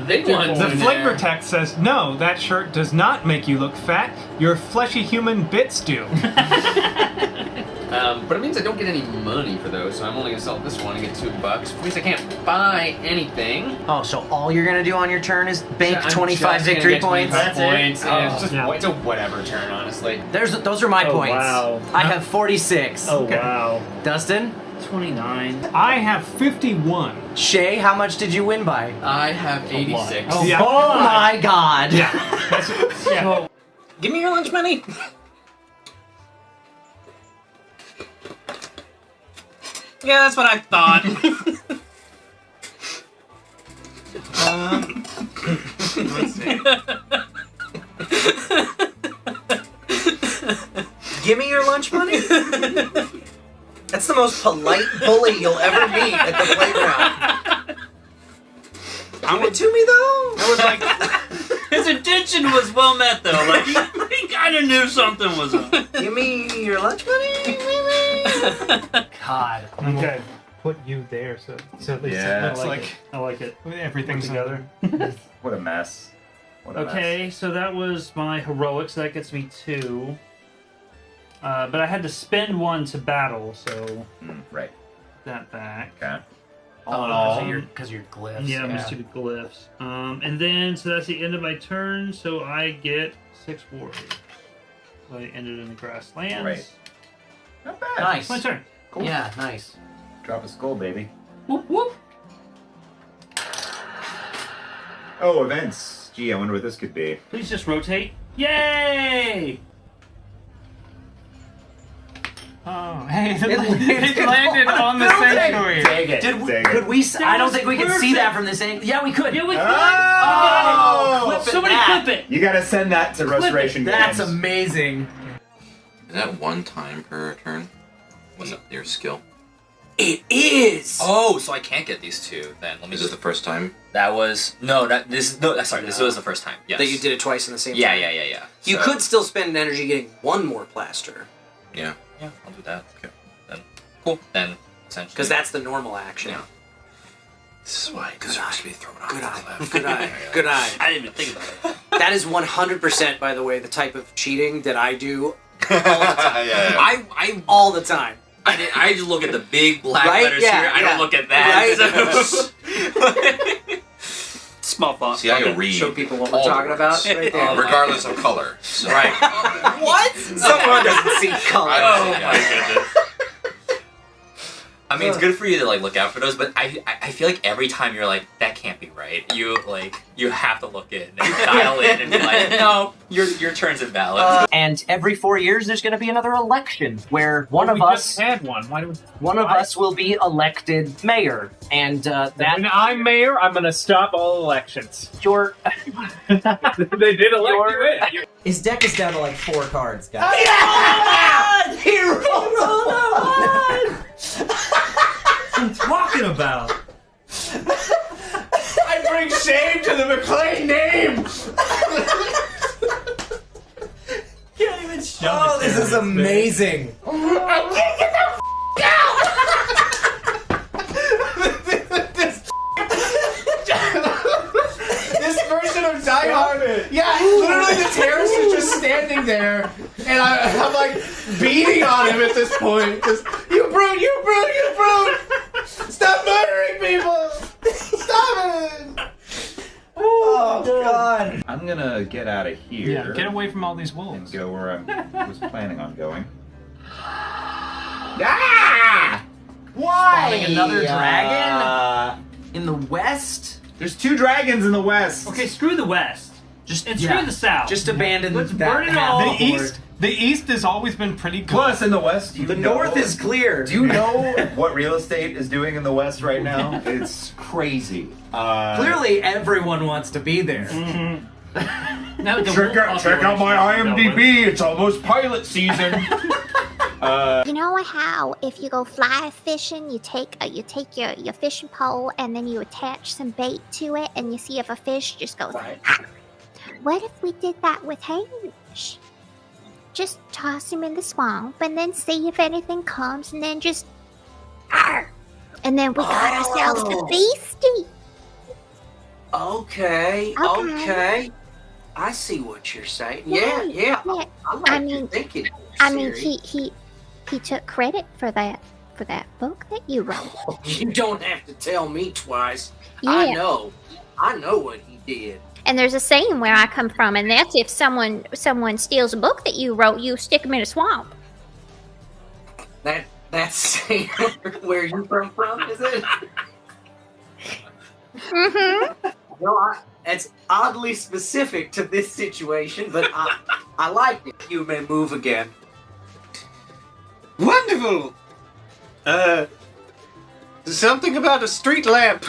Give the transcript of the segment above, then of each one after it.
big ones. The flavor text says, no, that shirt does not make you look fat. Your fleshy human bits do. But it means I don't get any money for those, so I'm only gonna sell this one and get $2. Which means I can't buy anything. Oh, so all you're gonna do on your turn is bank I'm 25 just victory gonna get 25 points? points. Oh, It's just it's a whatever turn, honestly. Those are my points. Wow. I have 46. Oh, Okay. wow. Dustin? 29. I have 51. Shay, how much did you win by? I have 86. Oh, Yeah. Oh my god! Yeah. Yeah. Give me your lunch money. Yeah, that's what I thought. Let's see. Give me your lunch money? That's the most polite bully you'll ever meet at the playground. Give it to me, though? I would like... His intention was well met, though. Like, he kind of knew something was up. Give me your lunch money? God. Okay. Put you there, so at least Yeah. it looks like I like it. everything's Together. What a mess. What a Okay, so that was my heroics. That gets me 2. But I had to spend 1 to battle, so right. that back. Okay. All in all. Because you're glyphs. Yeah, my stupid glyphs. And then, so that's the end of my turn, so I get 6 warriors. So I ended in the grasslands. Right. Not bad. Nice. My turn. Cool. Yeah, nice. Drop a skull, baby. Whoop, whoop. Oh, events. Gee, I wonder what this could be. Please just rotate. Yay! Oh, hey, it landed on the sanctuary. Dang it. Could we? I don't think we could see that from this angle. Yeah, we could. Yeah, we could. Oh! Clip it Somebody back. clip it. You gotta send that to Restoration That's Games. amazing. Is that 1 time per turn? What's up your skill? It is. Oh, so I can't get these 2 then. Let me. Is this the first time? That was this was the first time. Yes. That you did it twice in the same Yeah, time. yeah. You So- could still spend energy getting 1 more plaster. Yeah, I'll do that. Okay. Then cool. Then essentially. Because that's the normal action. Yeah. This is why you're supposed to be thrown off. Good eye. Good eye. Good eye. I didn't even think about it. That is 100%, by the way, the type of cheating that I do all the time. I all the time. I just look at the big black Right? letters Yeah, here. I don't yeah. look at that. Right? So. Small font. See how you read. Show people what all we're the talking words. about right there. Regardless of color. So. Right. What? Someone doesn't see color. Oh my goodness. I mean, it's good for you to like look out for those, but I feel like every time you're like, that can't be right. You have to look in and dial in and be like, no, your turn's invalid. And every 4 years, there's going to be another election where one of us just had one. Why do we... One of us will be elected mayor, and When I'm mayor, I'm gonna stop all elections. your They did elect you in. His deck is down to like 4 cards, guys. he rolled a one. What I'm talking about? I bring shame to the McLean name! Can't even show Oh, this is amazing. This version of Die Hard. Yeah, literally the terrorist is just standing there, and I'm like beating on him at this point. Just, you brute, you brute, you brute! Stop murdering people! Stop it! Oh, God. I'm gonna get out of here. Yeah, get away from all these And wolves. go where I was planning on going. Ah! Why? Spawning another dragon? In the west? There's 2 dragons in the west. Okay, screw the west. Just And screw the south. Just abandon Let's that burn it half all. board. The east has always been pretty good. Plus, in the west, The north is clear. Do you know what real estate is doing in the west right now? It's crazy. Clearly, everyone wants to be there. Now, the Check out my IMDb. It's almost pilot season. You know how if you go fly fishing, you take your fishing pole and then you attach some bait to it, and you see if a fish just goes. Ah. What if we did that with Hamish? Just toss him in the swamp and then see if anything comes, and then just, and then we got ourselves the beastie. Okay. I see what you're saying. Yeah. Yeah. I like I your mean, thinking. I mean, Siri. he took credit for that book that you wrote. You don't have to tell me twice. Yeah. I know what he did. And there's a saying where I come from, and that's if someone steals a book that you wrote, you stick them in a swamp. That's where you from, is it? Mm-hmm. No, it's oddly specific to this situation, but I liked it. You may move again. Wonderful! Something about a street lamp.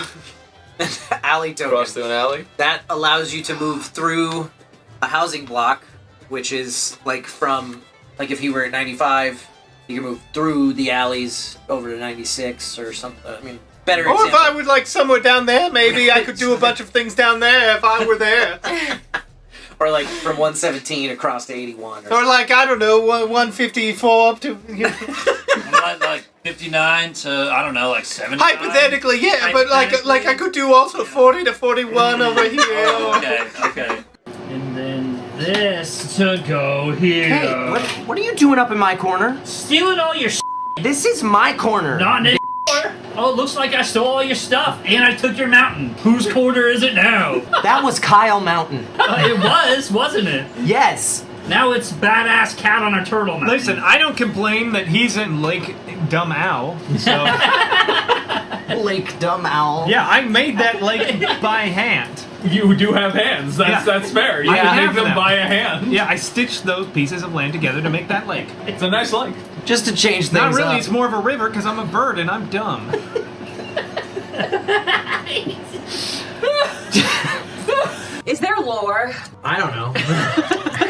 Alley token. Cross through an alley. That allows you to move through a housing block, which is like if you were at 95, you can move through the alleys over to 96 or something. I mean, better Or if example. I was like somewhere down there, maybe I could do a bunch of things down there if I were there. Or like from 117 across to 81. Or like, I don't know, 154 up to... like 59 to, I don't know, like 79? Hypothetically, yeah, but like I could do also 40 to 41 over here. Oh, okay. And then this to go here. Hey, what are you doing up in my corner? Stealing all your This is my corner. Not anymore. Oh, it looks like I stole all your stuff, and I took your mountain. Whose corner is it now? That was Kyle Mountain. It was, wasn't it? Yes. Now it's badass cat on a turtle mountain. Listen, I don't complain that he's in Lake Dumb Owl, so... Lake Dumb Owl. Yeah, I made that lake by hand. You do have hands. That's fair. You I can have make them them. by a hand. Yeah, I stitched those pieces of land together to make that lake. It's a nice lake. Just to change things Not really, up. it's more of a river because I'm a bird and I'm dumb. Is there lore? I don't know.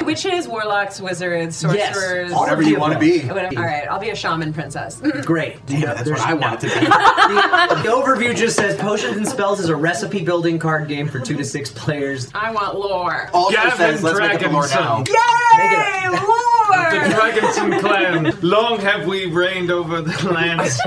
Witches, warlocks, wizards, sorcerers. Yes, whatever you want to be. Whatever. All right, I'll be a shaman princess. Great. That's what I want to be. The overview just says Potions and Spells is a recipe building card game for 2 to 6 players. I want lore. Also Gavin says, let's make up the lore now. Yay! Lore! The Dragonson clan. Long have we reigned over the lands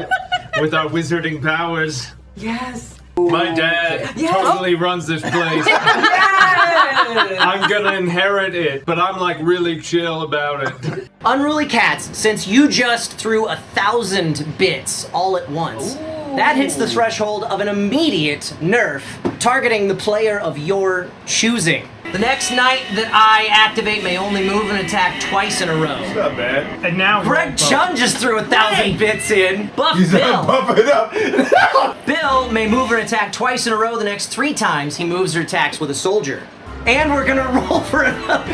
with our wizarding powers. Yes. My dad Yes. totally runs this place. Yes! I'm gonna inherit it, but I'm like really chill about it. Unruly Cats, since you just threw 1,000 bits all at once, that hits the threshold of an immediate nerf, targeting the player of your choosing. The next night that I activate may only move and attack twice in a row. Not bad. And now Greg Chun just threw 1,000 bits in. Buff He's Bill. bump it up. Bill may move or attack twice in a row the next 3 times he moves or attacks with a soldier. And we're gonna roll for another.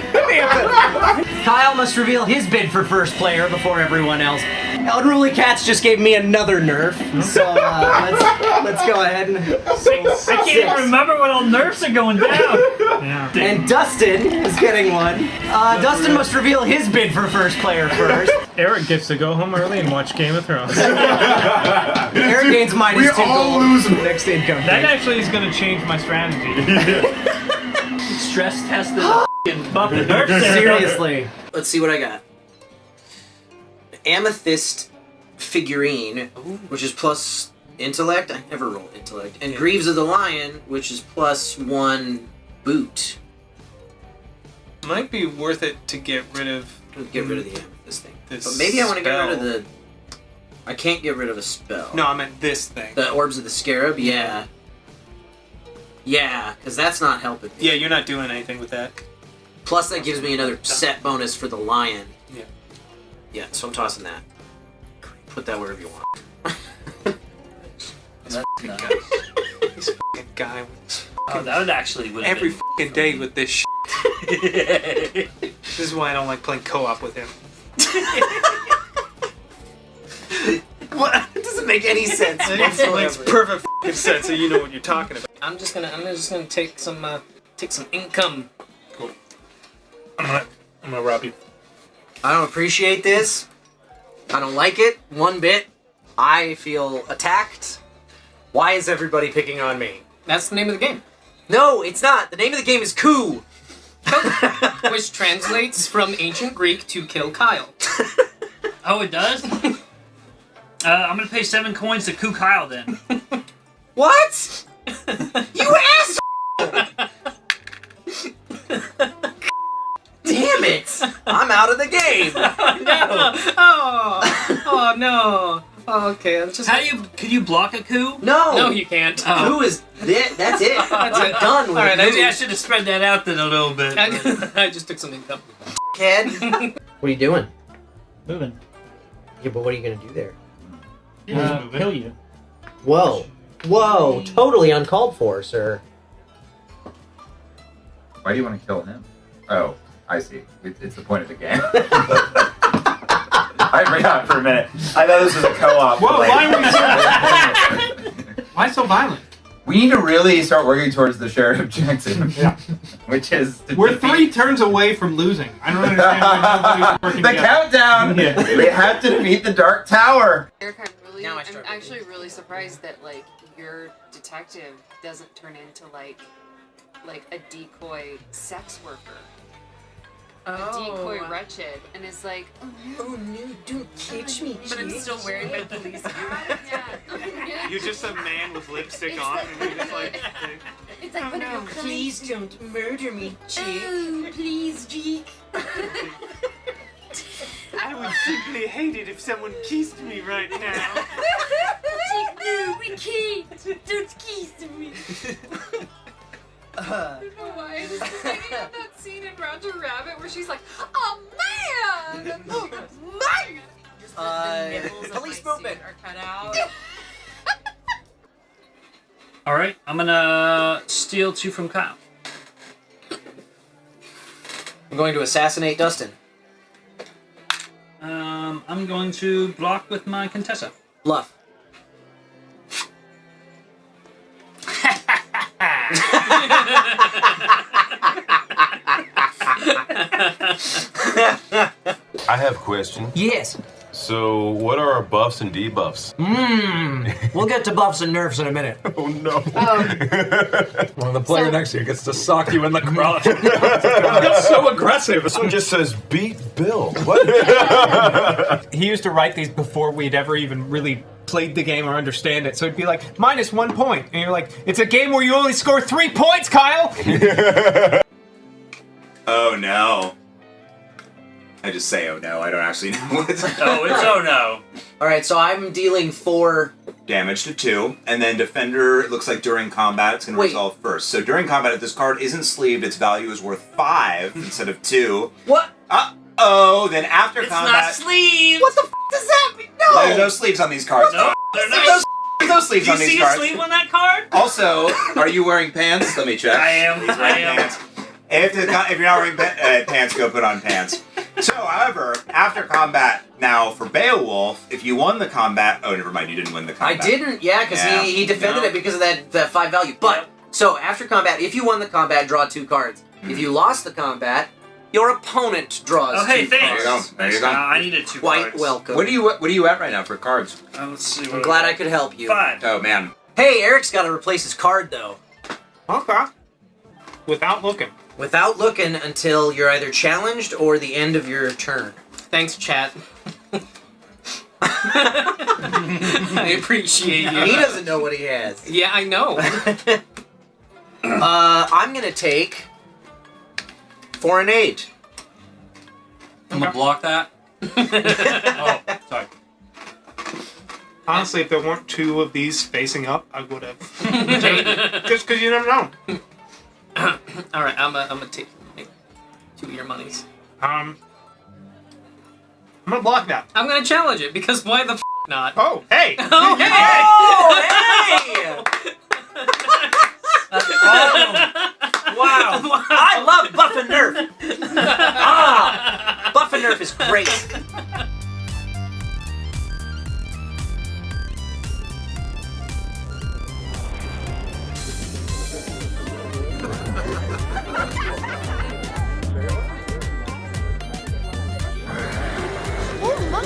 Kyle must reveal his bid for first player before everyone else. Unruly Cats just gave me another nerf, so let's go ahead and. I can't even remember what all nerfs are going down. Yeah. And Dustin is getting one. Dustin must reveal his bid for first player first. Eric gets to go home early and watch Game of Thrones. Eric gains -2 all gold. lose. Next income. That actually is gonna change my strategy. Stress tested and buff the nerfs there. Seriously. Let's see what I got. Amethyst figurine, which is plus intellect. I never roll intellect. And Greaves of the Lion, which is +1 boot. Might be worth it to get rid of. Get rid of the amethyst thing. This But maybe I want to get rid of spell. the. I can't get rid of a spell. No, I meant this thing. The Orbs of the Scarab. Yeah. Yeah, because that's not helping me. Yeah, you're not doing anything with that. Plus, that gives me another set bonus for the lion. Yeah. Yeah, so I'm tossing that. Put that wherever you want. That's nice. This fucking guy with Oh, that would actually would every fucking day with this shit. This is why I don't like playing co-op with him. What? It doesn't make any sense. It makes perfect fucking sense, so you know what you're talking about. I'm just gonna take some income. Cool. I'm gonna rob you. I don't appreciate this. I don't like it one bit. I feel attacked. Why is everybody picking on me? That's the name of the game. No, it's not. The name of the game is Coup. Which translates from ancient Greek to kill Kyle. Oh, it does? I'm gonna pay 7 coins to Kyle then. What? You asshole! Oh no. Oh, okay. I'm just. Could you block a coup? No, you can't. Who is it? That's it. That's I'm it. done with All right, it. I should have spread that out then a little bit. I just took some income. Kid. What are you doing? Moving. Yeah, but what are you gonna do there? Kill you. Whoa. Whoa. Totally uncalled for, sir. Why do you want to kill him? Oh, I see. It's the point of the game. I forgot for a minute. I thought this was a co-op. Whoa, why are we so... Why so violent? We need to really start working towards the shared objective. Yeah. Which is... We're 3 turns away from losing. I don't understand why nobody's working the together. countdown! Yeah. We have to defeat the Dark Tower! Eric, I'm actually really surprised that like your detective doesn't turn into like a decoy sex worker. A decoy wretched, and it's like, oh no, don't catch me, but I'm still wearing my police hat. Yeah. You're just a man with lipstick on, and you're just like... It's like, but no, please don't murder me, Chick. Oh, please, Jeek. I would simply hate it if someone kissed me right now. Jeek, no, we can't. Don't kiss me. I don't know why. This is thinking of that scene in Roger Rabbit where she's like, "Oh man, oh man!" Just the nipples of police my movement suit are cut out. All right, I'm gonna steal 2 from Kyle. I'm going to assassinate Dustin. I'm going to block with my Contessa. Bluff. I have a question. Yes. So, what are our buffs and debuffs? We'll get to buffs and nerfs in a minute. Oh no. Well, the player next to you gets to sock you in the crotch. That's so aggressive. This one just says, beat Bill. What? He used to write these before we'd ever even really played the game or understand it. So it'd be like, -1 point. And you're like, it's a game where you only score 3 points, Kyle! Oh no. I just say oh no, I don't actually know what's Oh, it's oh no. Alright, so I'm dealing 4 damage to 2, and then defender, it looks like during combat it's gonna resolve first. So during combat, if this card isn't sleeved, its value is worth 5 instead of 2. What? Uh-oh, then after combat... It's not sleeved! What the f does that mean? No! There's no sleeves on these cards. No, they're not. There's no sleeves Do you on these see cards. a sleeve on that card? Also, are you wearing pants? Let me check. I am. He's wearing pants. If you're not wearing pants, go put on pants. So, however, after combat, now for Beowulf, if you won the combat... Oh, never mind, you didn't win the combat. I didn't, yeah, because he defended it because of that 5 value. But, so after combat, if you won the combat, draw 2 cards. If you lost the combat, your opponent draws 2 hey, thanks. There you go. There you go. I needed 2 Quite cards. welcome. What are you at right now for cards? Let's see. I'm glad I could help you. 5. Oh, man. Hey, Eric's got to replace his card, though. Okay. Without looking. Without looking until you're either challenged or the end of your turn. Thanks, chat. I appreciate you. He doesn't know what he has. Yeah, I know. I'm gonna take 4 and 8. I'm gonna block that. Oh, sorry. Honestly, if there weren't 2 of these facing up, I would have. Just because you never know. All right, I'm gonna take 2 of your monies. I'm gonna block that. I'm gonna challenge it because why the f not? Oh, hey! Oh, hey! Oh, hey! Wow! I love Buff and Nerf. Buff and Nerf is great. Oh my!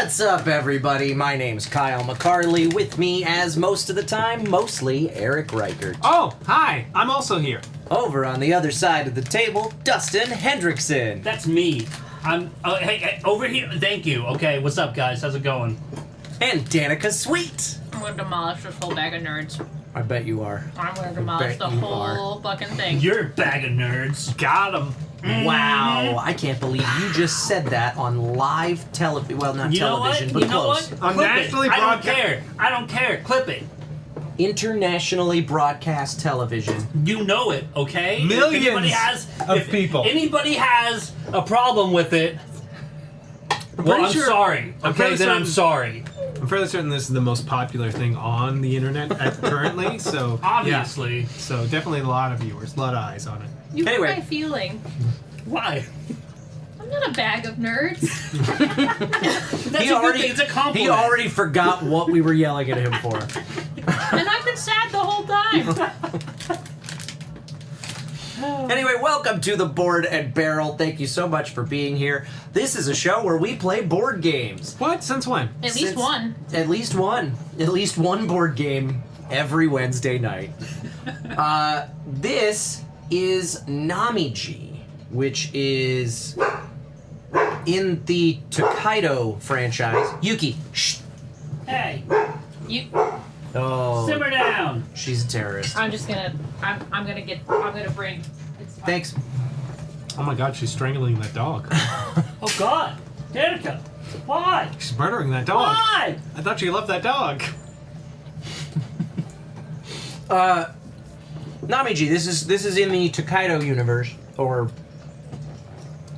What's up, everybody? My name's Kyle McCarley. With me, as most of the time, mostly Eric Reichert. Oh, hi. I'm also here. Over on the other side of the table, Dustin Hendrickson. That's me. I'm. Hey, over here. Thank you. Okay, what's up, guys? How's it going? And Danica Sweet. I'm gonna demolish this whole bag of nerds. I bet you are. I'm gonna demolish the whole fucking thing. You're a bag of nerds. Got him. Wow, I can't believe you just said that on live television. Well, not You know television, what? but You know close. what? On Clip nationally it. I don't broadcast- care. I don't care. Clip it. Internationally broadcast television. You know it, okay? Millions if anybody has, of if people. Anybody has a problem with it? Well, I'm sure- sorry. I'm Okay, pretty then I'm certain- sorry. I'm fairly certain this is the most popular thing on the internet currently, so... Obviously. Yeah. So definitely a lot of viewers, a lot of eyes on it. You Anyway. hurt my feeling. Why? I'm not a bag of nerds. That's He a already- good thing. It's a compliment. He already forgot what we were yelling at him for. And I've been sad the whole time. Anyway, welcome to the Board and Barrel. Thank you so much for being here. This is a show where we play board games. What? Since when? At least one. At least one. At least one board game every Wednesday night. This is Namiji, which is in the Tokaido franchise. Yuki, shh. Hey, You. Oh, simmer down. she's a terrorist. I'm just gonna. I'm gonna bring. It's fine. Thanks. Oh my god, she's strangling that dog. Oh God, Danica, why? She's murdering that dog. Why? I thought you loved that dog. Namiji, this is in the Tokaido universe, or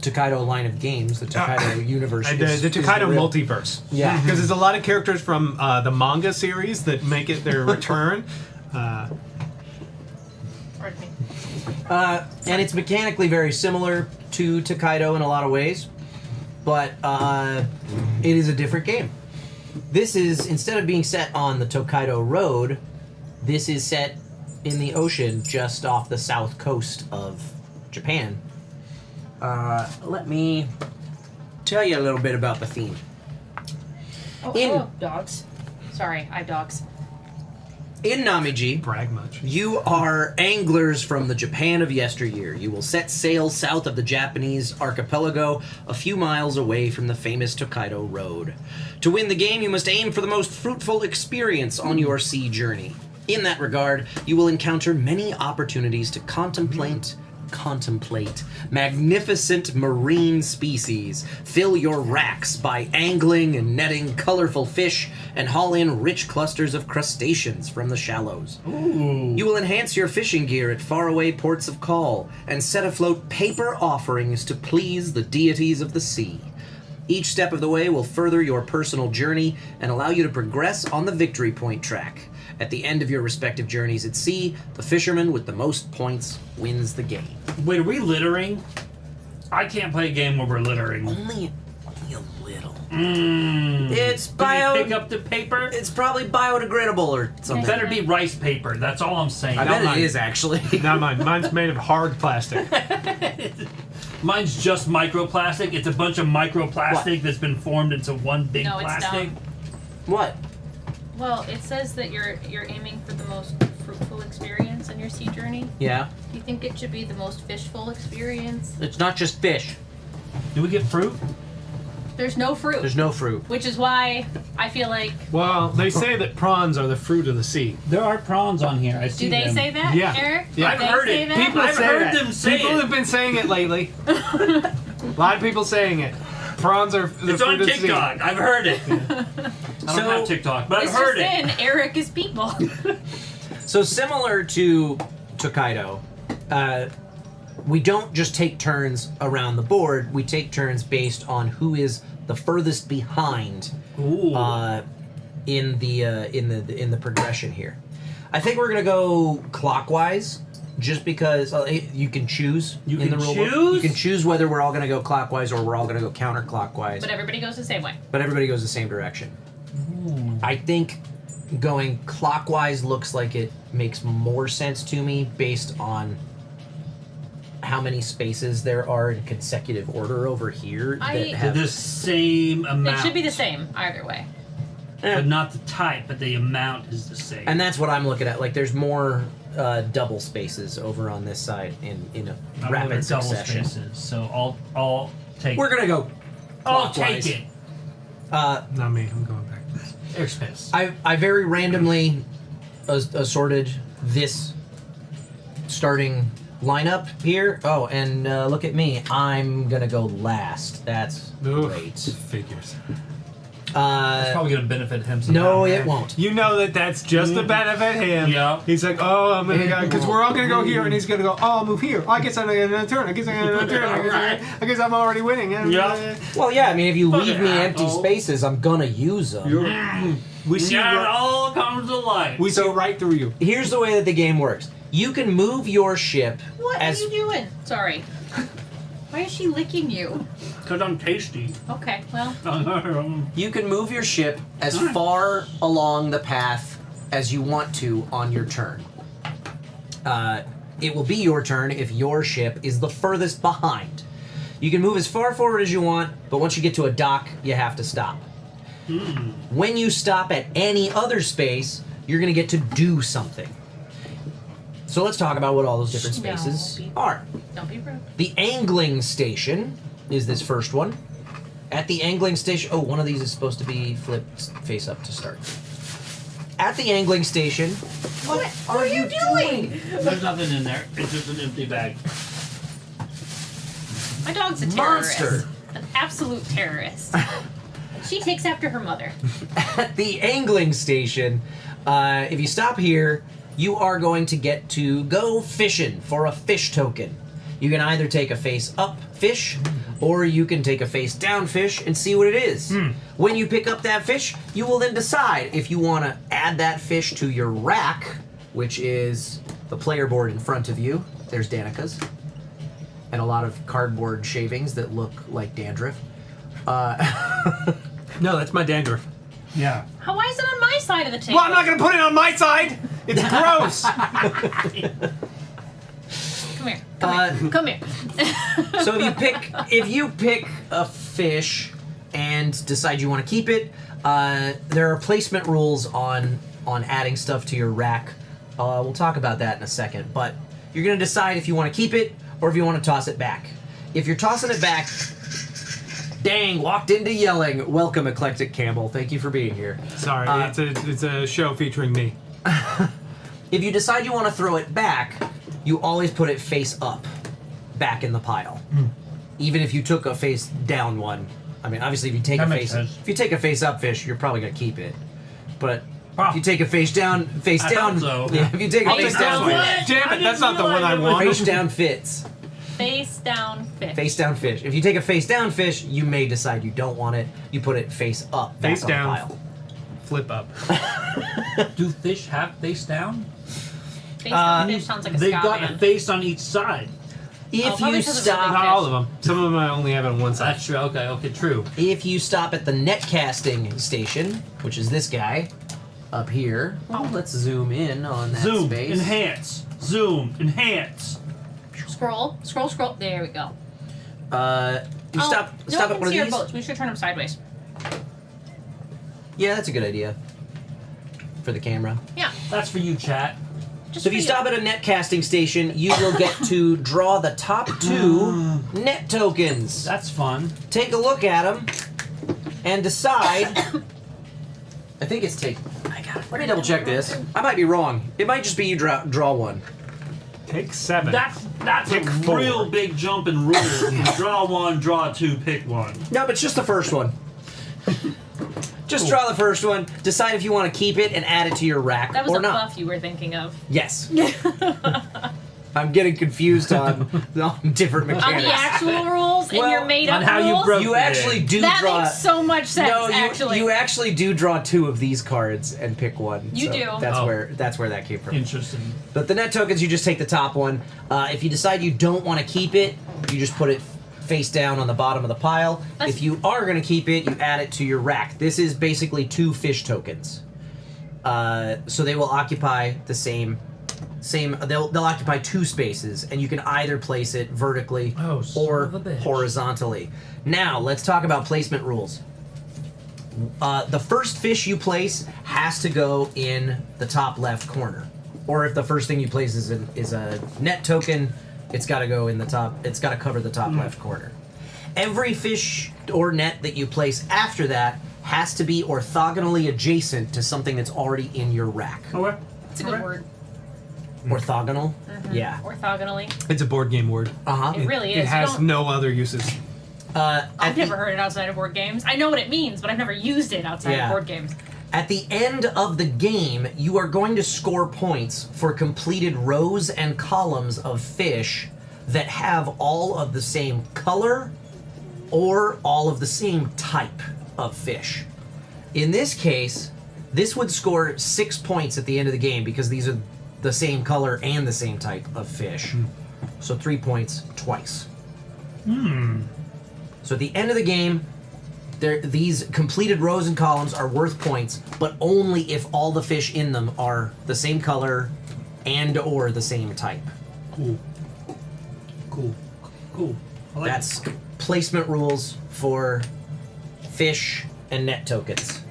Tokaido line of games. The Tokaido universe. And is the Tokaido real- multiverse. Yeah. Because there's a lot of characters from the manga series that make it their return. Pardon me. And it's mechanically very similar to Tokaido in a lot of ways, but it is a different game. This is, instead of being set on the Tokaido Road, this is set in the ocean just off the south coast of Japan. Let me tell you a little bit about the theme. Oh, dogs. Sorry, I have dogs. In Namiji, Brag much. you are anglers from the Japan of yesteryear. You will set sail south of the Japanese archipelago, a few miles away from the famous Tokaido Road. To win the game, you must aim for the most fruitful experience on your sea journey. In that regard, you will encounter many opportunities to contemplate magnificent marine species, fill your racks by angling and netting colorful fish, and haul in rich clusters of crustaceans from the shallows. Ooh. You will enhance your fishing gear at faraway ports of call and set afloat paper offerings to please the deities of the sea. Each step of the way will further your personal journey and allow you to progress on the victory point track. At the end of your respective journeys at sea, the fisherman with the most points wins the game. Wait, are we littering? I can't play a game where we're littering. Only a little. It's pick up the paper. It's probably biodegradable or something. Better be rice paper. That's all I'm saying. I bet it is actually. Not mine. Mine's made of hard plastic. Mine's just microplastic. It's a bunch of microplastic that's been formed into one big No, it's plastic. dumb. What? Well, it says that you're aiming for the most fruitful experience in your sea journey. Yeah. Do you think it should be the most fishful experience? It's not just fish. Do we get fruit? There's no fruit. There's no fruit. Which is why I feel like. Well, they say that prawns are the fruit of the sea. There are prawns on here. I see Do they them. say that, Yeah. Eric? Yeah. I've Do they heard say it. that? People I've say heard that. them say People it. have been saying it lately. A lot of people saying it. Prawns are the It's fruit on of the sea. TikTok. I've heard it. I don't have TikTok, but I've It's heard just it. in Eric is people. So similar to Tokaido, we don't just take turns around the board. We take turns based on who is the furthest behind in the progression here. I think we're gonna go clockwise, just because you can choose You in can the rule book. choose? You can choose whether we're all gonna go clockwise or we're all gonna go counterclockwise. But everybody goes the same way. But everybody goes the same direction. I think going clockwise looks like it makes more sense to me based on how many spaces there are in consecutive order over here that I- have The same amount. It should be the same either way. But not the type, but the amount is the same. And that's what I'm looking at. Like, there's more double spaces over on this side in a I rapid ordered double succession. spaces, so I'll take. We're gonna go. I'll clockwise. take it. Not me. I'm going back. Airspace. I very randomly assorted this starting lineup here. Oh, and look at me. I'm gonna go last. That's great. Figures. That's probably going to benefit him. No, it won't. You know that's just to benefit him. Yeah. He's like, oh, I'm gonna go because we're all gonna go here, and he's gonna go. Oh, I'll move here. I guess I'm gonna get another turn. I guess I'm gonna get another turn. I guess I'm already winning. Yeah. Well, yeah. I mean, if you Fucking leave me empty asshole. spaces, I'm gonna use them. We see. Yeah, it Right, all comes to life. we see right through you. Here's the way that the game works. You can move your ship What as are you doing? Sorry. Why is she licking you? Because I'm tasty. Okay, well. you can move your ship as far along the path as you want to on your turn. It will be your turn if your ship is the furthest behind. You can move as far forward as you want, but once you get to a dock, you have to stop. When you stop at any other space, you're going to get to do something. So let's talk about what all those different spaces are. Don't be rude. The angling station is this first one. At the angling station, oh, one of these is supposed to be flipped face up to start. At the angling station, what are you doing? There's nothing in there. It's just an empty bag. My dog's a terrorist. Monster. An absolute terrorist. She takes after her mother. At the angling station, if you stop here, you are going to get to go fishing for a fish token. You can either take a face up fish, or you can take a face down fish and see what it is. When you pick up that fish, you will then decide if you want to add that fish to your rack, which is the player board in front of you. There's Danica's. And a lot of cardboard shavings that look like dandruff. No, that's my dandruff. Yeah. Why is it on my side of the table? Well, I'm not gonna put it on my side. It's gross. Come here. Come here. So if you pick a fish and decide you want to keep it, there are placement rules on adding stuff to your rack. We'll talk about that in a second, but you're gonna decide if you want to keep it or if you want to toss it back. If you're tossing it back, dang, walked into yelling. Welcome, Eclectic Campbell. Thank you for being here. Sorry, it's a show featuring me. If you decide you want to throw it back, you always put it face up, back in the pile. Even if you took a face down one. I mean, obviously, if you take if you take a face up fish, you're probably gonna keep it. But if you take a face down, yeah, if you take a face down, damn it, that's not the one I want. Face down fits. Face down fish. Face down fish. If you take a face down fish, you may decide you don't want it. You put it face up, back Face on down. the pile. Flip up. Do fish have face down? Face down fish sounds like a They've ska got band. a face on each side. If probably you because of the stop, big Not fish. all of them. Some of them I only have it on one side. That's true. Okay, true. if you stop at the net casting station, which is this guy up here, let's zoom in on that Zoom, space. enhance. Zoom, enhance. Scroll. There we go. You stop No at one one can of see our these. boats. We should turn them sideways. Yeah, that's a good idea for the camera. Yeah. That's for you, chat. Just So if you stop at a net casting station, you will get to draw the top 2 net tokens. That's fun. Take a look at them and decide. I think it's take. Let me double check this. I might be wrong. It might just be you draw one. Take 7. That's Pick a 4. real big jump in rules. Draw one, draw two, pick one. No, but it's just the first one. Just draw the first one. Decide if you want to keep it and add it to your rack That was or a not. buff you were thinking of. Yes. I'm getting confused on different On mechanics. the actual rules and your made-up rules. You actually do that draw. makes so much sense. No, actually, you actually do draw 2 of these cards and pick one. You so do. That's where that came from. Interesting. But the net tokens, you just take the top one. If you decide you don't want to keep it, you just put it face down on the bottom of the pile. If you are going to keep it, you add it to your rack. This is basically 2 fish tokens. So they will occupy the same Same. They'll occupy 2 spaces, and you can either place it vertically or horizontally. Now, let's talk about placement rules. The first fish you place has to go in the top left corner. Or if the first thing you place is a net token, it's got to go in the top. It's got to cover the top left corner. Every fish or net that you place after that has to be orthogonally adjacent to something that's already in your rack. Okay. It's a good word. Orthogonal? Yeah. Orthogonally. It's a board game word. It really is. It has no other uses. I've never heard it outside of board games. I know what it means, but I've never used it outside of board games. At the end of the game, you are going to score points for completed rows and columns of fish that have all of the same color or all of the same type of fish. In this case, this would score 6 points at the end of the game because these are the same color and the same type of fish. So 3 points twice. So at the end of the game, these completed rows and columns are worth points, but only if all the fish in them are the same color and or the same type. Cool. That's placement rules for fish and net tokens.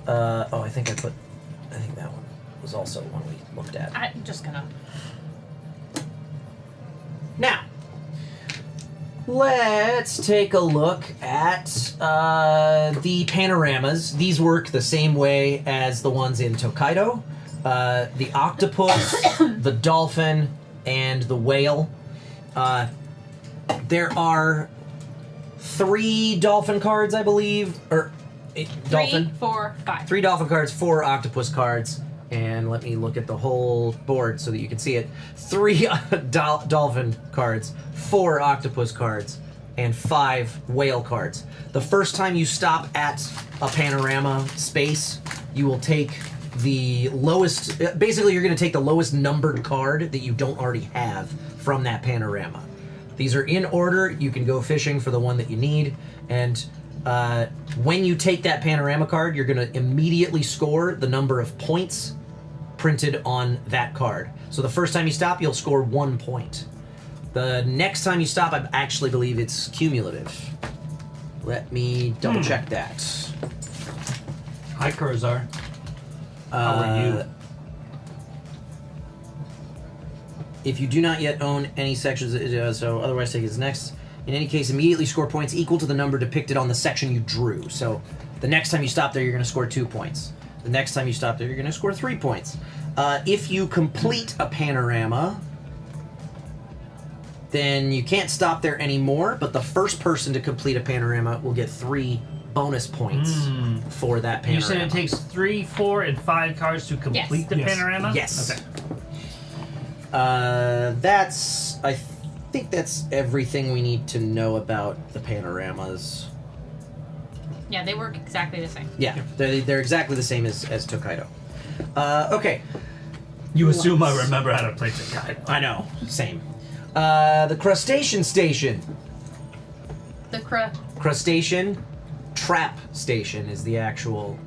I think that one was also one we looked at. I'm just gonna... Now, let's take a look at the panoramas. These work the same way as the ones in Tokaido. The octopus, the dolphin, and the whale. There are 3 dolphin cards, I believe. Dolphin? 3, 4, 5. 3 dolphin cards, 4 octopus cards. And let me look at the whole board so that you can see it. 3 dolphin cards, 4 octopus cards, and 5 whale cards. The first time you stop at a panorama space, you will take the lowest... Basically, you're going to take the lowest numbered card that you don't already have from that panorama. These are in order. You can go fishing for the one that you need. And when you take that panorama card, you're going to immediately score the number of points printed on that card. So the first time you stop, you'll score 1 point. The next time you stop, I actually believe it's cumulative. Let me double check that. Hi, Kurzar. How are you? If you do not yet own any sections, so otherwise take it as next. In any case, immediately score points equal to the number depicted on the section you drew. So the next time you stop there, you're going to score 2 points. The next time you stop there, you're going to score 3 points. If you complete a panorama, then you can't stop there anymore, but the first person to complete a panorama will get 3 bonus points for that panorama. You said it takes 3, 4, and 5 cards to complete the panorama? Yes. Okay. I think that's everything we need to know about the panoramas. Yeah, they work exactly the same. Yeah, they're exactly the same as Tokaido. Okay. You assume I remember how to play Tokaido. I know. Same. The crustacean station. The Crustacean trap station is the actual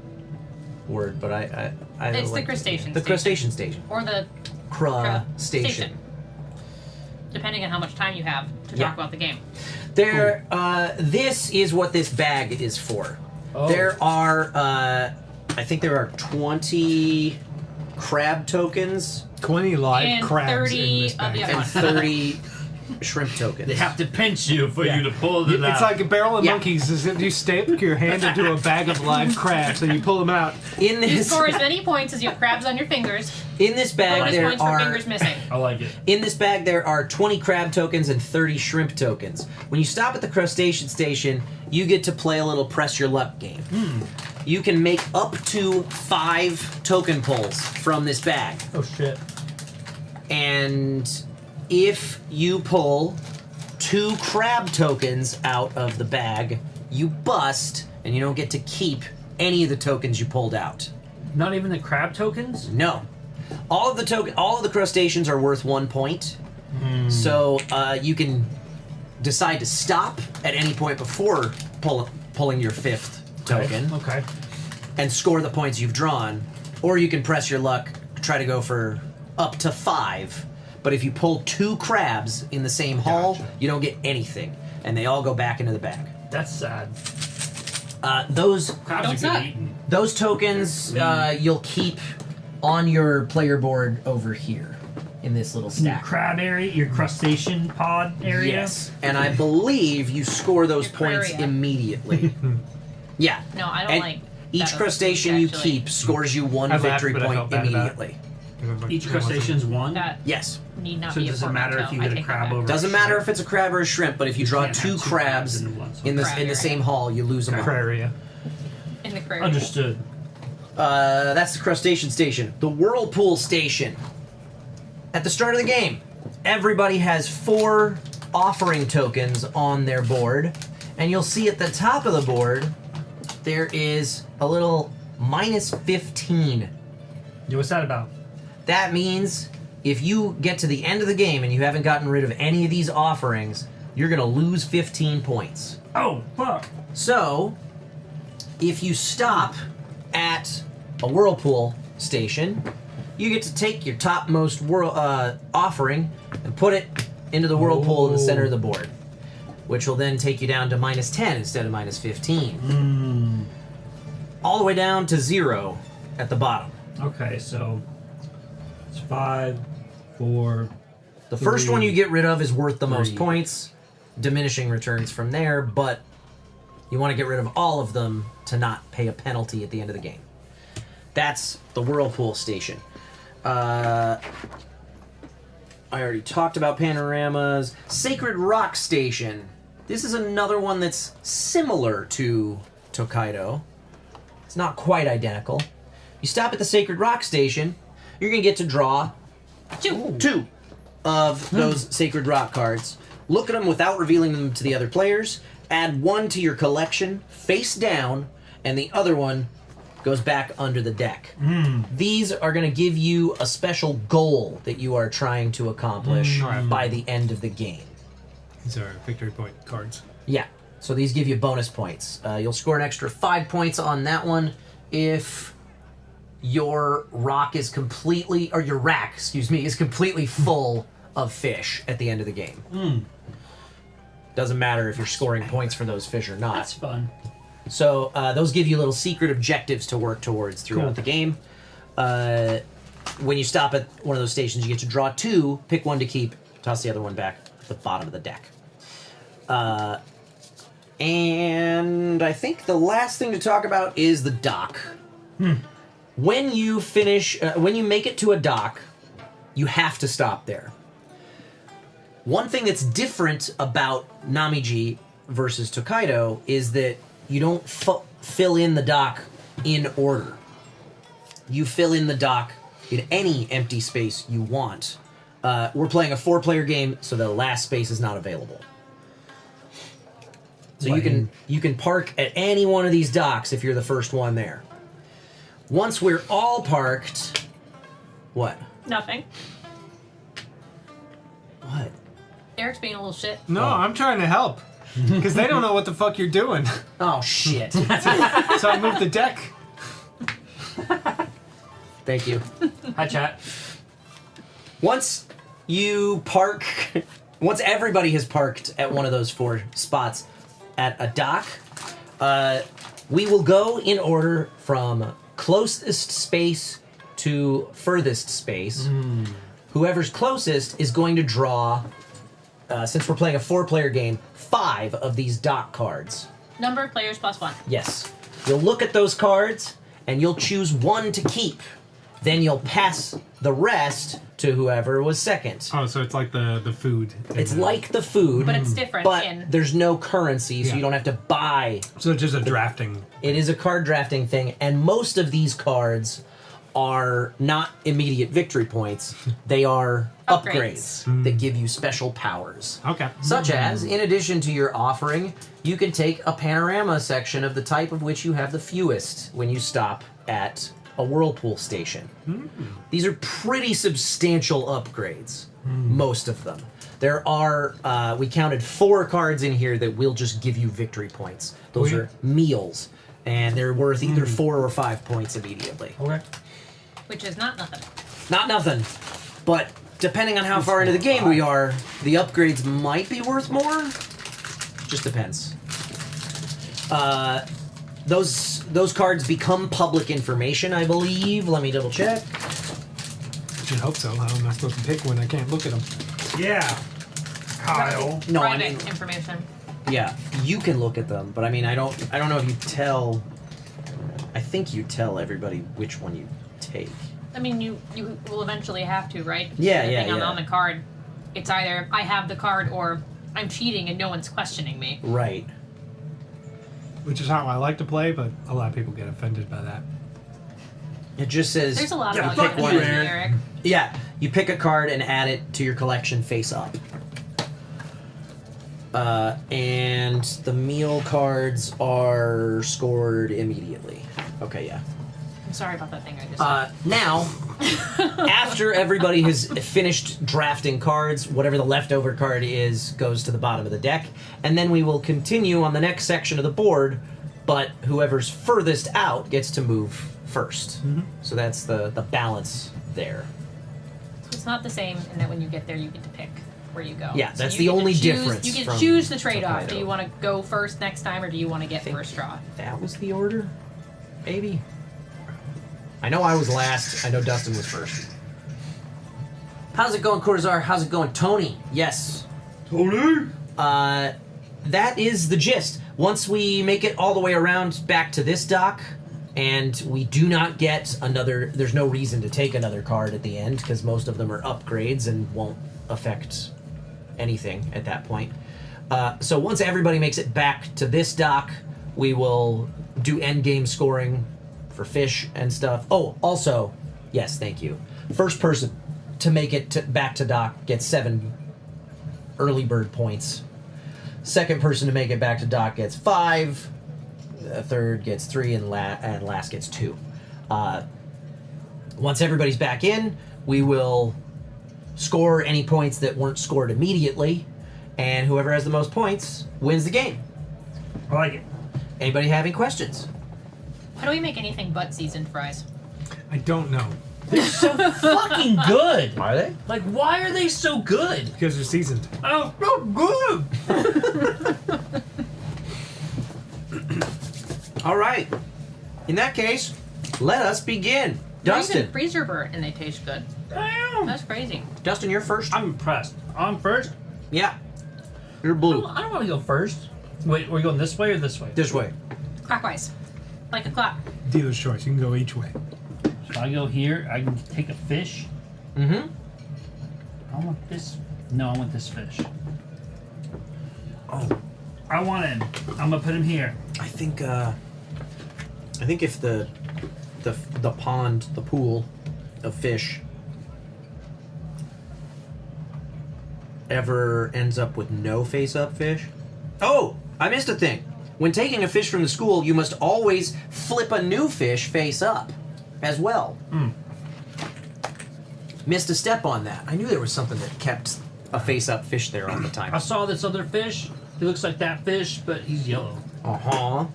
word, but I It's the crustacean The crustacean station. Or the station. Depending on how much time you have to talk about the game. This is what this bag is for. Oh. There are, I think there are 20 crab tokens. 20 live And crabs 30 in this bag. of the other And ones. 30 shrimp tokens. They have to pinch you for you to pull them out. It's like a barrel of monkeys. Is it you stick your hand into a bag of live crabs and you pull them out. In You this score as many points as you have crabs on your fingers. in this bag Bonus there points for are fingers missing. I like it. In this bag, there are 20 crab tokens and 30 shrimp tokens. When you stop at the crustacean station, you get to play a little press your luck game. You can make up to 5 token pulls from this bag. Oh shit. And if you pull 2 crab tokens out of the bag, you bust, and you don't get to keep any of the tokens you pulled out. Not even the crab tokens? No. All of the crustaceans are worth 1 point. So you can decide to stop at any point before pulling your 5th token. Okay. And score the points you've drawn, or you can press your luck, try to go for up to 5. But if you pull 2 crabs in the same hall, you don't get anything, and they all go back into the bag. That's sad. Those crabs are good eating. Those tokens you'll keep on your player board over here in this little Your stack. crab area, your crustacean pod area. Yes, and I believe you score those points aquaria. immediately. Yeah. No, I don't And like each that crustacean you actually. keep scores you 1 I laughed, victory but I point felt bad about it. immediately. Each crustacean's 1? That Yes. need not So be a does it matter if you hit a crab over? Doesn't matter if it's a crab or a shrimp, but if you draw can't 2 have 2 crabs crabs into one, so- in Crab the area. same hall, you lose them all. Aquaria. in the aquarium. Understood. That's the crustacean station. The whirlpool station. At the start of the game, everybody has 4 offering tokens on their board, and you'll see at the top of the board there is a little -15. Yeah, what's that about? That means if you get to the end of the game and you haven't gotten rid of any of these offerings, you're gonna lose 15 points. Oh, fuck. So, if you stop at a whirlpool station, you get to take your topmost offering and put it into the whirlpool in the center of the board, which will then take you down to -10 instead of -15. All the way down to 0 at the bottom. Okay, so it's 5, 4. The first 3, one you get rid of is worth the most 3. points, diminishing returns from there, but you want to get rid of all of them to not pay a penalty at the end of the game. That's the whirlpool station. I already talked about panoramas. Sacred Rock Station. This is another one that's similar to Tokaido. It's not quite identical. You stop at the Sacred Rock Station, you're going to get to draw 2 of those Sacred Rock cards. Look at them without revealing them to the other players. Add 1 to your collection, face down, and the other one goes back under the deck. These are going to give you a special goal that you are trying to accomplish by the end of the game. These are victory point cards. Yeah, so these give you bonus points. You'll score an extra 5 points on that one if your rock is completely, or your rack, excuse me, is completely full of fish at the end of the game. Doesn't matter if you're scoring points for those fish or not. That's fun. So those give you little secret objectives to work towards throughout the game. When you stop at one of those stations, you get to draw 2, pick 1 to keep, toss the other one back at the bottom of the deck. And I think the last thing to talk about is the dock. When you finish, when you make it to a dock, you have to stop there. One thing that's different about Namiji versus Tokaido is that you don't fill in the dock in order. You fill in the dock in any empty space you want. We're playing a 4-player game, so the last space is not available. So you can park at any one of these docks if you're the first one there. Once we're all parked, what? Nothing. What? Eric's being a little shit. No, I'm trying to help. Because they don't know what the fuck you're doing. Oh, shit. So I moved the deck. Thank you. Hi, chat. Once you park, once everybody has parked at one of those 4 spots at a dock, we will go in order from closest space to furthest space. Whoever's closest is going to draw, since we're playing a 4-player game, 5 of these dock cards. Number of players plus 1. Yes. You'll look at those cards, and you'll choose 1 to keep. Then you'll pass the rest to whoever was second. Oh, so it's like the food. It's like the food. But it's different But in- there's no currency, so Yeah. you don't have to buy. So it's just a drafting. It is a card drafting thing, and most of these cards are not immediate victory points. They are upgrades that give you special powers. Okay. Such as, in addition to your offering, you can take a panorama section of the type of which you have the fewest when you stop at a whirlpool station. These are pretty substantial upgrades, most of them. There are, we counted 4 cards in here that will just give you victory points. Those are meals, and they're worth either 4 or 5 points immediately. Okay. Which is not nothing. Not nothing. But depending on how far into the game we are, the upgrades might be worth more. Just depends. Those cards become public information, I believe. Let me double check. I should hope so. How am I supposed to pick when I can't look at them? Yeah. Kyle. No, I Private mean, information. yeah, you can look at them, but I mean, I don't know if you tell. I think you tell everybody which one you take. I mean, you will eventually have to, right? Yeah, Depending yeah. on the card, it's either I have the card or I'm cheating and no one's questioning me. Right. Which is how I like to play, but a lot of people get offended by that. It just says. There's a lot you of pick value one. in it, Eric. Yeah, you pick a card and add it to your collection face up. And the meal cards are scored immediately. Okay, yeah. I'm sorry about that thing I just said. Now, after everybody has finished drafting cards, whatever the leftover card is goes to the bottom of the deck, and then we will continue on the next section of the board, but whoever's furthest out gets to move first. Mm-hmm. So that's the balance there. So it's not the same in that when you get there, you get to pick where you go. Yeah, So that's you the get to only choose- difference You can from choose the trade-off. Tokaido. Do you want to go first next time, or do you want to get first draw? That was the order? Maybe. I know I was last. I know Dustin was first. How's it going, Corzar? How's it going, Tony? Yes. Tony? That is the gist. Once we make it all the way around back to this dock, and we do not get another... There's no reason to take another card at the end, because most of them are upgrades and won't affect anything at that point. So once everybody makes it back to this dock, we will do endgame scoring for fish and stuff. Oh, also, yes, thank you. First person to make it back to dock gets 7 early bird points. Second person to make it back to dock gets 5. The third gets 3, and last gets 2. Once everybody's back in, we will score any points that weren't scored immediately, and whoever has the most points wins the game. I like it. Anybody have any questions? How do we make anything but seasoned fries? I don't know. They're so fucking good. Are they? Like, why are they so good? Because they're seasoned. Oh, so good. All right. In that case, let us begin. Dustin. Freezer burnt and they taste good. Damn. That's crazy. Dustin, you're first. I'm impressed. I'm first? Yeah. You're blue. I don't want to go first. Wait, are we going this way or this way? This way. Clockwise. Like a clock. Dealer's choice. You can go each way. So I go here. I can take a fish. Mm-hmm. I want this. No, I want this fish. Oh. I want him. I'm gonna put him here. I think if the pond, the pool of fish ever ends up with no face-up fish. Oh, I missed a thing. When taking a fish from the school, you must always flip a new fish face up as well. Missed a step on that. I knew there was something that kept a face-up fish there all the time. I saw this other fish. He looks like that fish, but he's yellow. Uh-huh.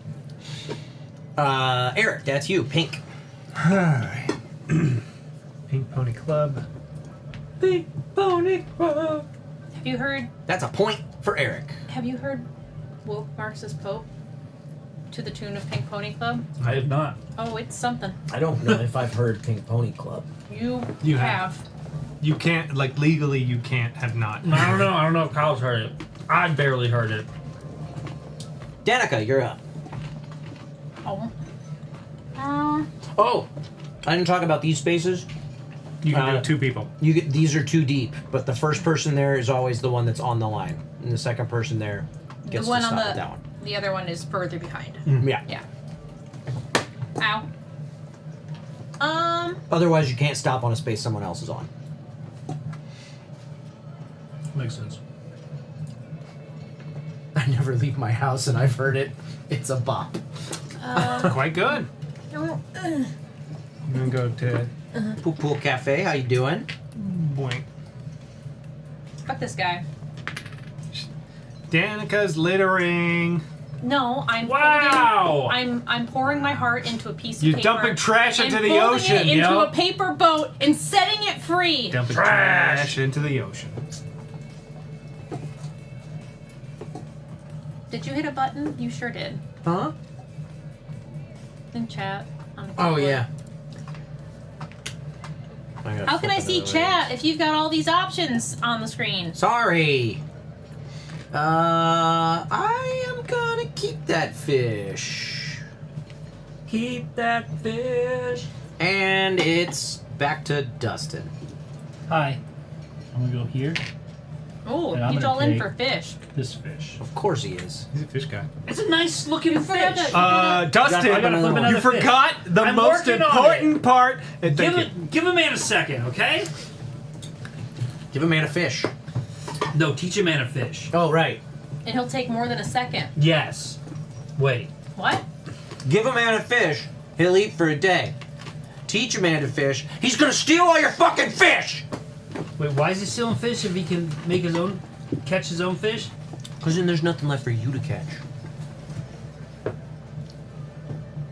Eric, that's you. Pink. Hi. Pink Pony Club. Pink Pony Club. Have you heard? That's a point for Eric. Have you heard Wolf Marx's Pope to the tune of Pink Pony Club? I have not. Oh, it's something. I don't know if I've heard Pink Pony Club. You have. You can't, like, legally, you can't have not. I don't know. I don't know if Kyle's heard it. I barely heard it. Danica, you're up. Oh. Oh, I didn't talk about these spaces. You can do 2 people. These are 2 deep, but the first person there is always the one that's on the line, and the second person there gets The one to on stop the at that one. the other one is further behind. Yeah. Yeah. Ow. Otherwise, you can't stop on a space someone else is on. Makes sense. I never leave my house, and I've heard it. It's a bop. Quite good. I'm gonna go to Pool Cafe. How you doing? Boink. Fuck this guy. Danica's littering. No, I'm Wow. I'm pouring my heart into a piece of You're paper. dumping trash and into the folding ocean, it into yo. a paper boat and setting it free. Dumping trash into the ocean. Did you hit a button? You sure did. Huh? In chat. On the Oh, keyboard. yeah. How can I see chat if you've got all these options on the screen? Sorry. I am gonna keep that fish. Keep that fish. And it's back to Dustin. Hi. I'm gonna go here. Oh, And I'm he's gonna all in take for fish. This fish. Of course he is. He's a fish guy. It's a nice looking fish. Dustin, I gotta flip another you fish. forgot the I'm most working on important it. part. Give a man a second, okay? Give a man a fish. No, teach a man a fish. Oh, right. And he'll take more than a second. Yes. Wait. What? Give a man a fish, he'll eat for a day. Teach a man to fish, he's gonna steal all your fucking fish! Wait, why is he stealing fish if he can make his own, catch his own fish? Because then there's nothing left for you to catch.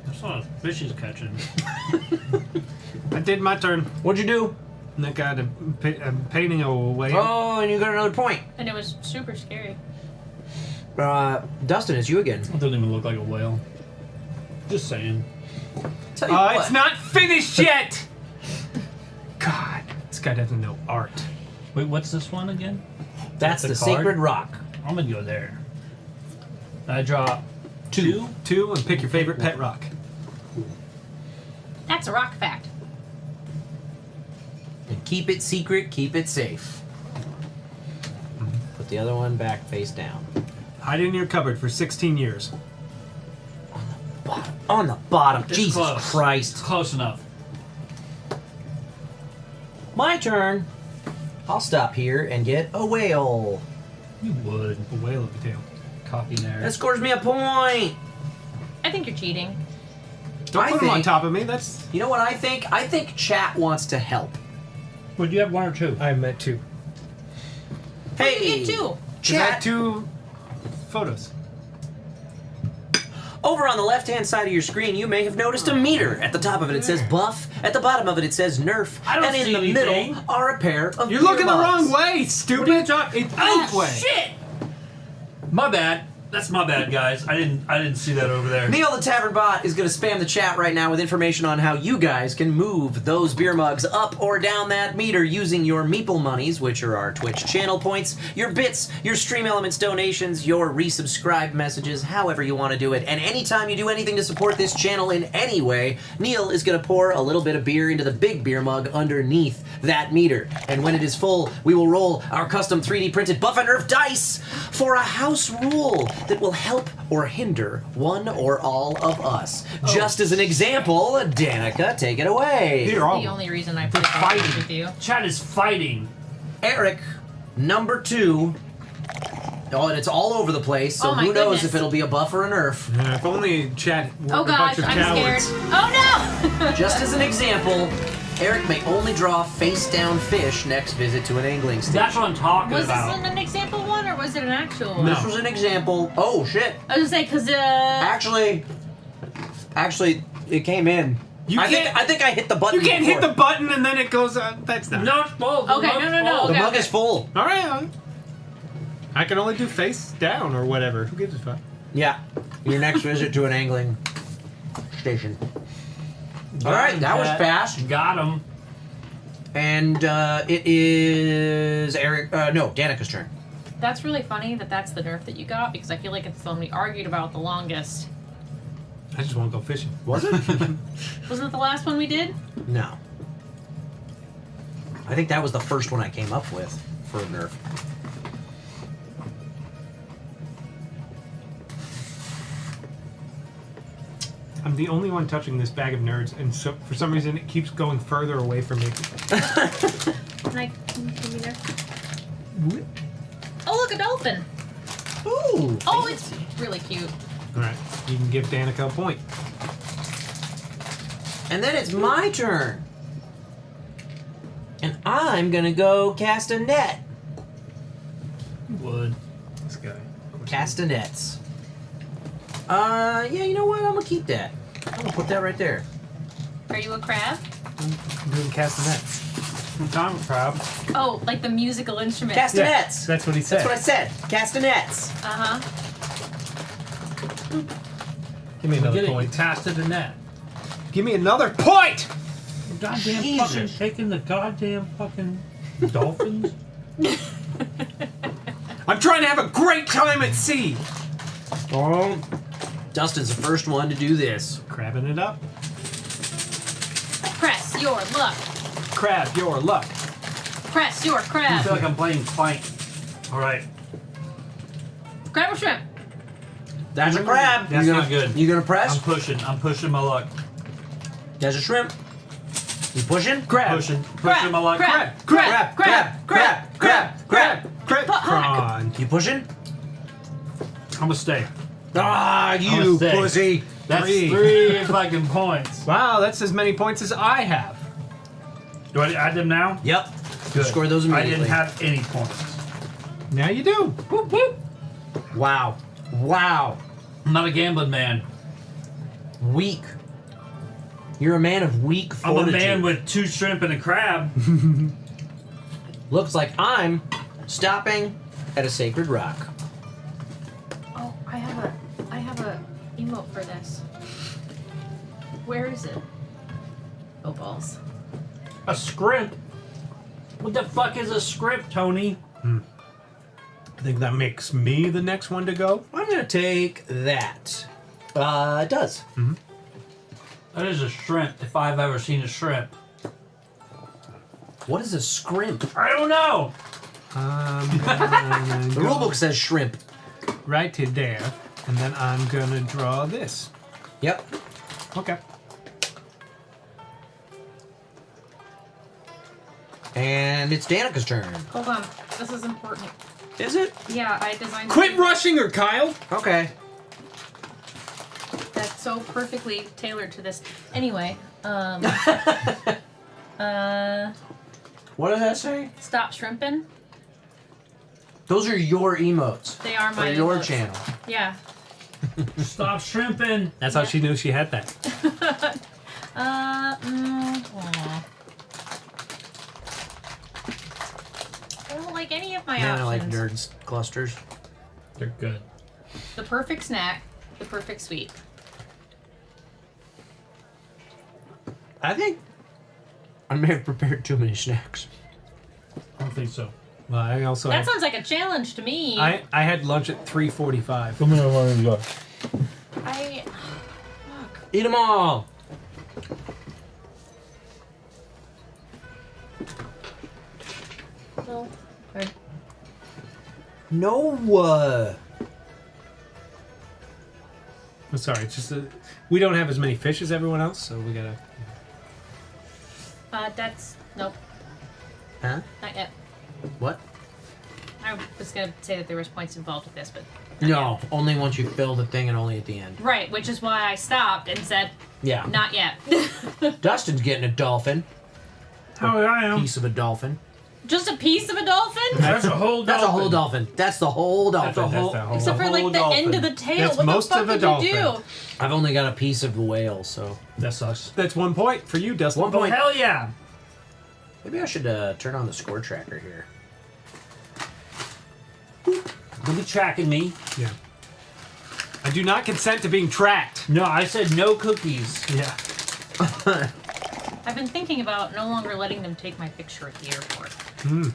That's not a fish he's catching. I did my turn. What'd you do? And that guy, I'm painting a whale. Oh, and you got another point. And it was super scary. Dustin, it's you again. It doesn't even look like a whale. Just saying. Tell you what. It's not finished yet! God, this guy doesn't know art. Wait, what's this one again? That's the card? Sacred Rock. I'm gonna go there. I draw Two, and pick your favorite pet rock. That's a rock fact. And keep it secret, keep it safe. Put the other one back face down. Hide it in your cupboard for 16 years. On the bottom. It's Jesus close. Christ. It's close enough. My turn. I'll stop here and get a whale. You would. A whale of a tail. Copy there. That scores me a point. I think you're cheating. Don't put him on top of me. That's. You know what I think? I think chat wants to help. Would you have one or two? I meant two. Hey, You get two. I had two photos. Over on the left-hand side of your screen, you may have noticed a meter. At the top of it, it says buff. At the bottom of it, it says Nerf. I don't and in see the anything. middle are a pair of You're looking the earbuds. wrong way, stupid. It's that way. Shit! My bad. That's my bad, guys. I didn't see that over there. Neil the Tavern Bot is going to spam the chat right now with information on how you guys can move those beer mugs up or down that meter using your Meeple monies, which are our Twitch channel points, your bits, your Stream Elements donations, your resubscribe messages, however you want to do it. And anytime you do anything to support this channel in any way, Neil is going to pour a little bit of beer into the big beer mug underneath that meter. And when it is full, we will roll our custom 3D printed Buff and Nerf dice for a house rule that will help or hinder one or all of us. Just as an example, Danica, take it away. That's the only reason I played fighting with you. Chat is fighting. Eric, number 2. Oh, and it's all over the place, so Oh my who knows goodness. if it'll be a buff or a nerf. Yeah, if only chat were Oh a gosh, bunch of I'm cowards. scared. Oh no! Just as an example, Eric may only draw face-down fish next visit to an angling station. That's what I'm talking Was this about. an example one or was it an actual one? This was an example. Oh, shit. I was gonna say, cause Actually, it came in. I think I hit the button. You can't hit before. the button and then it goes. That's not. No, it's full. The Okay, mug's no. full. The Okay, mug is full. All right. I can only do face down or whatever. Who gives a fuck? Yeah. Your next visit to an angling station. All right, that was fast. Got him. And it is Danica's turn. that's really funny that that's the nerf that you got because I feel like it's the one we argued about the longest. I just want to go fishing. Was it? Wasn't it the last one we did? No. I think that was the first one I came up with for a nerf. I'm the only one touching this bag of nerds, and so for some reason it keeps going further away from me. Can I give me nerf? Oh look, a dolphin! Ooh! Oh, it's really cute. All right, you can give Danica a point. And then it's my turn. And I'm gonna go cast a net. Would. This guy. Cast a nets. Yeah, you know what? I'm gonna keep that. I'm gonna put that right there. Are you a crab? I'm doing castanets. I'm a crab. Oh, like the musical instrument. Castanets. That's what he said. That's what I said. Castanets. Uh-huh. Give me another point. Casted a net. Give me another point! Goddamn Jesus. fucking taking the goddamn fucking dolphins. I'm trying to have a great time at sea! Oh, Dustin's the first one to do this. Crabbing it up. Press your luck. Crab your luck. Press your I crab. feel like I'm playing Plank. Alright. Crab or shrimp? That's a crab. That's you gonna, not good. You gonna press? I'm pushing my luck. There's a shrimp. You pushing? Crab. Pushing Crab, my luck. crab, Crab. crab, crab, crab, crab. Prawn. You pushing? I'm gonna stay. Ah, you stay. pussy. That's Three. 3 fucking points. Wow, that's as many points as I have. Do I add them now? Yep. Good. Score those I immediately. didn't have any points. Now you do. Whoop, whoop. Wow. Wow. I'm not a gambling man. Weak. You're a man of weak I'm fortitude. a man with 2 shrimp and a crab. Looks like I'm stopping at a sacred rock. Oh, I have a emote for this. Where is it? Oh balls. A scrimp? What the fuck is a scrimp, Tony? I think that makes me the next one to go. I'm gonna take that. It does. Mm-hmm. That is a shrimp, if I've ever seen a shrimp. What is a scrimp? I don't know! The rulebook says shrimp. Right to there. And then I'm gonna draw this. Yep. Okay. And it's Danica's turn. Hold on. This is important. Is it? Yeah, I designed Quit rushing her, Kyle! Okay. that's so perfectly tailored to this. Anyway, What does that say? stop shrimping. Those are your emotes. They are my For your emotes. channel. Yeah. Stop shrimping! That's how she knew she had that. Aw. I don't like any of my Man, I like options. nerds clusters. They're good. The perfect snack, the perfect sweet. I think I may have prepared too many snacks. I don't think so. Well, I also That had, sounds like a challenge to me. I had lunch at 3:45. Come here, where you go? I Eat them all. no. Okay. No. I'm sorry, it's just we don't have as many fish as everyone else, so we gotta. That's nope, Huh? not yet. What? I was gonna say that there was points involved with this, but No, only once you fill the thing and only at the end. right, which is why I stopped and said Yeah. not yet. Dustin's getting a dolphin. Oh, I am. Piece of a dolphin. Just a piece of a dolphin, That's a whole dolphin. That's a whole dolphin. That's the whole dolphin. That's a whole, That's the except for like the end of the tail. That's what most the fuck of a did dolphin. you do? I've only got a piece of the whale, so That sucks. That's 1 point for you, Dustin. 1 Oh, point. hell yeah! Maybe I should turn on the score tracker here. Don't be tracking me. Yeah. I do not consent to being tracked. No, I said no cookies. Yeah. I've been thinking about no longer letting them take my picture at the airport. Hmm.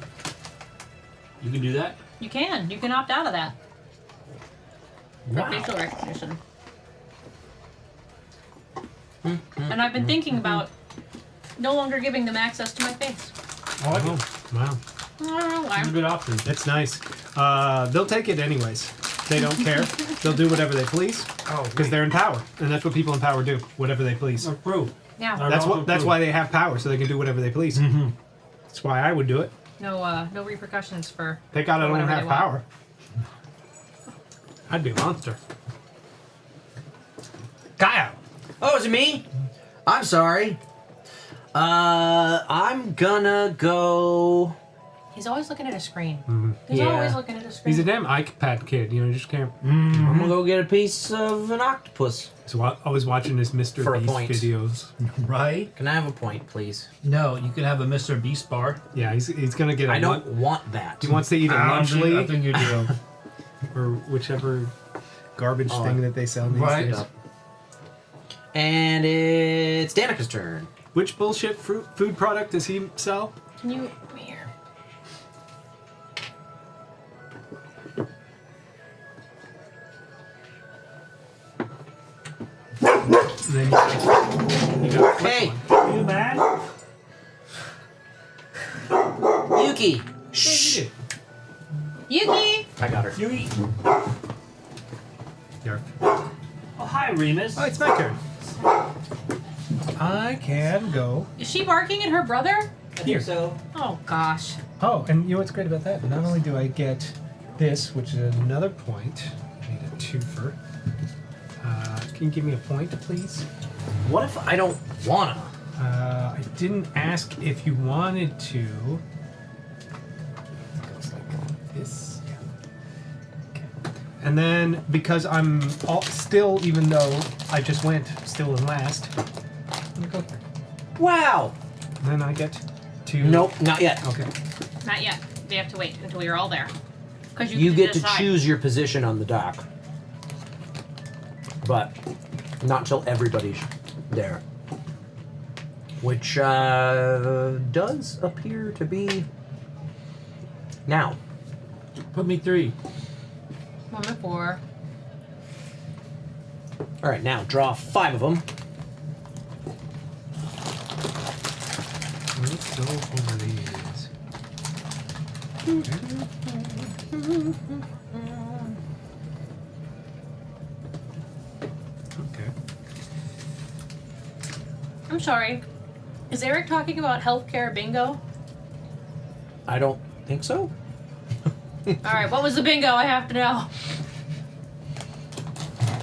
You can do that? You can opt out of that for Wow. facial recognition. And I've been thinking about no longer giving them access to my face. I like it. Wow. I don't know why. It's a good option. That's nice. They'll take it anyways. They don't care. They'll do whatever they please. Oh, Because they're in power. And that's what people in power do. Whatever they please. Approve. Yeah. That's why they have power, so they can do whatever they please. Mm-hmm. That's why I would do it. No repercussions for. Thank God I don't whatever have they want. power. I'd be a monster. Kyle! Oh, is it me? I'm sorry. I'm gonna go. He's always looking at a screen. Mhm. He's Yeah. always looking at a screen. He's a damn iPad kid, you know, just can't. I'm gonna go get a piece of an octopus. He's always watching his Mr. For a Beast point. videos. Right? Can I have a point, please? No, you can have a Mr. Beast bar. Yeah, he's gonna get a I don't want that. He wants to eat a I lunch think league you do. or whichever garbage Oh, thing that they sell these right. days. And it's Danica's turn. Which bullshit food product does he sell? Can you come here? And then you got Hey, You mad? Yuki. Shh. Yuki! I got her. You eat. Yarp. Oh, hi, Remus. Oh, it's my turn. I can go Is she barking at her brother? here. So Oh gosh. Oh, and you know what's great about that? Not only do I get this, which is another point. I need a twofer. Can you give me a point, please? What if I don't wanna? I didn't ask if you wanted to. It goes like this. Yeah. Okay. And then, because I'm still, even though I just went still in last, I'm gonna go here. Wow. Then I get to. Nope, not yet. Okay. Not yet. They have to wait until you're all there. Because You get to decide. choose your position on the dock. But not till everybody's there. Which does appear to be now. Put me 3. 1 and 4. All right, now draw 5 of them. Let's go over these. Okay. I'm sorry. Is Eric talking about healthcare bingo? I don't think so. Alright, what was the bingo? I have to know.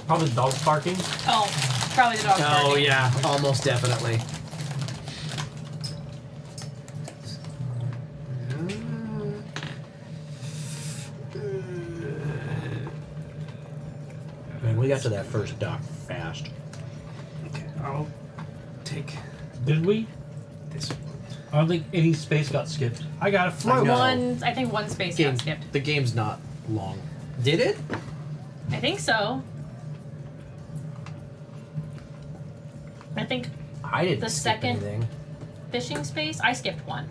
Probably dogs barking. Oh, probably the dog Oh barking. yeah, almost definitely. Man, we got to that first dock fast. Okay. I'll take Did we? this one. I don't think any space got skipped. I got a float. No. I think one space got skipped. The game's not long. Did it? I think so. I think I didn't the skip second anything. fishing space, I skipped one.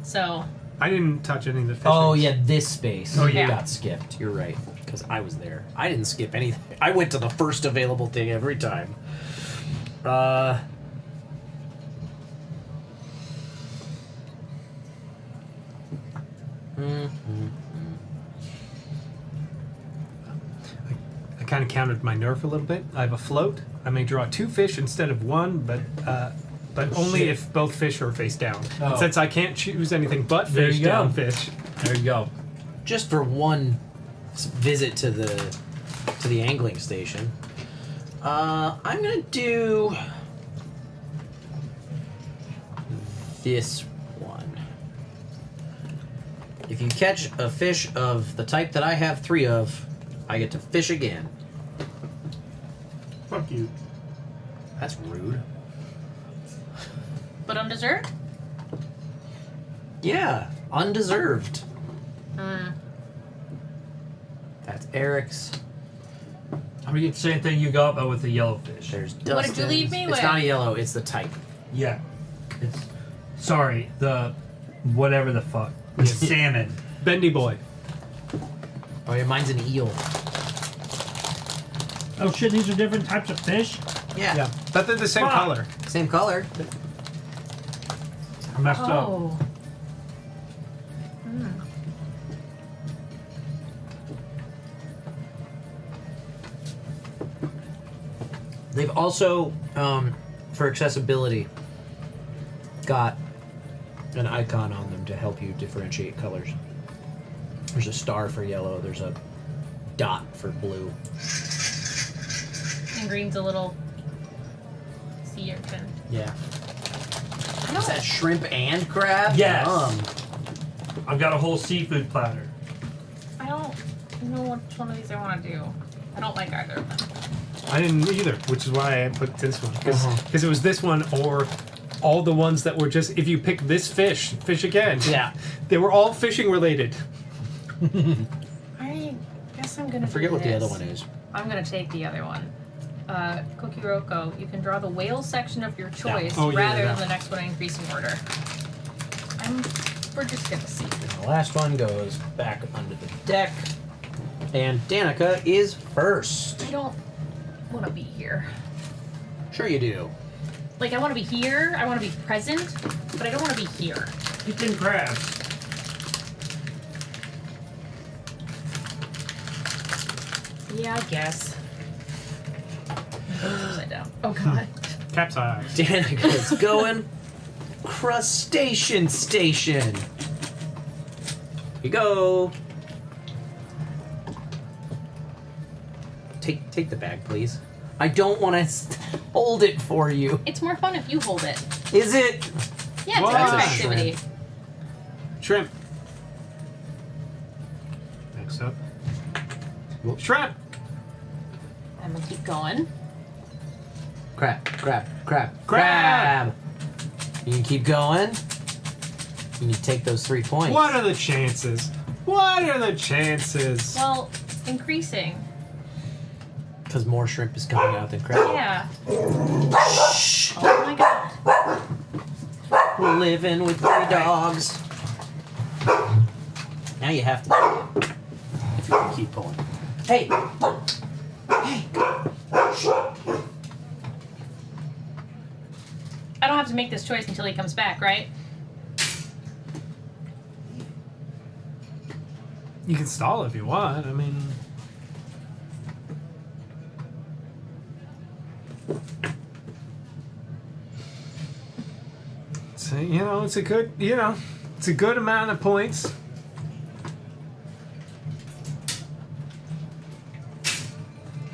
So, I didn't touch any of the fish. Oh yeah, this space. Oh, yeah. got skipped. You're right, because I was there. I didn't skip anything. I went to the first available thing every time. I kind of counted my Nerf a little bit. I have a float. I may draw 2 fish instead of 1, but only Shit. if both fish are face down. Oh. And since I can't choose anything but There fish you go. down fish. There you go. Just for one visit to the angling station. I'm gonna do this one. If you catch a fish of the type that I have 3 of, I get to fish again. Fuck you. That's rude. but undeserved? Yeah, undeserved. Hmm. That's Eric's. I'm gonna get the same thing you got, but with the yellow fish. There's What did you Dustin's. leave me It's with? not a yellow, it's the type. Yeah. It's sorry, the whatever the fuck. The salmon. Bendy boy. Oh yeah, mine's an eel. Oh shit, these are different types of fish? Yeah. Yeah, but they're the same Fuck. color. Same color. I messed up. Oh. Hmm. They've also, for accessibility, got an icon on them to help you differentiate colors. There's a star for yellow, there's a dot for blue. And green's a little sea urchin. Yeah. What's that, shrimp and crab? Yes. I've got a whole seafood platter. I don't know which one of these I want to do. I don't like either of them. I didn't either, which is why I put this one. Because it was this one or all the ones that were just, if you pick this fish again. Yeah. They were all fishing related. I guess I'm gonna. I forget do what the this. other one is. I'm gonna take the other one. Kokiroko. You can draw the whale section of your choice Oh, yeah, rather that than the next one in increasing order. We're just gonna see. The last one goes back under the deck. And Danica is first. I don't want to be here. Sure you do. Like, I want to be here, I want to be present, but I don't want to be here. Eating crabs. Yeah, I guess. Upside down. Oh, God. Capsize. Danica's going crustacean station. Here you go. Take the bag, please. I don't want to hold it for you. It's more fun if you hold it. Is it? Yeah, What? it's a That's a activity. Shrimp. Next up. Shrimp. I'm gonna keep going. Crab. You can keep going. You can take those 3 points. What are the chances? What are the chances? Well, increasing. Because more shrimp is coming out than crab. Yeah. Oh my God. We're living with 3 dogs. Now you have to. If you can keep pulling. Hey! I don't have to make this choice until he comes back, right? You can stall if you want. I mean, so, it's a good, it's a good amount of points.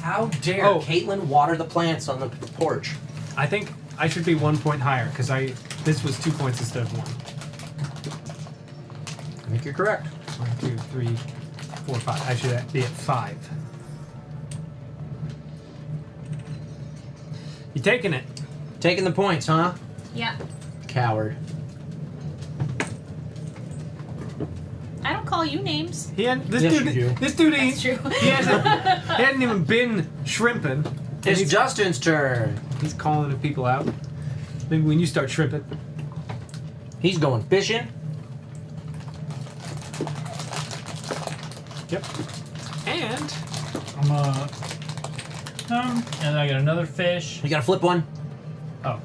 How dare Caitlin water the plants on the porch? I think I should be 1 point higher because this was 2 points instead of 1. I think you're correct. 1, 2, 3, 4, 5. I should be at 5. You taking it? Taking the points, huh? Yeah. Coward. I don't call you names. This Yes, dude, you do. this dude That's ain't. true. He hadn't even been shrimping. It's Justin's turn. He's calling the people out. Maybe when you start shrimping. He's going fishing. Yep. And And I got another fish. You gotta flip one. Oh.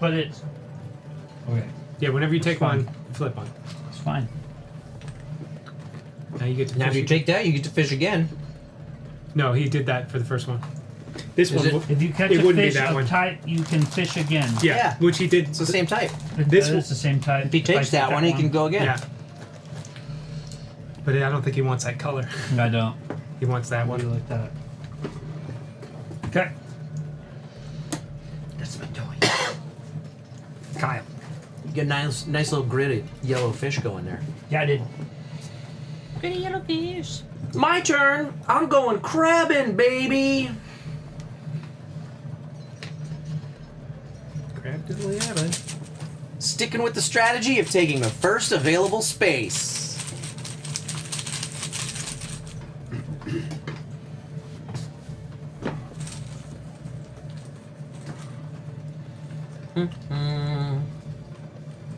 But it's... Okay. yeah, whenever you take fine. one, flip one. It's fine. Now you get to Now if fish you take that, you get to fish again. No, he did that for the first one. This one, If you catch it a wouldn't be fish that of one. type, you can fish again. Yeah, which he did. It's the same type. This It's the same type. If he takes that one, he can go again. Yeah. But I don't think he wants that color. I don't. He wants that one. Like that. Okay. That's my toy. Kyle. You get a nice little gritty yellow fish going there. Yeah, I did. Pretty yellow fish. My turn. I'm going crabbing, baby. Crab diddly yeah, Sticking with the strategy of taking the first available space.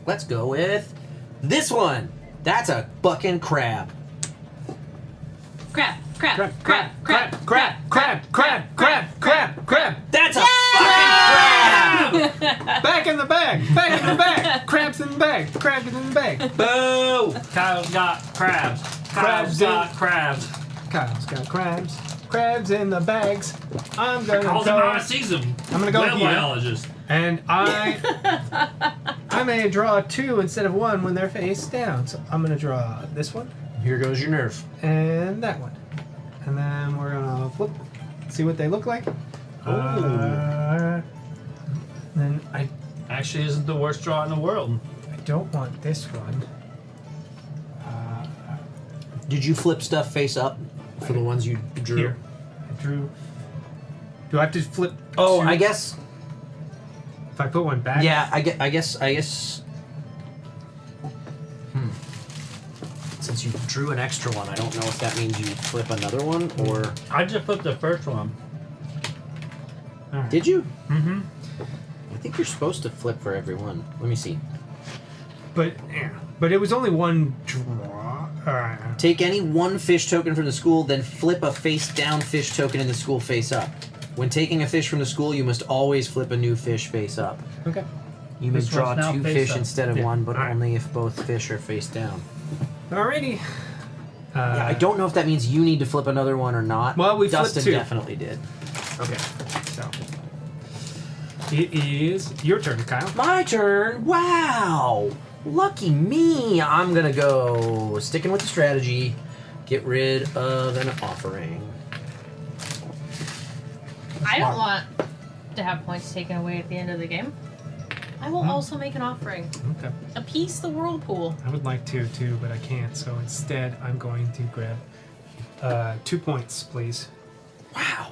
Let's go with this one. That's a fucking crab. Crab. Crab. That's a fucking crab! Back in the bag. Back in the bag. Crabs in the bag. Crabs in the bag. Boo! Kyle's got crabs. Crabs got crabs. Kyle's got crabs. Crabs in the bags. I'm gonna Calls go. him how I sees him. I'm gonna go Whale here. biologist. And I may draw 2 instead of 1 when they're face down. So I'm gonna draw this one. Here goes your Nerf. And that one. And then we're gonna flip. See what they look like. Then I Actually isn't the worst draw in the world. don't want this one. Did you flip stuff face up for the ones you drew? Here. I drew. Do I have to flip? Oh, two? I guess. If I put one back. Yeah, I guess. Since you drew an extra one, I don't know if that means you flip another one or. I just flipped the first one. Right. Did you? Mm-hmm. I think you're supposed to flip for every one. Let me see. But it was only one draw. Take any one fish token from the school, then flip a face down fish token in the school face up. When taking a fish from the school, you must always flip a new fish face up. Okay. You may This draw one's now two face fish up. instead of Yeah. one, but Alright. only if both fish are face down. Alrighty. Yeah, I don't know if that means you need to flip another one or not. Well, we flipped Dustin two. definitely did. Okay. So it is your turn, Kyle. My turn. Wow. Lucky me. I'm gonna go sticking with the strategy. Get rid of an offering. I don't want to have points taken away at the end of the game. I will also make an offering. Okay. Appease the whirlpool. I would like to too, but I can't. So instead, I'm going to grab 2 points, please. Wow.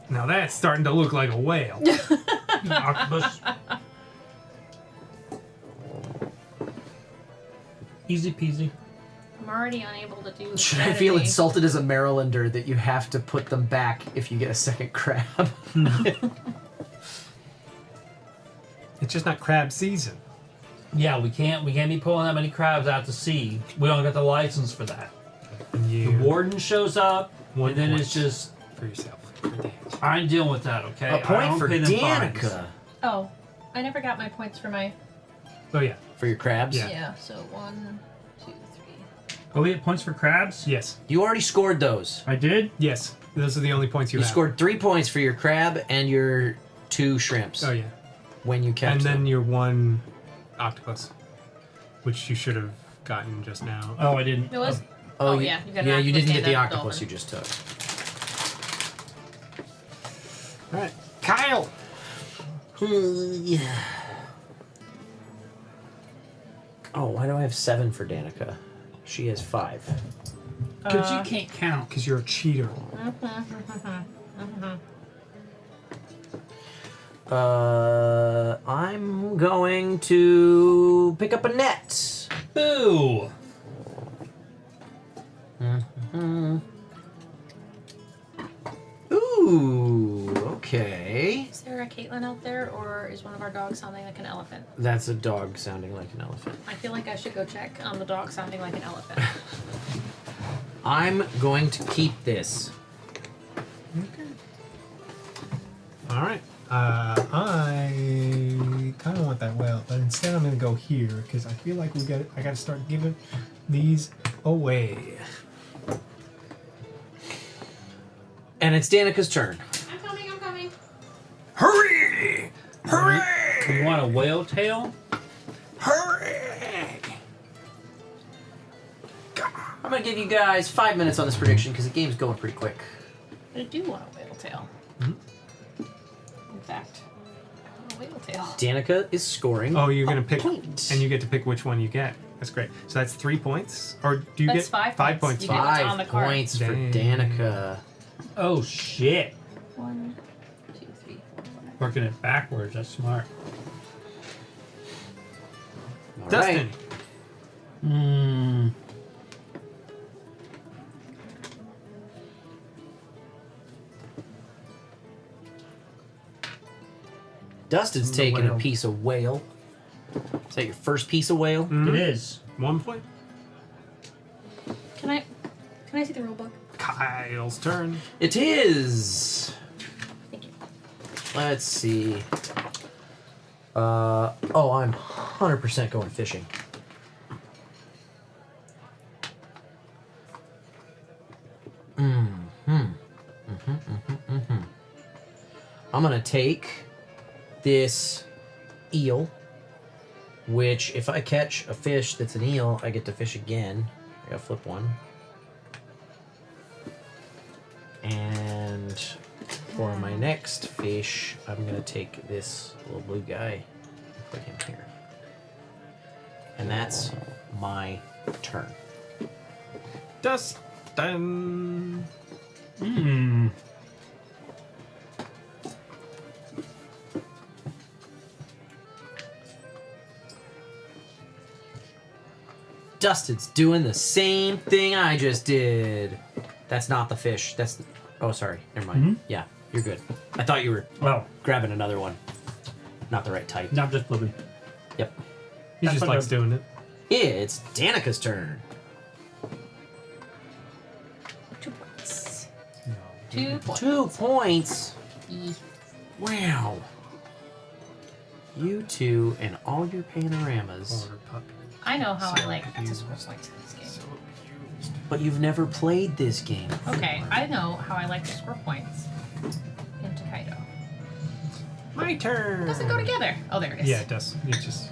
Now that's starting to look like a whale. Octopus. Easy peasy. I'm already unable to do. Should I feel strategy. insulted as a Marylander that you have to put them back if you get a second crab? It's just not crab season. Yeah, we can't be pulling that many crabs out to sea. We don't get the license for that. You The warden shows up, One and then point it's just for yourself. I ain't dealing with that. Okay, A I point don't for pay them fines. Danica. Oh, I never got my points for my. Oh yeah. For your crabs? Yeah. So 1, 2, 3. Oh, we have points for crabs. Yes. You already scored those. I did. Yes. Those are the only points you You have. scored 3 points for your crab and your 2 shrimps. Oh yeah. When you catch And then them. your 1 octopus, which you should have gotten just now. Oh, I didn't. It was. Oh, Oh, you, yeah, you got an yeah, you didn't octopus get the and a octopus dolphin. you just took. All right, Kyle. Oh, why do I have 7 for Danica? She has 5. Because you can't count. Because you're a cheater. I'm going to pick up a net. Boo. Ooh, okay. Is there a Caitlin out there, or is one of our dogs sounding like an elephant? That's a dog sounding like an elephant. I feel like I should go check on the dog sounding like an elephant. I'm going to keep this. All right. I kind of want that whale, but instead I'm gonna go here because I feel like I got to start giving these away. And it's Danica's turn. I'm coming. Hurry! Hurry! You want a whale tail? Hurry! I'm going to give you guys 5 minutes on this prediction because the game's going pretty quick. I do want a whale tail. In fact, I want a whale tail. Danica is scoring. Oh, you're gonna pick, point. and you get to pick which one you get. That's great. So that's 3 points, or do you That's get 5 points? You get what's on 5 the card. points for Dang. Danica. Oh shit! 1, 2, 3, 4, 5. Working it backwards. That's smart. All Dustin. right. Dustin's taking a whale. piece of whale. Is that your first piece of whale? Mhm. It is. 1 point. Can I see the rule book? Kyle's turn. It is. Thank you. Let's see. Oh, I'm 100% going fishing. I'm gonna take this eel, which if I catch a fish that's an eel, I get to fish again. I gotta flip one. And for my next fish, I'm gonna take this little blue guy and put him here. And that's my turn. Dustin. Dustin's doing the same thing I just did. That's not the fish. That's... Oh, sorry. Never mind. Yeah, you're good. I thought you were grabbing another one. Not the right type. Not just flipping. Yep. He just likes doing it. It's Danica's turn. 2 points. 2 points. 2 points? E. Wow. You two and all your panoramas. I know how I like to score points in this game. But you've never played this game. Okay, I know how I like to score points in Tokaido. My turn. It doesn't go together. Oh, there it is. Yeah, it does. It just,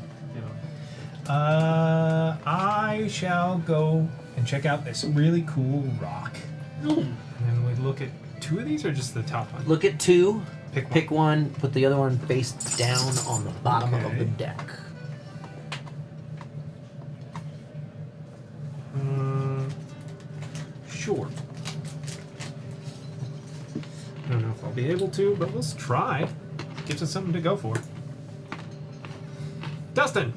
I shall go and check out this really cool rock. And then we look at 2 of these or just the top one? Look at 2. Pick one. Put the other one face down on the bottom of the deck. Sure. I don't know if I'll be able to, but let's try. Gives us something to go for. Dustin!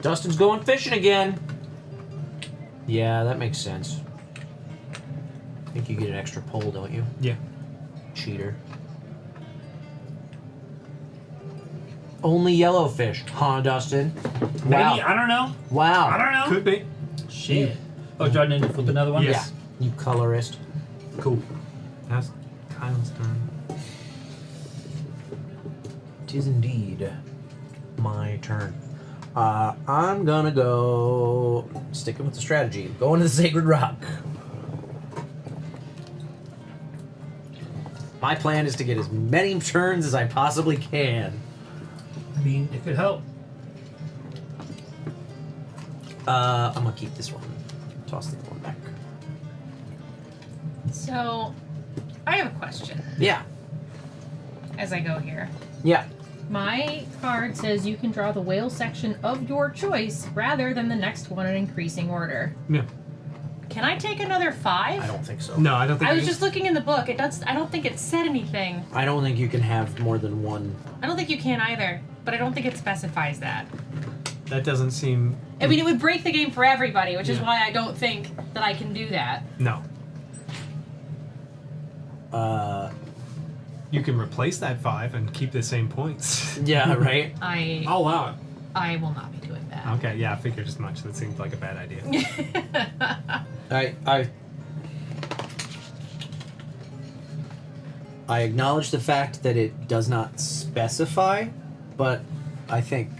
Dustin's going fishing again. Yeah, that makes sense. I think you get an extra pole, don't you? Yeah. Cheater. Only yellowfish, huh, Dustin? Maybe, Wow. I don't know. Wow. I don't know. Could be. Shit. Oh, do I need to flip another one? Yeah. You colorist. Cool. That's Kyle's turn. Tis indeed my turn. I'm gonna go sticking with the strategy. Going to the Sacred Rock. My plan is to get as many turns as I possibly can. I mean, it could help. I'm gonna keep this one. Toss the other one back. So, I have a question. Yeah. As I go here. Yeah. My card says you can draw the whale section of your choice rather than the next one in increasing order. Yeah. Can I take another 5? I don't think so. No, I don't think I was just looking in the book. It does. I don't think it said anything. I don't think you can have more than one. I don't think you can either. But I don't think it specifies that. That doesn't seem... I mean, it would break the game for everybody, which is Yeah. why I don't think that I can do that. No. You can replace that 5 and keep the same points. Yeah, right? I'll allow it. I will not be doing that. Okay, yeah, I figured as much. That seems like a bad idea. I acknowledge the fact that it does not specify, but I think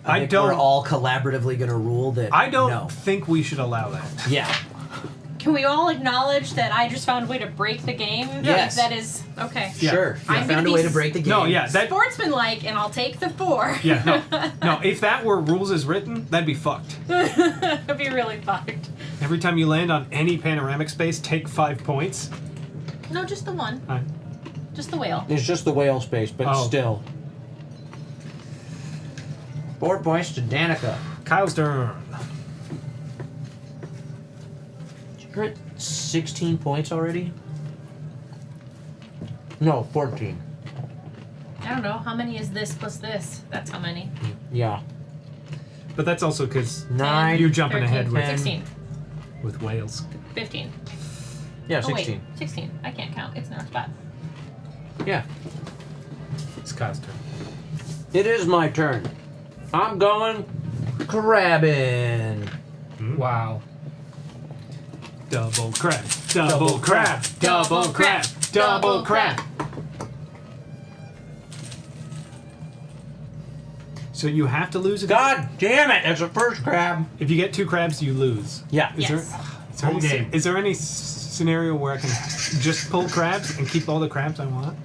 we're all collaboratively going to rule that. I don't no. think we should allow that. Yeah. Can we all acknowledge that I just found a way to break the game? Yes. That is okay. Yeah. Sure. I found a way to break the game. No, yeah, that. Sportsmanlike, and I'll take the 4. Yeah, no. If that were rules as written, that'd be fucked. That'd be really fucked. Every time you land on any panoramic space, take 5 points. No, just the one. Alright. Just the whale. It's just the whale space, but still. 4 points to Danica. Kyle's turn. You're at 16 points already? No, 14. I don't know. How many is this plus this? That's how many. Yeah. But that's also because 9. you're jumping 13, ahead with 16. With whales. 15. Yeah, Oh, 16. wait. 16. I can't count. It's in our spot. Yeah. It's Kyle's turn. It is my turn. I'm going crabbing. Wow. Double crab. Double crab. Double crab. Double crab. So you have to lose. God damn it! That's a first crab. If you get 2 crabs, you lose. Yeah. Is there any scenario where I can just pull crabs and keep all the crabs I want?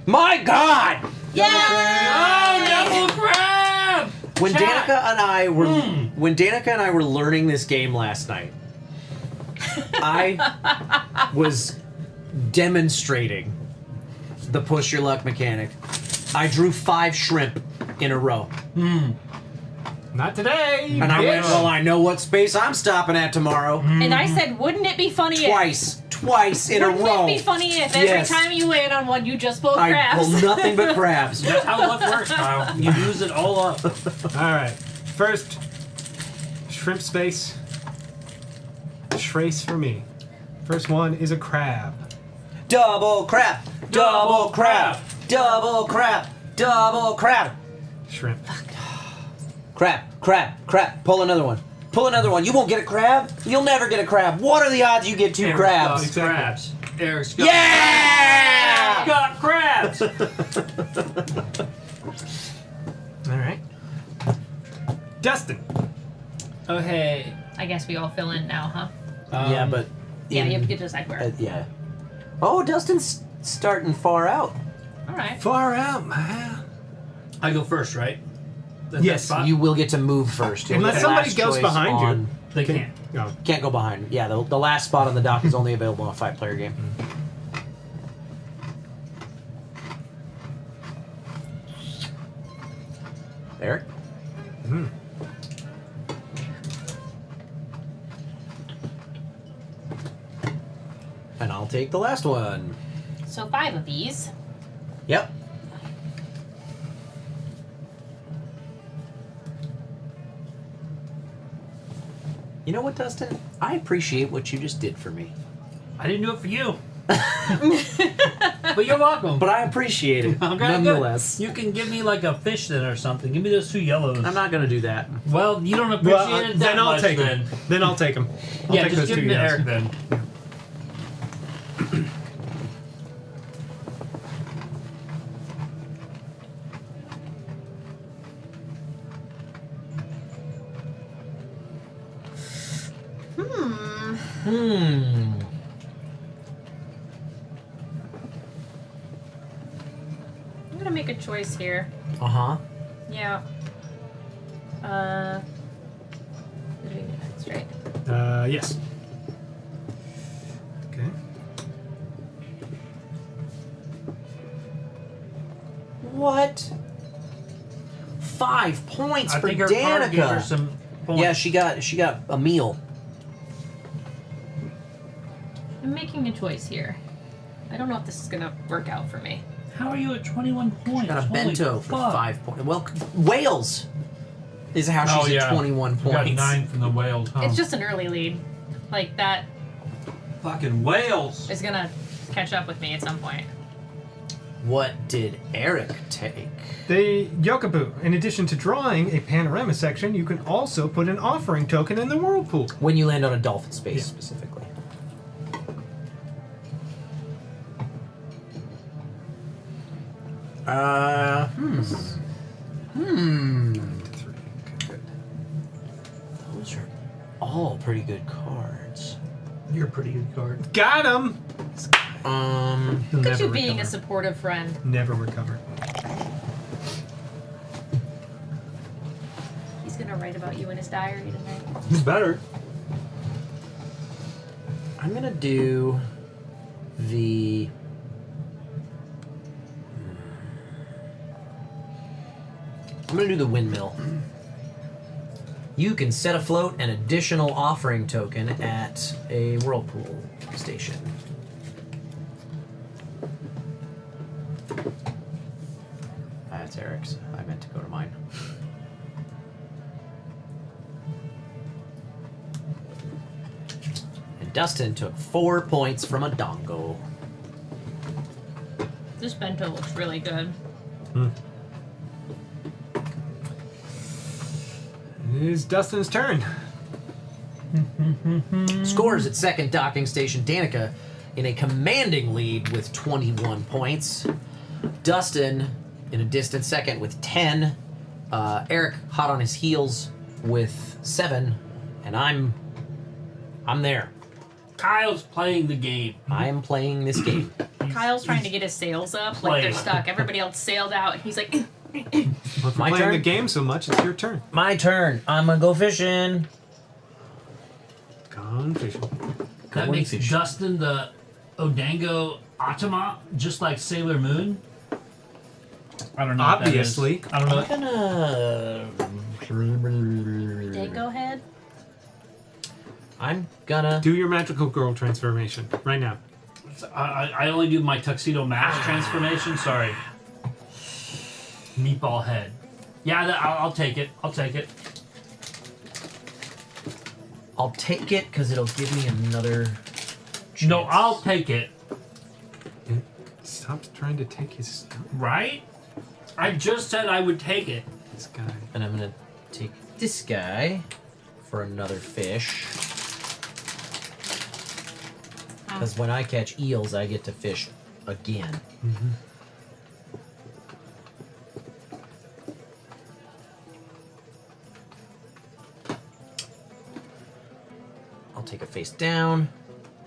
My God! Yeah! Oh, double crab! When Chat. Danica and I were learning this game last night, I was demonstrating the push your luck mechanic. I drew 5 shrimp in a row. Not today. And I went, well, I know what space I'm stopping at tomorrow. And I said, wouldn't it be funny Twice in a row. Wouldn't it be funny if every time you land on one, you just pull crabs? I pull nothing but crabs. That's how luck works, Kyle. You use it all up. All right. First, shrimp space. Trace for me. First one is a crab. Double crab. Double crab. Double crab. Double crab. Shrimp. Crab. Pull another one. Pull another one. You won't get a crab. You'll never get a crab. What are the odds you get 2 crabs? Crabs. Eric's got Yeah! got crabs. All right. Dustin. Oh, hey. I guess we all fill in now, huh? Yeah, but... Yeah, you have to get to decide where. Yeah. Oh, Dustin's starting far out. All right. Far out, man. I go first, right? Yes, you will get to move first. You'll Unless get somebody last goes choice behind you. on- They can't. No. Can't go behind. Yeah, the last spot on the dock is only available in a 5-player game. Eric? And I'll take the last one. So 5 of these. Yep. You know what, Dustin? I appreciate what you just did for me. I didn't do it for you. But you're welcome. But I appreciate it, Okay, nonetheless. good. You can give me like a fish then or something. Give me those 2 yellows. I'm not going to do that. Well, you don't appreciate it that then I'll much take then. them. Then I'll take them. I'll Yeah, take just those give 2 them to yes. Eric then. Hmm. I'm gonna make a choice here. Uh-huh. Yeah. Did we get that straight? Yes. Okay. What? 5 points I for think her card gave her Danica. some points. Yeah, she got a meal. I'm making a choice here. I don't know if this is gonna work out for me. How are you at 21 points? Got a Holy bento for fuck. 5 points. Well, whales is how she's at 21 You got points. 9 from the whales, huh? It's just an early lead. Like that fucking whales. is gonna catch up with me at some point. What did Eric take? The Yokabu. In addition to drawing a panorama section, you can also put an offering token in the whirlpool. When you land on a dolphin space, specifically. Those are all pretty good cards. You're a pretty good card. Got him. Look at you being a supportive friend. Never recover. He's gonna write about you in his diary tonight. You better. I'm gonna do the. I'm gonna do the windmill. You can set afloat an additional offering token at a whirlpool station. That's Eric's. I meant to go to mine. And Dustin took 4 points from a dongo. This bento looks really good. It is Dustin's turn. Scores at second docking station. Danica in a commanding lead with 21 points. Dustin in a distant second with 10. Eric hot on his heels with 7. And I'm there. Kyle's playing the game. I am playing this game. Kyle's trying to get his sails up, like they're stuck. Everybody else sailed out, and he's like, Well, if you're My playing turn? the game so much, it's your turn. My turn. I'm gonna go fishing. Gone fishing. That makes fish. Dustin the Odango Atama, just like Sailor Moon. I don't know. Obviously. What that is. I don't know. Dago head. I'm gonna do your magical girl transformation right now. I only do my tuxedo mask transformation. Sorry. Meatball head. Yeah, I'll take it. I'll take it. I'll take it because it'll give me another. No, I'll take it. Stop trying to take his stuff. Right? I just said I would take it. This guy. And I'm gonna take this guy for another fish. Because when I catch eels, I get to fish again. Mm-hmm. I'll take a face down,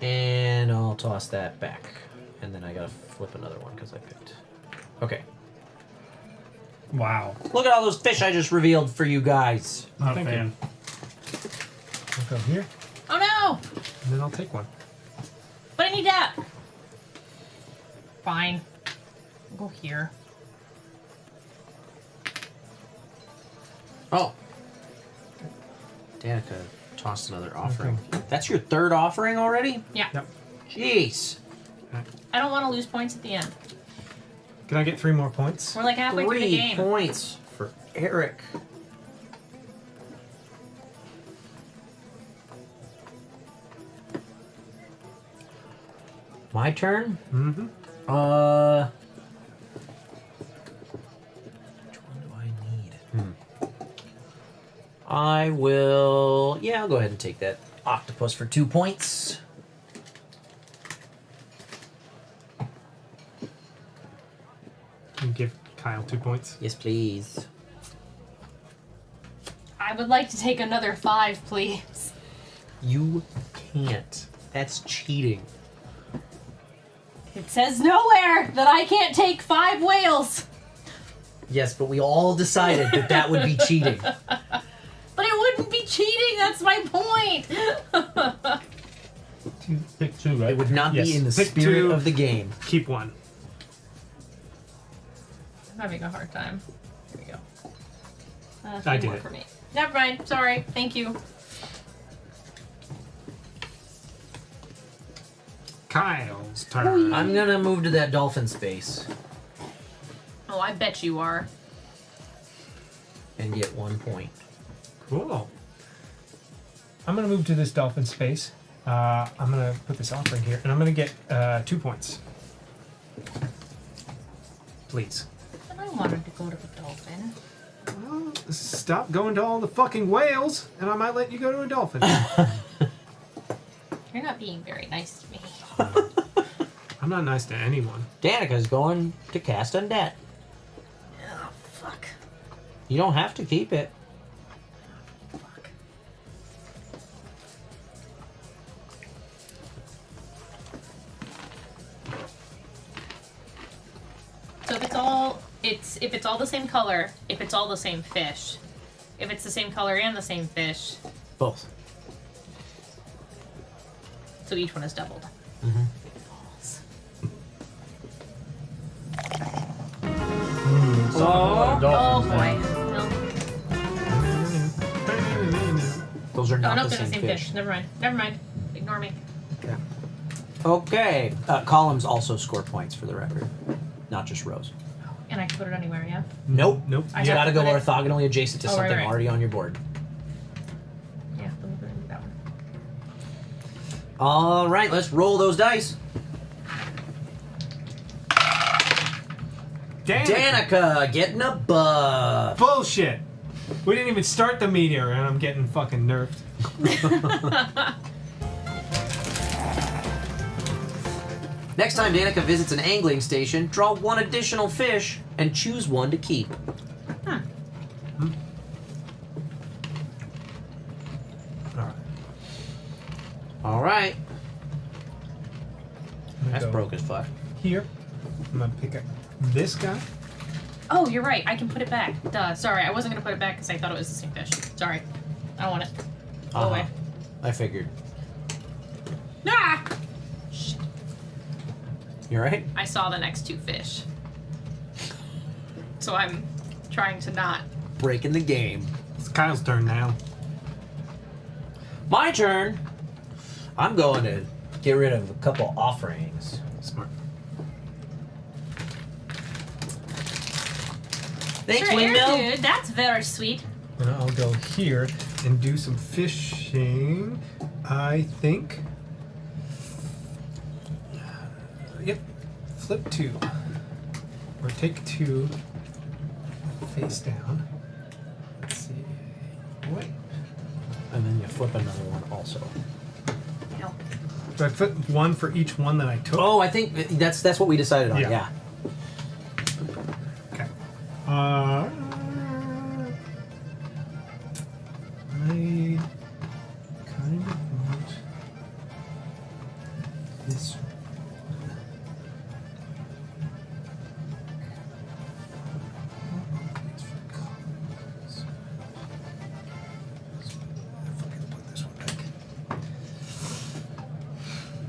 and I'll toss that back. And then I gotta flip another one because I picked. Okay. Wow. Look at all those fish I just revealed for you guys. Not a fan. I'll go here, Oh no! and then I'll take one. But I need that. Fine. I'll go here. Oh. Danica tossed another offering. That's your third offering already? Yeah. Yep. Jeez. I don't want to lose points at the end. Can I get 3 more points? We're like halfway through the 3 game. points for Eric. My turn? Mm-hmm. Which one do I need? I will... Yeah, I'll go ahead and take that octopus for 2 points. And give Kyle 2 points. Yes, please. I would like to take another 5, please. You can't. That's cheating. It says nowhere that I can't take 5 whales. Yes, but we all decided that that would be cheating. But it wouldn't be cheating. That's my point. Pick 2, right? It would not Yes. be in the Pick spirit 2. of the game. Keep 1. I'm having a hard time. Here we go. I 3 did more it. for me. Never mind. Sorry. Thank you. Kyle's turn. I'm gonna move to that dolphin space Oh, I bet you are. and get 1 point. Cool. I'm gonna move to this dolphin space. I'm gonna put this offering here, and I'm gonna get 2 points. Please. But I wanted to go to the dolphin. Well, stop going to all the fucking whales, and I might let you go to a dolphin. You're not being very nice to me. I'm not nice to anyone. Danica's going to cast Undead. Oh, fuck. You don't have to keep it. So if it's all the same color, if it's all the same fish, if it's the same color and the same fish, Both. so each one is doubled. Mm-hmm. Oh boy. Those are No, not no, the they're same fish. Never mind. Never mind. Ignore me. Okay. Columns also score points for the record, not just rows. And I can put it anywhere, yeah? Nope. Nope. I You have gotta to go put it- orthogonally adjacent to Oh, right, something right. already on your board. Yeah, let me put it in that one. All right, let's roll those dice. Danica getting a buff. Bullshit. We didn't even start the meteor, and I'm getting fucking nerfed. Next time Danica visits an angling station, draw 1 additional fish and choose 1 to keep. All right. That's go broke as fuck. Here. I'm gonna pick up this guy. Oh, you're right. I can put it back. Duh. Sorry, I wasn't gonna put it back because I thought it was the same fish. Sorry. I want it. Go away. I figured. Ah! You alright? I saw the next 2 fish. So I'm trying to not. Breaking the game. It's Kyle's turn now. My turn. I'm going to get rid of a couple offerings. Smart. Thanks, Sure, Windmill. air dude, that's very sweet. And I'll go here and do some fishing. I think. Yep. Flip 2. Or take 2. Face down. Let's see. Wait. And then you flip another one also. Help. Do I put 1 for each one that I took? Oh, I think that's what we decided on. Yeah. Yeah. Okay. I kind of want this.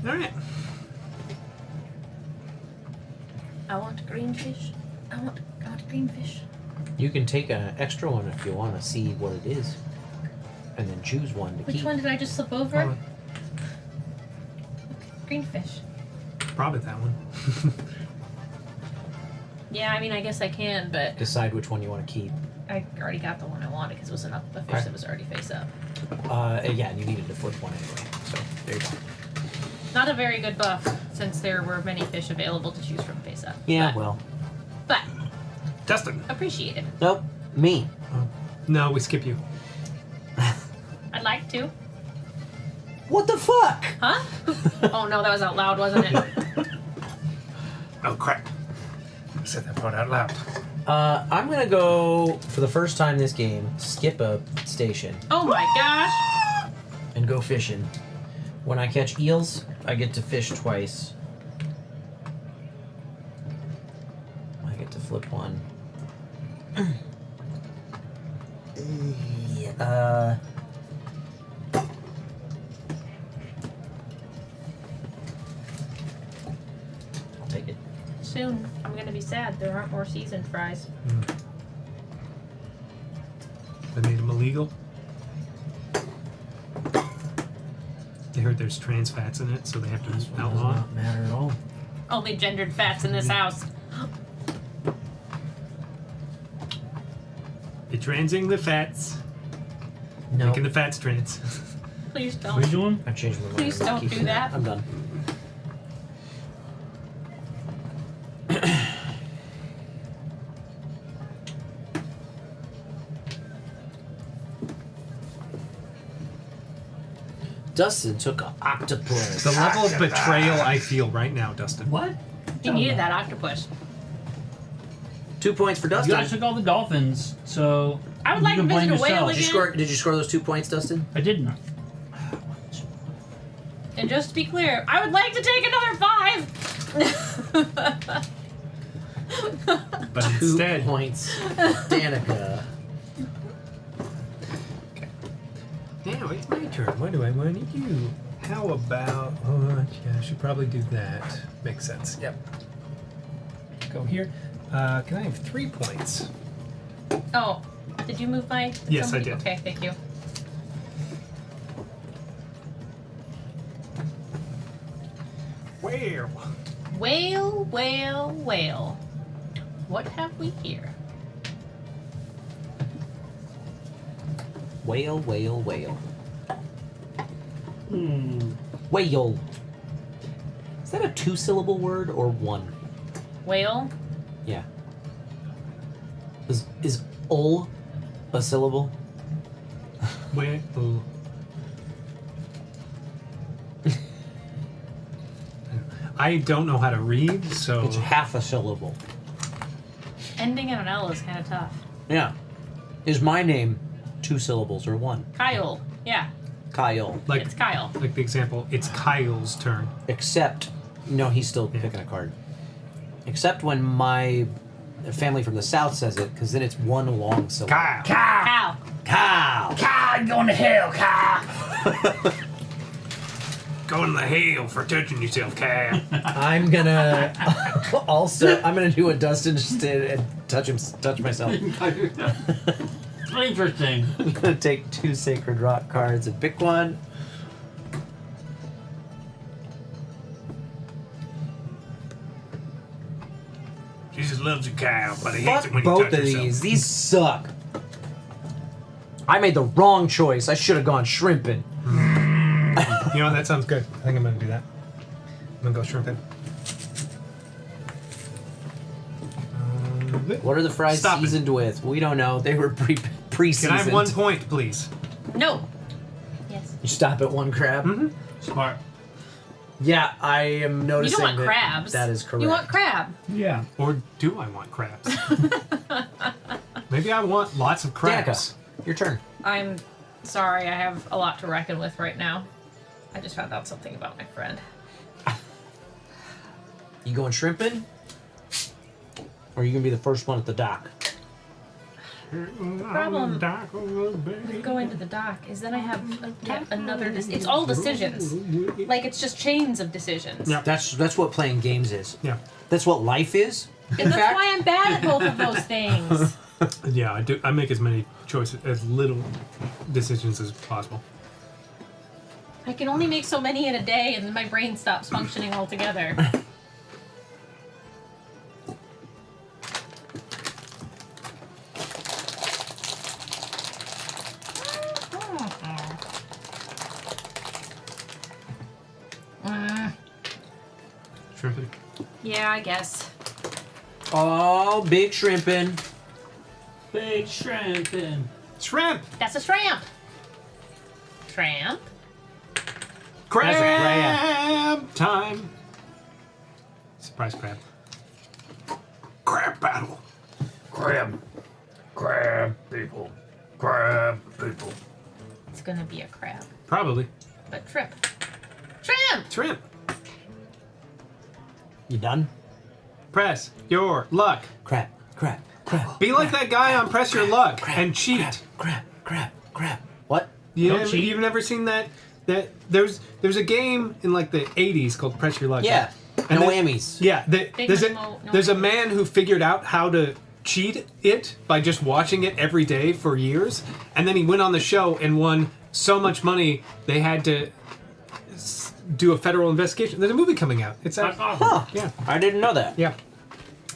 All right. I want green fish. I want green fish. You can take an extra one if you want to see what it is, and then choose one to Which keep. one did I just slip over? Green fish. Probably that one. Yeah, I mean, I guess I can, but Decide which one you want to keep. I already got the one I wanted because it was a fish Okay. that was already face up. Yeah, and you needed to flip one anyway. So there you go. Not a very good buff since there were many fish available to choose from face up. Yeah, well. But Dustin. appreciated. Nope. Me. No, we skip you. I'd like to. What the fuck? Huh? Oh no, that was out loud, wasn't it? Oh crap! I said that part out loud. I'm gonna go for the first time this game. Skip a station Oh my gosh! and go fishing. When I catch eels, I get to fish twice. I get to flip one. I'll take it. Soon, I'm gonna be sad. There aren't more seasoned fries. They made them illegal. They heard there's trans fats in it, so they have to outlaw. Does not matter at all. Only gendered fats in this house. They're transing the fats. No. Making the fats trans. Please What are you don't. doing? I changed my mind. Please I'm don't keeping do it. that. I'm done. Dustin took an octopus. The level of betrayal I feel right now, Dustin. What? He needed that octopus. 2 points for You Dustin. guys took all the dolphins, so I would you like can to blame visit a whale yourself. Did you score those 2 points, Dustin? I did not. And just to be clear, I would like to take another 5. But 2 instead, points, Danica. now it's my turn. What do I want to do? How about? Oh, yeah, I should probably do that. Makes sense. Yep. Go here. Can I have 3 points? Oh, did you move my? Yes, I did. Okay, thank you. Whale. Whale, whale, whale. What have we here? Whale, whale, whale. Hmm. Whale. Is that a 2-syllable word or 1? Whale? Yeah. Is ul a syllable? Whale. I don't know how to read, so It's half a syllable. Ending in an L is kind of tough. Yeah. Is my name 2 syllables or 1? Kyle. Yeah, Kyle. like it's Kyle. like the example. It's Kyle's turn. Except, no, he's still picking a card. Except when my family from the south says it, because then it's 1 long syllable. Kyle. Kyle. Kyle. Kyle, you're going to hell, Kyle. Going to hell for touching yourself, Kyle. I'm gonna I'm gonna do what Dustin just did and touch myself. Interesting. I'm gonna take 2 Sacred Rock cards and pick one. Jesus loves you, Kyle, but he hates Fuck it when you both touch of yourself. these. These suck. I made the wrong choice. I should have gone shrimping. You know what? That sounds good. I think I'm gonna do that. I'm gonna go shrimping. What are the fries Stop it. seasoned with? We don't know. They were pre-seasoned. Can I have 1 point, please? No. Yes. You stop at 1 crab? Mm-hmm. Smart. Yeah, I am You noticing don't want that crabs. that is correct. You want crab. Yeah. Or do I want crabs? Maybe I want lots of crabs. Danica, your turn. I'm sorry, I have a lot to reckon with right now. I just found out something about my friend. You going shrimping? Or are you going to be the first one at the dock? The problem with going to the dock is then I have yet another. It's all decisions. Like it's just chains of decisions. Yeah. That's what playing games is. Yeah. That's what life is. And that's why I'm bad at both of those things. Yeah, I do. I make as many choices, as little decisions as possible. I can only make so many in a day, and then my brain stops functioning altogether. Shrimping. Yeah, I guess. Oh, big shrimping. Big shrimping. Shrimp! That's a shrimp. Tramp. Crab time. Surprise crab. Crab battle. Crab people. Crab people. It's gonna be a crab. Probably. But trip. Shrimp! Shrimp. You done? Press your luck. Crap. Be like that guy on Press Your Luck and cheat. Crap. What? You've never seen that? There's a game in like the 80s called Press Your Luck. Yeah. And No then- whammies. Yeah. There's a man who figured out how to cheat it by just watching it every day for years, and then he went on the show and won so much money they had to do a federal investigation. There's a movie coming out. It's That's awesome. Huh. Yeah. I didn't know that. Yeah.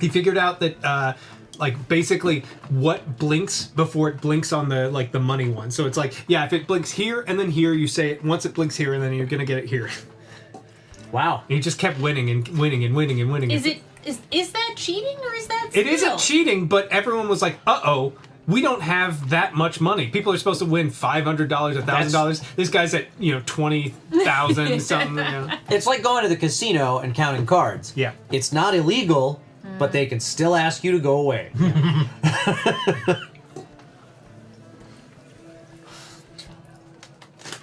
He figured out that like basically what blinks before it blinks on the like the money one. So it's like, yeah, if it blinks here and then here, you say it once it blinks here and then you're gonna get it here. Wow. And he just kept winning and winning and winning and winning. Is that cheating or is that It skill? isn't cheating, but everyone was like, uh-oh, we don't have that much money. People are supposed to win $500, $1,000. This guy's at, 20,000 something. You know. It's like going to the casino and counting cards. Yeah. It's not illegal, but they can still ask you to go away.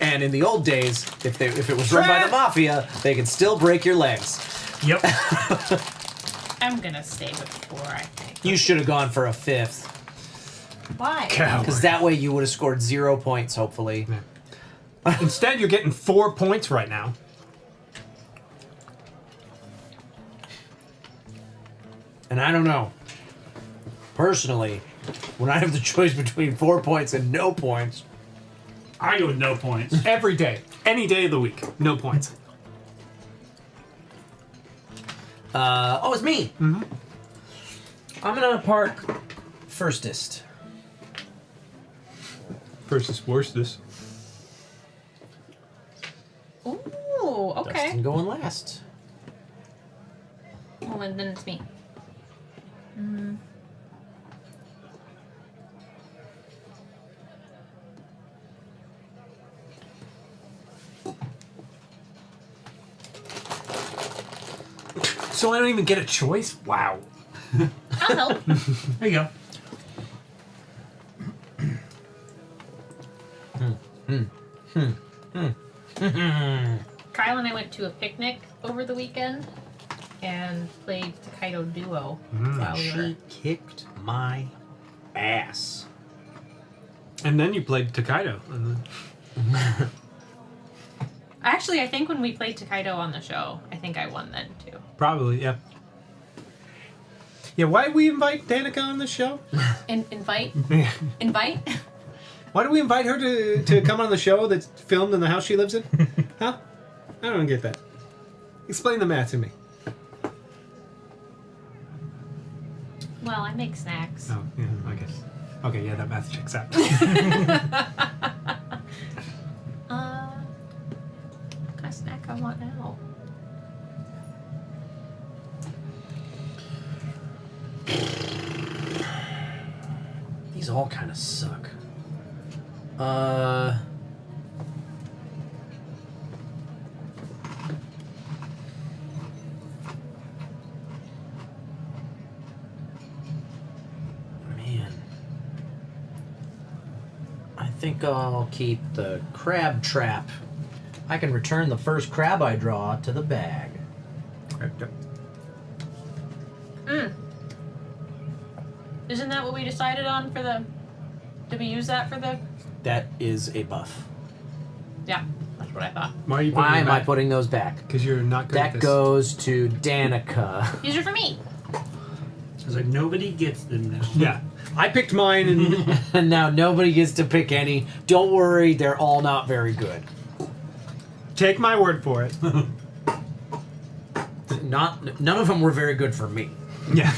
And in the old days, if it was run by the mafia, they could still break your legs. Yep. I'm gonna stay with 4, I think. You should have gone for a 5th. Why? Because that way you would have scored 0 points, hopefully. Yeah. Instead, you're getting 4 points right now. And I don't know. Personally, when I have the choice between 4 points and no points, I go with no points. Every day. Any day of the week. No points. It's me. Mm-hmm. I'm gonna park firstest. Firstest, worstest. Ooh, okay. Dustin going last. Oh, and then it's me. So I don't even get a choice? Wow. I'll help. There you go. Kyle and I went to a picnic over the weekend and played Tokaido Duo while we were. She kicked my ass. And then you played Tokaido. Actually, I think when we played Tokaido on the show, I think I won then too. Probably, yeah. Yeah, why did we invite Danica on the show? Invite? Invite? Why do we invite her to come on the show that's filmed in the house she lives in? Huh? I don't get that. Explain the math to me. Well, I make snacks. Oh, yeah, I guess. Okay, yeah, that math checks out. What kind of snack I want now? These all kind of suck. Man. I think I'll keep the crab trap. I can return the first crab I draw to the bag. Isn't that what we decided on for the... Did we use that for the... That is a buff. Yeah, that's what I thought. Why am I putting those back? Because you're not good at That this. goes to Danica. These are for me. It's like nobody gets them now. Yeah. I picked mine and... And now nobody gets to pick any. Don't worry, they're all not very good. Take my word for it. None of them were very good for me. Yeah.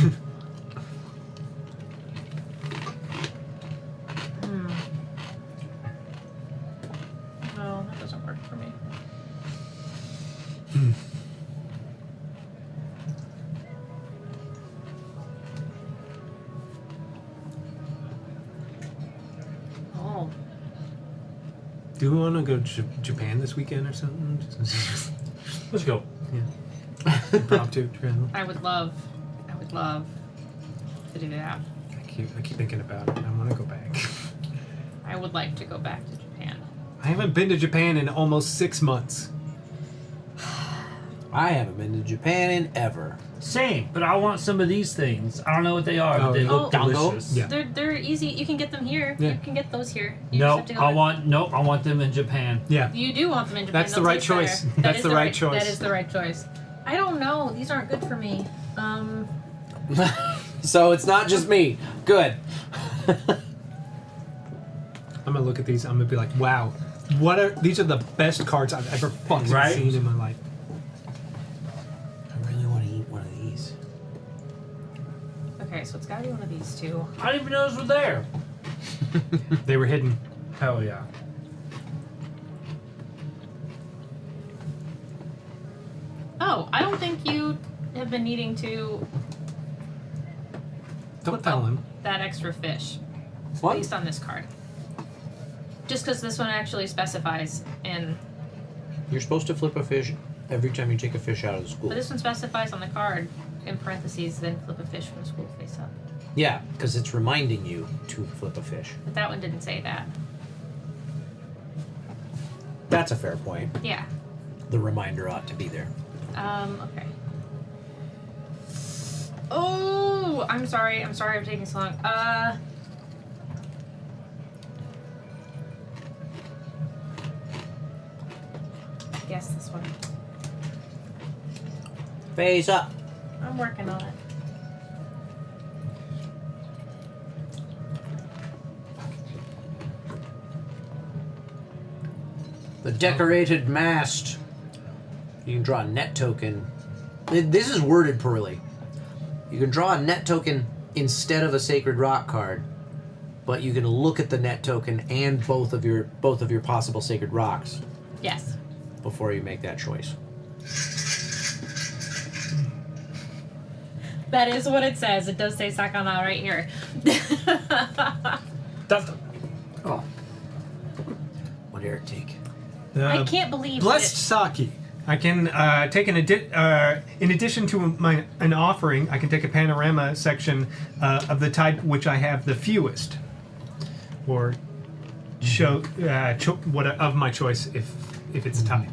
No, that doesn't work for me. Oh. Do we want to go to Japan this weekend or something? Let's go. Yeah. Impromptu travel. I would love to do that. I keep thinking about it. I want to go back. I would like to go back to Japan. I haven't been to Japan in almost 6 months. I haven't been to Japan in ever. Same, but I want some of these things. I don't know what they are, but they look delicious. Yeah. They're easy. You can get them here. Yeah. You can get those here. You No, just have to go I want them in Japan. Yeah. You do want them in Japan. That's the They'll right taste better. choice. That That's is the right choice. That is the right choice. I don't know. These aren't good for me. So it's not just me. Good. I'm gonna look at these. I'm gonna be like, wow, these are the best cards I've ever fucking seen in my life. I really want to eat one of these. Okay, so it's got to be one of these two. I didn't even know those were there. They were hidden. Hell yeah. Oh, I don't think you have been needing to Don't tell him. that extra fish. What? Based on this card. Just because this one actually specifies in... You're supposed to flip a fish every time you take a fish out of the school. But this one specifies on the card, in parentheses, then flip a fish from the school face up. Yeah, because it's reminding you to flip a fish. But that one didn't say that. That's a fair point. Yeah. The reminder ought to be there. Okay. Oh, I'm sorry I'm taking so long. Guess this one. Face up. I'm working on it. The decorated mast. You can draw a net token. This is worded poorly. You can draw a net token instead of a sacred rock card, but you can look at the net token and both of your possible sacred rocks Yes. before you make that choice. That is what it says. It does say Sakana right here. Oh. What did Eric take? I can't believe Blessed Sake. I can take in addition to an offering, I can take a panorama section of the type which I have the fewest, or show what of my choice if it's a type.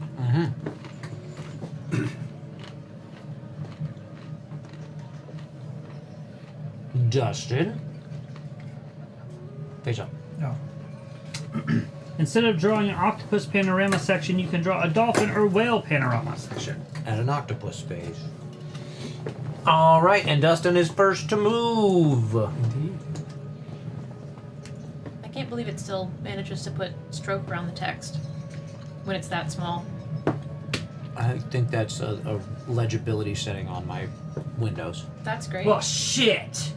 Dustin. Face up. No. Instead of drawing an octopus panorama section, you can draw a dolphin or whale panorama section. And an octopus space. All right, and Dustin is first to move. Indeed. I can't believe it still manages to put stroke around the text when it's that small. I think that's a legibility setting on my Windows. That's great. Well, shit.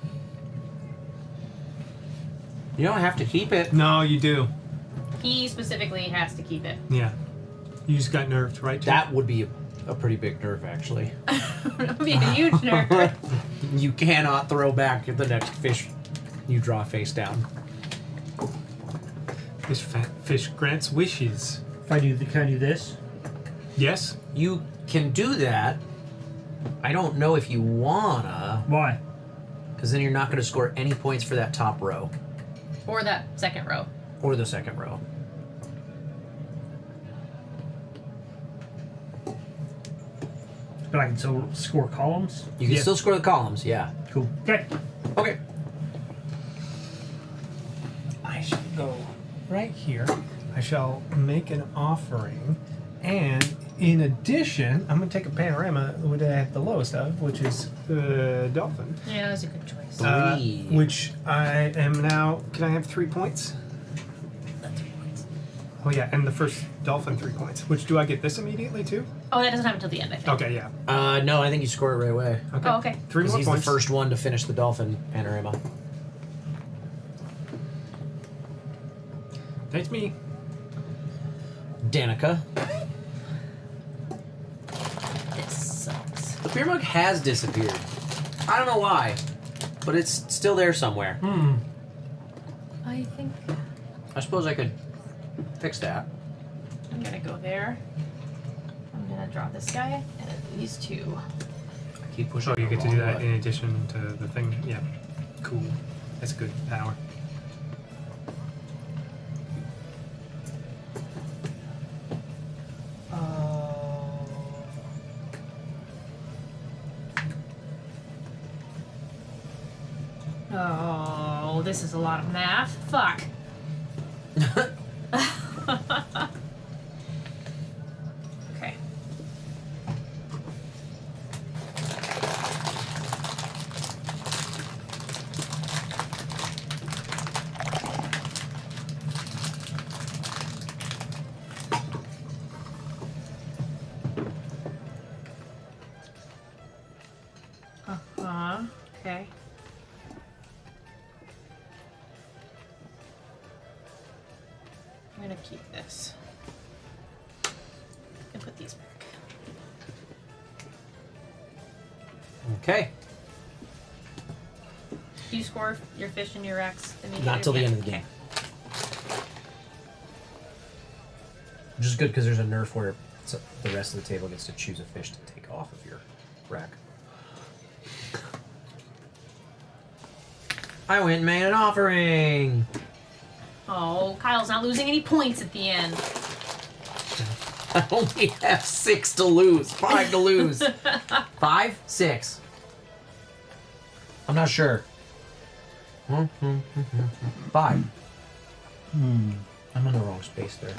You don't have to keep it. No, you do. He specifically has to keep it. Yeah. You just got nerfed, right? Jim? That would be a pretty big nerf, actually. That would be a huge nerf. You cannot throw back the next fish you draw face down. Fish grants wishes. If I do, can I do this? Yes. You can do that. I don't know if you wanna. Why? Because then you're not going to score any points for that top row. Or that second row. Or the second row. But I can still score columns? You can still score the columns, yeah. Cool. Okay. Okay. I shall go right here. I shall make an offering. And in addition, I'm going to take a panorama that I have the lowest of, which is the dolphin. Yeah, that's a good choice. Which I am now. Can I have 3 points? That's 3 points. Oh, yeah, and the first dolphin 3 points. Which do I get this immediately too? Oh, that doesn't happen until the end, I think. Okay, yeah. No, I think you score it right away. Okay. Oh, okay. 3 more He's points. the first one to finish the dolphin panorama. That's me. Danica. This sucks. The beer mug has disappeared. I don't know why, but it's still there somewhere. I think I suppose I could fix that. I'm gonna go there. I'm gonna draw this guy and then these two. I keep pushing. Oh, you the get to do wrong that way. in addition to the thing? Yeah. Cool. That's good power. Oh, this is a lot of math. Fuck. Okay. Okay. I'm gonna keep this. And put these back. Okay. Do you score your fish and your X immediately? Not till the Yeah. end of the game. Which is good because there's a nerf where the rest of the table gets to choose a fish to take off of your rack. I went and made an offering. Oh, Kyle's not losing any points at the end. I only have 6 to lose. 5 to lose. 5? 6. I'm not sure. 5. I'm in the wrong space there.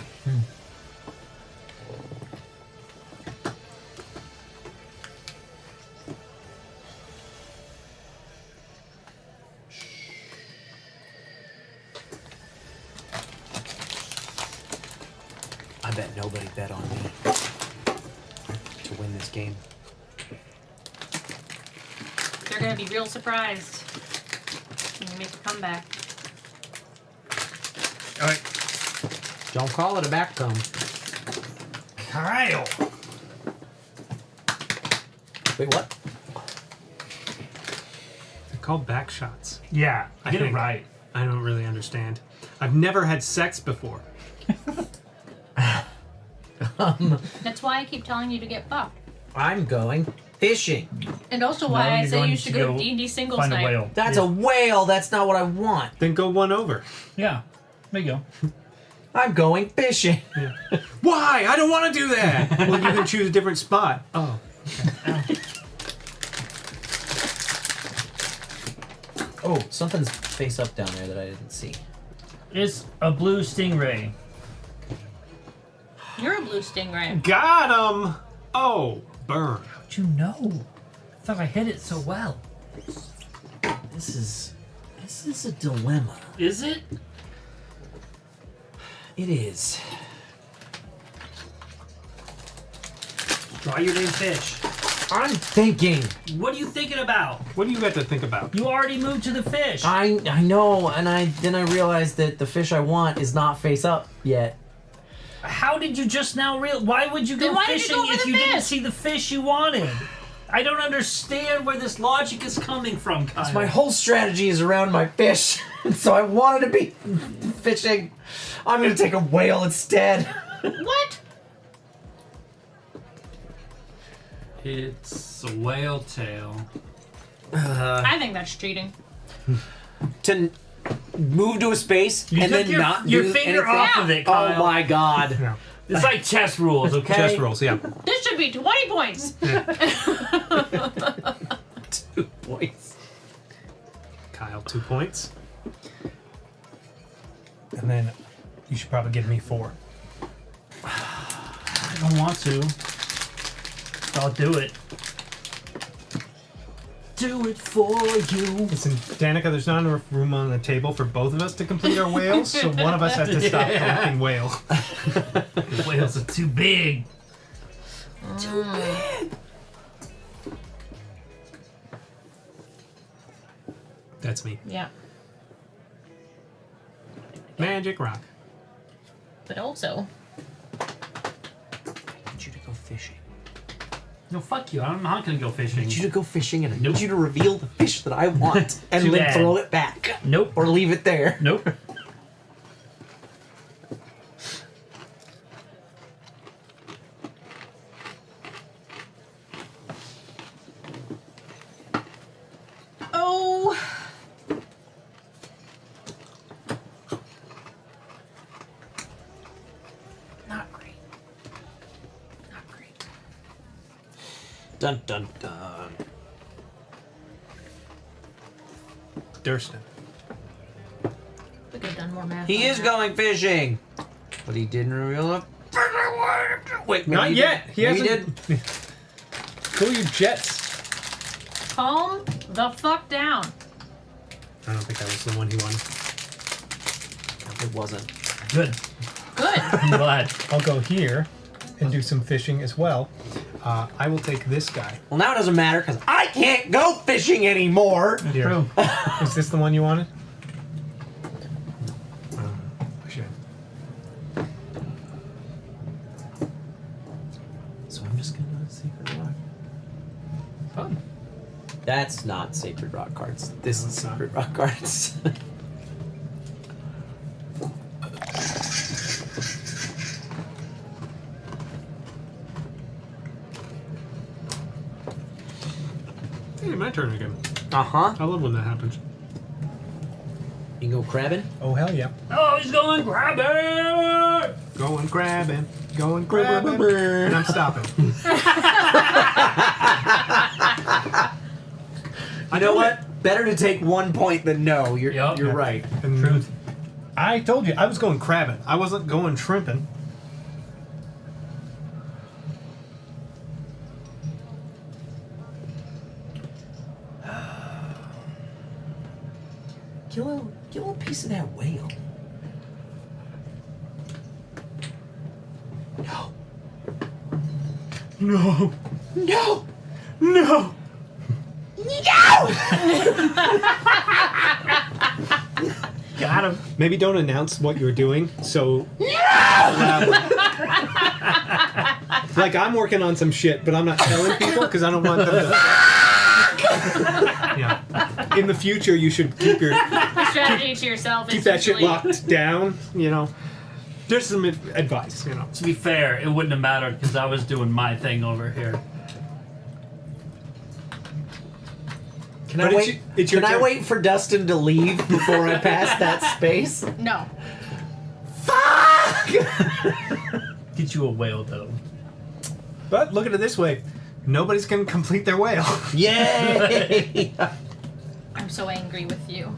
I bet nobody bet on me to win this game. They're gonna be real surprised when you make a comeback. Alright. Don't call it a back come. Kyle! Wait, what? They're called back shots. Yeah, I get it think. right. I don't really understand. I've never had sex before. That's why I keep telling you to get fucked. I'm going fishing. And also why I say you should go to D&D singles find a night. whale. That's a whale. That's not what I want. Then go one over. Yeah, there you go. I'm going fishing. Why? I don't want to do that. Well, you can choose a different spot. Oh. Okay. Oh, something's face up down there that I didn't see. It's a blue stingray. You're a blue stingray. Got him! Oh, burn. How'd you know? I thought I hit it so well. This is a dilemma. Is it? It is. Draw your damn fish. I'm thinking. What are you thinking about? What do you got to think about? You already moved to the fish. I know, and then I realized that the fish I want is not face up yet. How did you just now why would you Then go why did you fishing go for if the you didn't fish? see the fish you wanted? I don't understand where this logic is coming from, Kyle. My whole strategy is around my fish, so I wanted to be fishing. I'm gonna take a whale instead. What? It's a whale tail. I think that's cheating. To move to a space You and took then not your do finger anything? off of it, Kyle. Oh my god. Yeah. It's like chess rules, okay? Chess rolls, yeah. This should be 20 points. 2 points. Kyle, 2 points. And then you should probably give me 4. I don't want to. I'll do it. Do it for you. Listen, Danica, there's not enough room on the table for both of us to complete our whales, so one of us has to stop collecting whale. The whales are too big. Too big. That's me. Yeah. Magic rock. But also, I want you to go fishing. No, fuck you. I'm not gonna go I fishing. need you to go fishing and I Nope. need you to reveal the fish that I want and Too then bad. throw it back. Nope. Or leave it there. Nope. oh, not great. Not great. Dun dun dun. Durston. We could have done more math. He on is that. going fishing, but he didn't reveal it. Wait, maybe Not he yet. did. He Maybe hasn't. did. Cool your jets. Calm the fuck down. I don't think that was the one he wanted. It wasn't. Good. Good. I'm glad. I'll go here and do some fishing as well. I will take this guy. Well, now it doesn't matter because I can't go fishing anymore. Here. Is this the one you wanted? Shit. So I'm just gonna Sacred Rock. Fun. That's not Sacred Rock cards. This is Sacred Rock cards. Hey, my turn again. Uh-huh. I love when that happens. You can go crabbing? Oh, hell yeah. Oh, he's going grabbing! Going crabbing. Going crabbing. And I'm stopping. You know what? Better to take 1 point than no. You're right. And Truth. I told you, I was going crabbing. I wasn't going shrimping. Kill a piece of that whale. No. No. No. No. Got him. Maybe don't announce what you're doing so like I'm working on some shit, but I'm not telling people because I don't want them to. Yeah. In the future, you should keep your Strategy to yourself. keep is that shit usually- locked down. You know, just some advice. You know. To be fair, it wouldn't have mattered because I was doing my thing over here. Can But I wait? it's your Can I turn. wait for Dustin to leave before I pass that space? No. Get you a whale though. But look at it this way: nobody's gonna complete their whale. Yay! I'm so angry with you.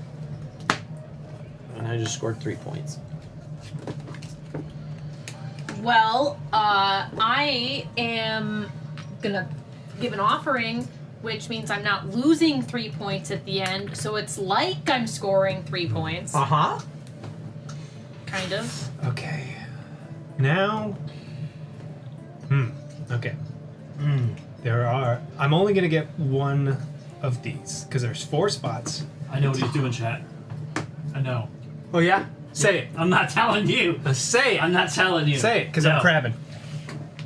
And I just scored 3 points. Well, I am gonna give an offering, which means I'm not losing 3 points at the end, so it's like I'm scoring 3 points. Uh-huh. Kind of. Okay. Now. Okay. I'm only gonna get one of these because there's 4 spots. I know what he's doing, chat. I know. Oh yeah? Say it. I'm not telling you. Say it. I'm not telling you. Say it, because I'm crabbing.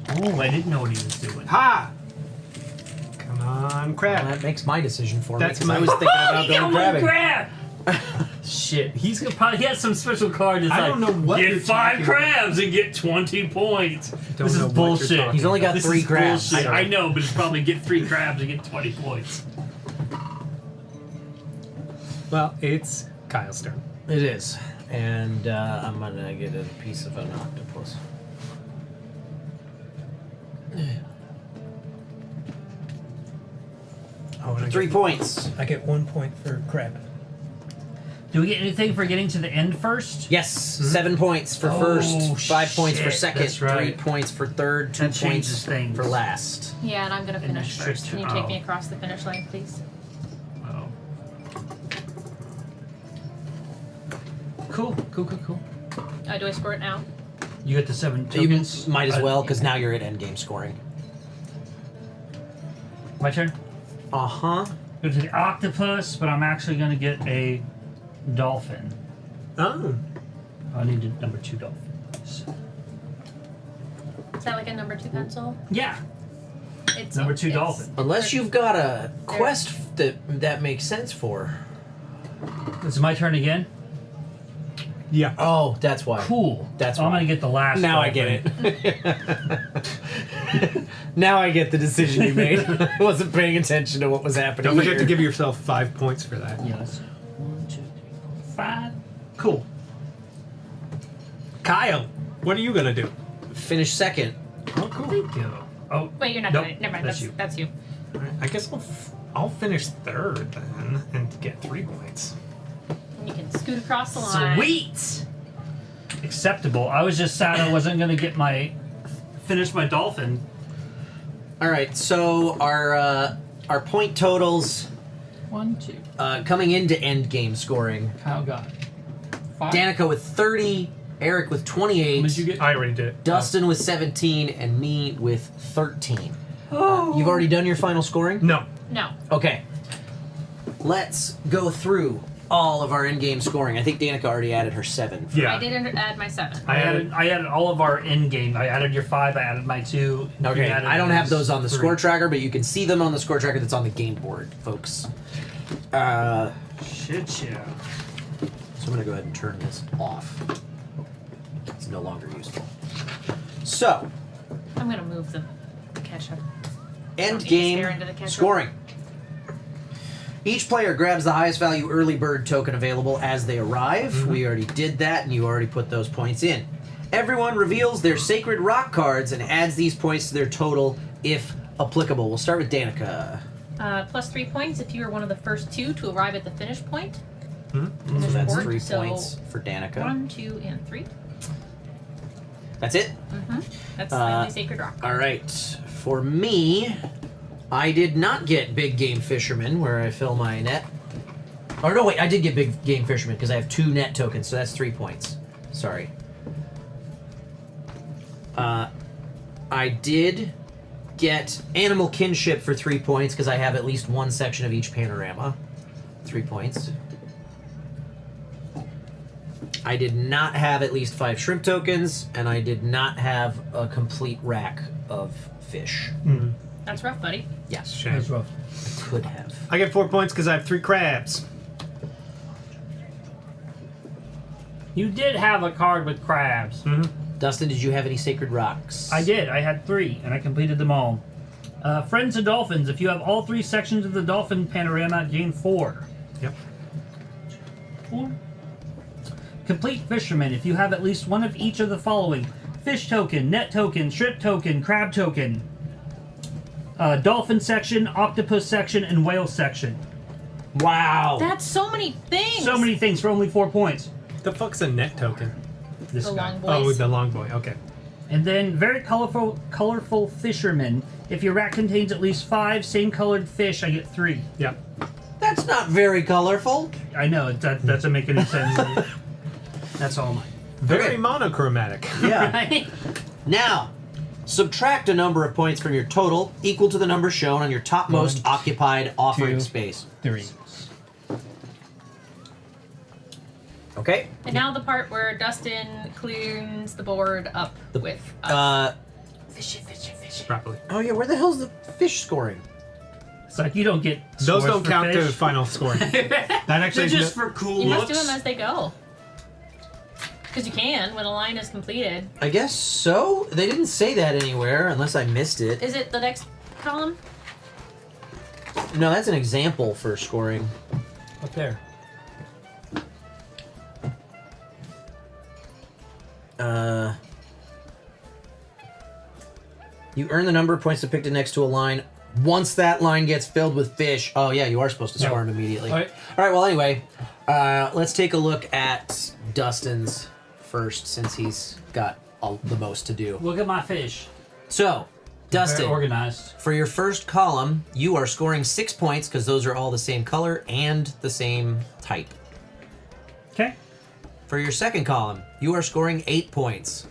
Oh, I didn't know what he was doing. Ha! Come on, crab. Well, that makes my decision for me. That's 'cause my- I was thinking about He got going one crabbing. crab! Shit, he's gonna probably get some special card that's I like, don't know what you're get 5 talking crabs and get 20 points. Don't This know is what you're bullshit. talking He's only got This 3 is crabs. bullshit. I know, but it's probably get 3 crabs and get 20 points. Well, it's Kyle's turn. It is. And I'm going to get a piece of an octopus. Oh, and 3 points. I get 1 point for crab. Do we get anything for getting to the end first? Yes, 7 points for first, 5 points for shit, second, that's right. 3 points for third, 2 That points changes things. for last. Yeah, and I'm gonna finish that's first. Can you true. take me across the finish line, please? Oh. Cool. Do I score it now? You get the 7 You tokens. might as well, because now you're at endgame scoring. My turn? Uh-huh. Go to the octopus, but I'm actually going to get a dolphin. Oh. I need a number 2 dolphin. Is that like a number 2 pencil? Yeah. It's Number 2 it's- dolphin. Unless you've got a quest that makes sense for. Is it my turn again? Yeah. Oh, that's why. Cool. That's I'm why. going to get the last Now I dolphin. get it. Now I get the decision you made. I wasn't paying attention to what was happening. Don't forget here. to give yourself 5 points for that. Yes. 1, 2, 3, 4, 5. Cool. Kyle, what are you gonna do? Finish second. Oh, cool. Thank you. Oh, Wait, you're not nope, doing it. Never mind. that's That's you. That's you. All right, I guess I'll finish third then and get 3 points. And you can scoot across the line. Sweet. Acceptable. I was just sad I wasn't going to finish my dolphin. All right, so our point totals 1, 2. coming into end game scoring. Kyle got 5. Danica with 30, Eric with 28, How much you get? I already did it. Dustin with 17, and me with 13. Oh. You've already done your final scoring? No. No. Okay. Let's go through all of our in-game scoring. I think Danica already added her 7. Yeah. I did add my 7. I added all of our in-game. I added your 5. I added my 2. You Okay, added I don't have yours, those on the 3. score tracker, but you can see them on the score tracker that's on the game board, folks. Shit, yeah. So I'm going to go ahead and turn this off. It's no longer useful. So, I'm gonna move the ketchup. end Don't need to stare game into the ketchup. scoring. Each player grabs the highest value early bird token available as they arrive. We already did that, and you already put those points in. Everyone reveals their sacred rock cards and adds these points to their total if applicable. We'll start with Danica. Plus 3 points if you are one of the first 2 to arrive at the finish point. So that's board, 3 so points for Danica. 1, 2, and 3. That's it? That's the only sacred rock. All right. For me, I did not get Big Game Fisherman where I fill my net. Oh, no, wait. I did get Big Game Fisherman because I have 2 net tokens, so that's 3 points. Sorry. I did get Animal Kinship for 3 points because I have at least 1 section of each panorama. 3 points. I did not have at least 5 shrimp tokens, and I did not have a complete rack of fish. That's rough, buddy. Yeah, Shame. That's rough. I could have. I get 4 points because I have 3 crabs. You did have a card with crabs. Dustin, did you have any sacred rocks? I did. I had 3, and I completed them all. Friends of Dolphins. If you have all 3 sections of the dolphin panorama, gain 4. Yep. 4. Complete Fisherman. If you have at least one of each of the following: fish token, net token, shrimp token, crab token, dolphin section, octopus section, and whale section. Wow. That's so many things. So many things for only 4 points. The fuck's a net token? This The guy. long Oh, boys. the long boy. Okay. And then very colorful fisherman. If your rack contains at least 5 same colored fish, I get 3. Yep. That's not very colorful. I know, that doesn't make any sense. That's all mine. Very monochromatic. Yeah. Right? Now, subtract a number of points from your total equal to the number shown on your topmost occupied offering space. 3. Okay. And now the part where Dustin cleans the board up with fish. Properly. Oh yeah, where the hell's the fish scoring? It's like you don't get Those scores don't for count fish. to final scoring. That actually They're is just for cool You looks. must do them as they go. Because you can when a line is completed. I guess so. They didn't say that anywhere, unless I missed it. Is it the next column? No, that's an example for scoring. up there. You earn the number of points depicted next to a line. Once that line gets filled with fish, oh yeah, you are supposed to score them immediately. All right. Well, anyway, let's take a look at Dustin's first, since he's got the most to do. Look at my fish. So, Dustin, Very organized. For your first column, you are scoring 6 points because those are all the same color and the same type. Okay. For your second column, you are scoring 8 points.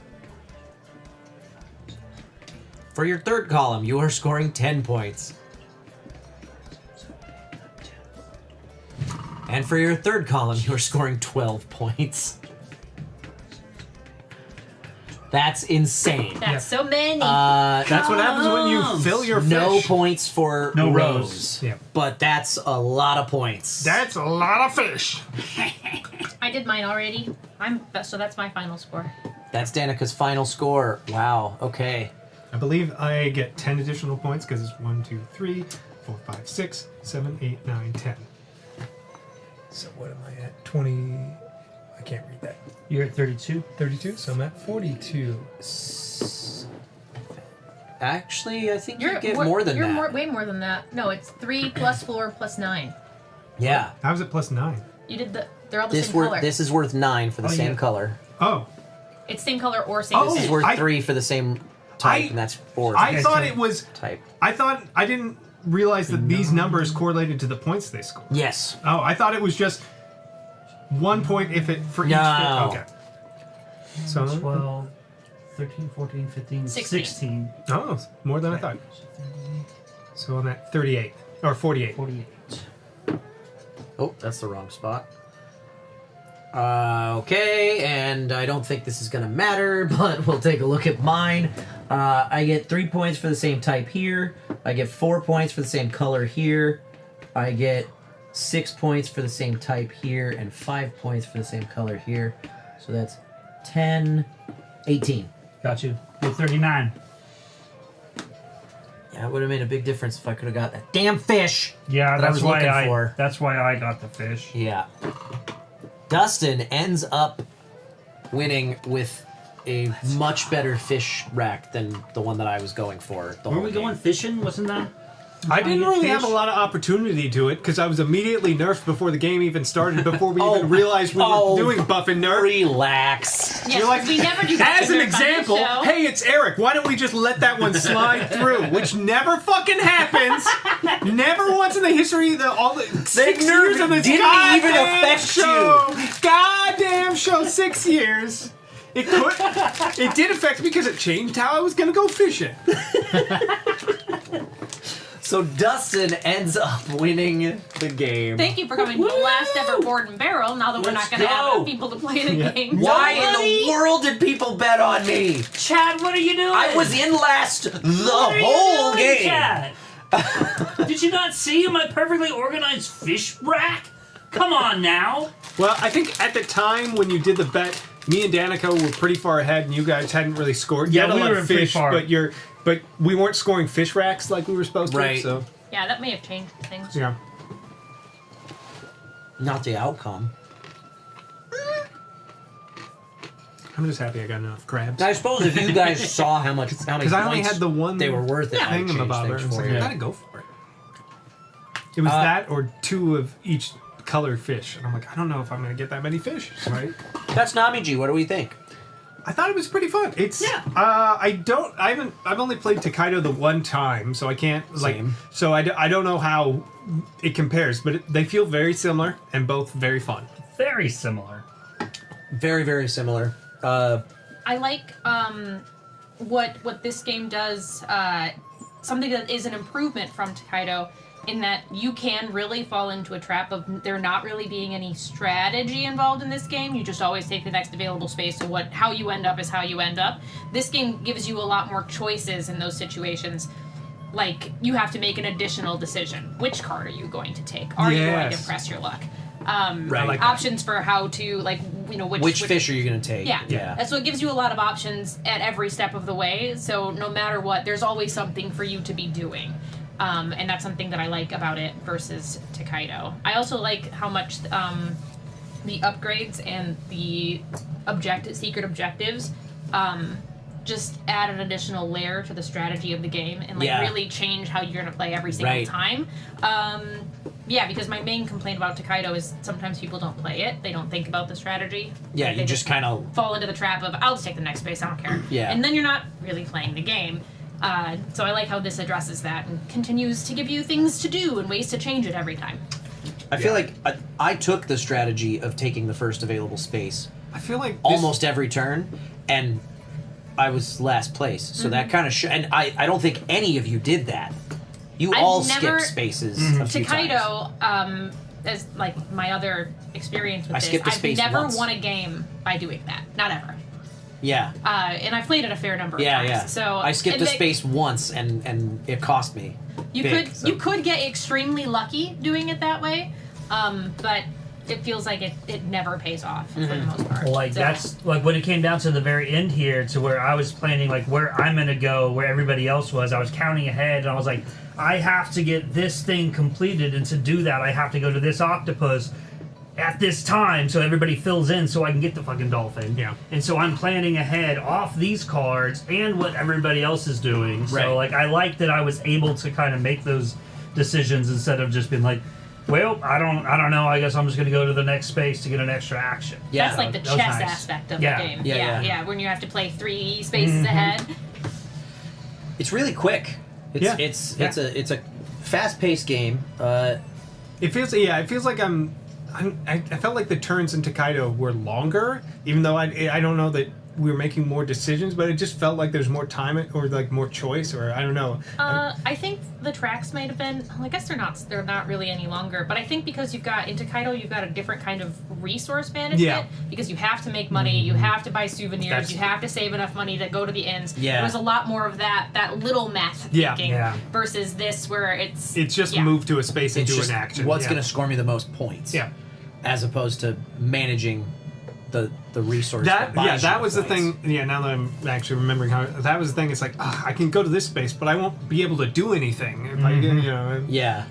For your third column, you are scoring 10 points. And for your third column, you are scoring 12 points. That's insane. That's so many. That's what happens when you fill your fish. No points for No rows. rows. Yeah. But that's a lot of points. That's a lot of fish. I did mine already. So that's my final score. That's Danica's final score. Wow. Okay. I believe I get 10 additional points because it's 1, 2, 3, 4, 5, 6, 7, 8, 9, 10. So what am I at? 20. I can't read that. You're at 32? 32, so I'm at 42. Actually, I think you You're get more than that. You're way more than that. No, it's 3 plus 4 plus 9. Yeah. How is it plus 9? You did they're all the same color. This is worth 9 for the same color. Oh. It's same color or same. This is worth 3 for the same type, and that's 4. I thought it was type. I didn't realize that these numbers correlated to the points they scored. Yes. Oh, I thought it was just 1 point if it for each. No. Okay. So 12, 13, 14, 15, 16. Oh, more than I thought. So I'm at 38 or 48. 48. Oh, that's the wrong spot. Okay, and I don't think this is going to matter, but we'll take a look at mine. I get 3 points for the same type here. I get 4 points for the same color here. I get 6 points for the same type here, and 5 points for the same color here. So that's 10, 18. Got you. You're 39. Yeah, it would have made a big difference if I could have got that damn fish. Yeah, that I was looking why for. That's why I got the fish. Yeah. Dustin ends up winning with a much better fish rack than the one that I was going for. Were we going fishing? Wasn't that? I didn't really have a lot of opportunity to it because I was immediately nerfed before the game even started, before we even realized we were doing buff and nerf. Relax. Yes, because we never do that. As an example, hey, it's Eric. Why don't we just let that one slide through? Which never fucking happens. Never once in the history of all the 6 years of this didn't goddamn even affect show. Goddamn show, 6 years. It did affect me because it changed how I was gonna go fishing. So Dustin ends up winning the game. Thank you for coming to the last ever board and barrel. Now that we're not going to have people to play the game. Why in the world did people bet on me? Chad, what are you doing? I was in last the What are you whole doing, game. Chad? Did you not see my perfectly organized fish rack? Come on now. Well, I think at the time when you did the bet, me and Danica were pretty far ahead, and you guys hadn't really scored. Yeah, You had we a lot were of pretty fish, far. but we weren't scoring fish racks like we were supposed to. Right. So Yeah, that may have changed things. yeah. Not the outcome. I'm just happy I got enough crabs. I suppose if you guys saw how many Because I only points had the one they were worth it, I'd change thingamabobber. things I was for like, you. I gotta go for it. It was that or 2 of each colored fish, and I'm like, I don't know if I'm gonna get that many fish. Right? That's Namiji. What do we think? I thought it was pretty fun. It's I've only played Tokaido the one time, so I can't Same. so I don't know how it compares, but they feel very similar and both very fun. Very similar. Very, very similar. I like what this game does. Something that is an improvement from Tokaido, in that you can really fall into a trap of there not really being any strategy involved in this game. You just always take the next available space, so how you end up is how you end up. This game gives you a lot more choices in those situations. Like, you have to make an additional decision. Which card are you going to take? Are you going to press your luck? Right. Options for how to, which fish are you going to take? Yeah. And so it gives you a lot of options at every step of the way. So no matter what, there's always something for you to be doing. And that's something that I like about it versus Tokaido. I also like how much the upgrades and the secret objectives just add an additional layer to the strategy of the game and really change how you're going to play every single time. Because my main complaint about Tokaido is sometimes people don't play it. They don't think about the strategy. Yeah, they you just kind of fall into the trap of, I'll just take the next space, I don't care. Yeah. And then you're not really playing the game. So I like how this addresses that and continues to give you things to do and ways to change it every time. I feel like I took the strategy of taking the first available space. I feel like almost every turn, and I was last place. So that kind of and I don't think any of you did that. You all skipped spaces a few times. Tokaido, as like my other experience with this, I've never won a game by doing that. Not ever. Yeah. And I've played it a fair number of times. Yeah. So I skipped a space once, and it cost me. You could get extremely lucky doing it that way, but it feels like it never pays off for the most part. Like that's like when it came down to the very end here, to where I was planning like where I'm gonna go, where everybody else was. I was counting ahead, and I was like, I have to get this thing completed, and to do that, I have to go to this octopus at this time, so everybody fills in, so I can get the fucking dolphin. Yeah. And so I'm planning ahead off these cards and what everybody else is doing. So like I like that I was able to kind of make those decisions instead of just being like, well, I don't know. I guess I'm just going to go to the next space to get an extra action. Yeah, that's like the chess aspect of the game. Yeah. When you have to play 3 spaces ahead. It's really quick. It's a fast-paced game. It feels like I felt like the turns in Tokaido were longer, even though I don't know that we were making more decisions, but it just felt like there's more time or like more choice, or I don't know. I think the tracks might have been. Well, I guess they're not really any longer. But I think because in Tokaido you've got a different kind of resource management because you have to make money, you have to buy souvenirs, you have to save enough money to go to the inns. Yeah. There was a lot more of that little math thinking versus this where it's just move to a space and do an action. What's going to score me the most points? Yeah. As opposed to managing the resource. That was the thing. Yeah, now that I'm actually remembering how that was the thing. It's like I can go to this space, but I won't be able to do anything if I get, Yeah.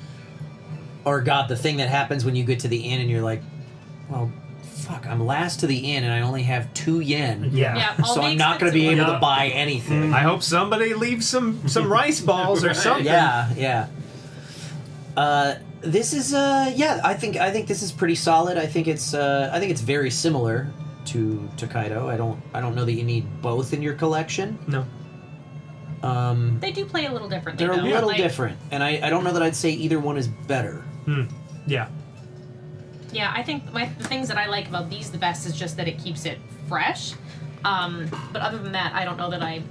Or God, the thing that happens when you get to the inn and you're like, well, fuck, I'm last to the inn and I only have 2 yen. Yeah. So I'm not going to be able to buy anything. I hope somebody leaves some rice balls or something. Yeah. This is I think this is pretty solid. I think it's very similar to Tokaido. I don't know that you need both in your collection. No. They do play a little differently. They're a little different, and I don't know that I'd say either one is better. Yeah. Yeah, I think the things that I like about these the best is just that it keeps it fresh. But other than that, I don't know that I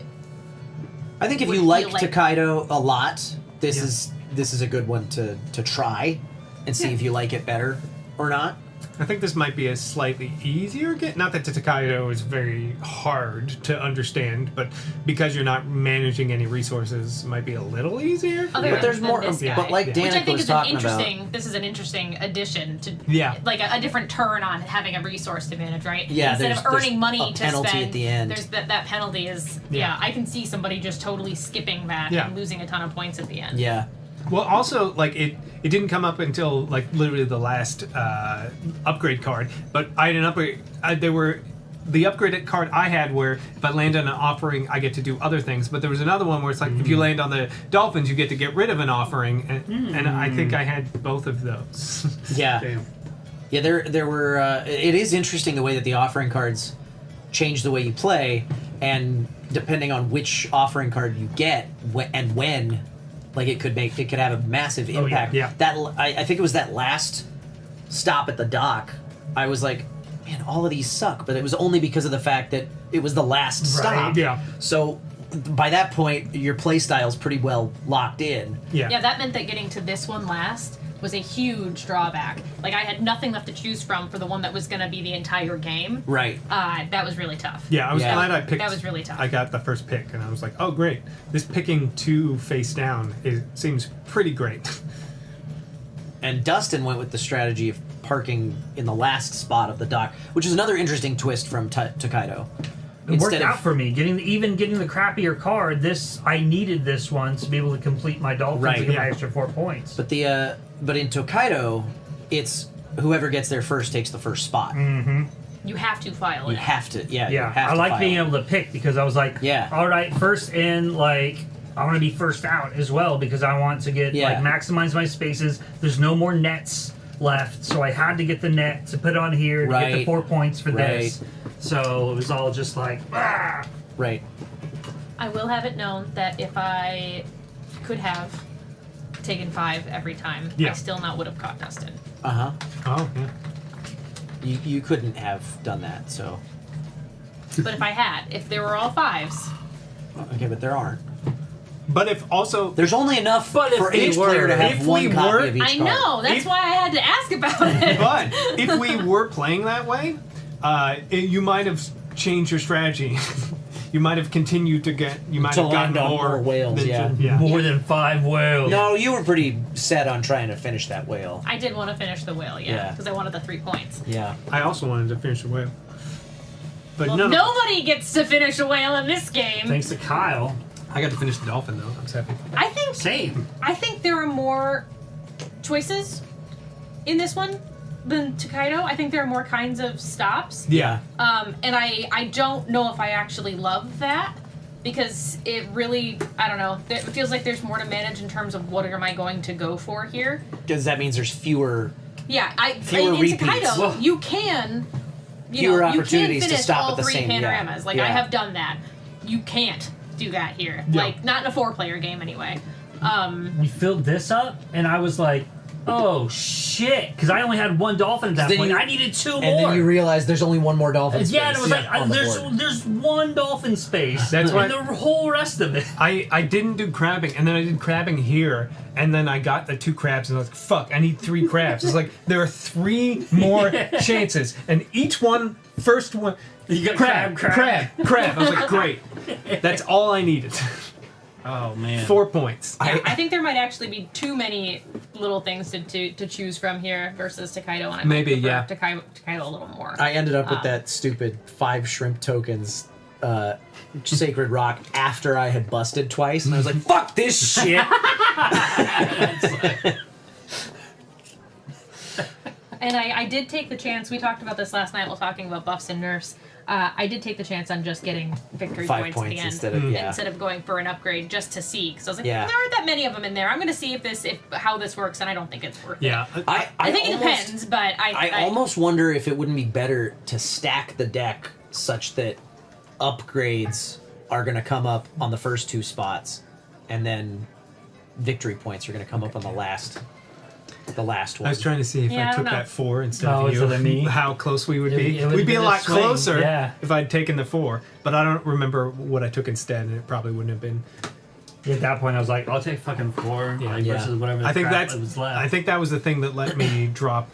think if you like Tokaido a lot, this is a good one to try and see if you like it better or not. I think this might be a slightly easier game. Not that Tokaido is very hard to understand, but because you're not managing any resources, it might be a little easier. But there's more. But like Danica was talking about, this is an interesting addition to like a different turn on having a resource to manage, right? Yeah, instead of earning money to penalty spend, at the end. there's that penalty is I can see somebody just totally skipping that and losing a ton of points at the end. Yeah. Well, also, like, it didn't come up until, like, literally the last upgrade card. But I had an upgrade. The upgraded card I had where if I land on an offering, I get to do other things. But there was another one where it's like, if you land on the dolphins, you get to get rid of an offering. And I think I had both of those. Yeah. Damn. Yeah, there were... it is interesting the way that the offering cards change the way you play, and depending on which offering card you get and when, like it could have a massive impact. Yeah. That I think it was that last stop at the dock. I was like, man, all of these suck, but it was only because of the fact that it was the last stop. Yeah. So by that point, your play style's pretty well locked in. Yeah, that meant that getting to this one last was a huge drawback. Like, I had nothing left to choose from for the one that was going to be the entire game. Right. That was really tough. Yeah, I was glad I picked. That was really tough. I got the first pick, and I was like, oh, great. This picking 2 face down seems pretty great. And Dustin went with the strategy of parking in the last spot of the dock, which is another interesting twist from Tokaido. It worked out for me. Getting the crappier card, I needed this one to be able to complete my Dolphins and get my extra 4 points. But but in Tokaido, it's whoever gets there first takes the first spot. Mm-hmm. You have to file it. You have to, Yeah, You have I to like file being it. able to pick because I was like, all right, first in, like, I want to be first out as well because I want to get maximize my spaces. There's no more nets left, so I had to get the net to put on here to get the 4 points for this. So it was all just like, ah! Right. I will have it known that if I could have taken 5 every time, I still not would have caught Dustin. Uh-huh. Oh, yeah. You couldn't have done that, so... But if there were all 5s... Okay, but there aren't. But if also... There's only enough for each player to have one copy of each card. I know, that's why I had to ask about it. But if we were playing that way, you might have changed your strategy. You might have continued to get... You might have gotten more whales, More than 5 whales. No, you were pretty set on trying to finish that whale. I did want to finish the whale, Yeah. because I wanted the 3 points. Yeah. I also wanted to finish the whale. But Well, nobody gets to finish a whale in this game. Thanks to Kyle. I got to finish the dolphin, though. I'm so happy. I think... Same. I think there are more choices in this one than Tokaido. I think there are more kinds of stops. Yeah. And I don't know if I actually love that because it really, I don't know, it feels like there's more to manage in terms of what am I going to go for here. Because that means there's fewer... Yeah, Fewer in repeats. Tokaido, Well, you can, fewer you can opportunities to finish stop all at the 3 same- panoramas. Like, yeah. I have done that. You can't do that here. Yeah. Like, not in a 4-player game anyway. We filled this up, and I was like, oh, shit. Because I only had 1 dolphin at that point. I needed 2 more. And then you realize there's only one more dolphin space. Yeah, and it was on the board. there's 1 dolphin space. That's why and the whole rest of it. I didn't do crabbing, and then I did crabbing here, and then I got the 2 crabs, and I was like, fuck, I need 3 crabs. It's like, there are 3 more chances, and each one, first one, you got crab. I was like, great. That's all I needed. Oh, man. 4 points. Yeah, I think there might actually be too many little things to choose from here versus Tokaido, and I Maybe, might prefer yeah. Tokaido a little more. I ended up with that stupid 5 shrimp tokens Sacred Rock after I had busted twice, and I was like, fuck this shit! And I did take the chance, we talked about this last night while talking about buffs and nerfs. I did take the chance on just getting victory 5 points at the points end instead of going for an upgrade just to see. Because I was like, Yeah. there aren't that many of them in there. I'm going to see how this works, and I don't think it's worth Yeah. it. I think it depends, but I almost wonder if it wouldn't be better to stack the deck such that upgrades are going to come up on the first 2 spots, and then victory points are going to come up on the last one. I was trying to see if Yeah, I I took don't know. that 4 instead Oh, of you, instead of me? how close we would be. It would've We'd be been a a lot swing, closer yeah. if I'd taken the 4, but I don't remember what I took instead, and it probably wouldn't have been. At that point, I was like, I'll take fucking 4 versus whatever the I think crap that's. was left. I think that was the thing that let me drop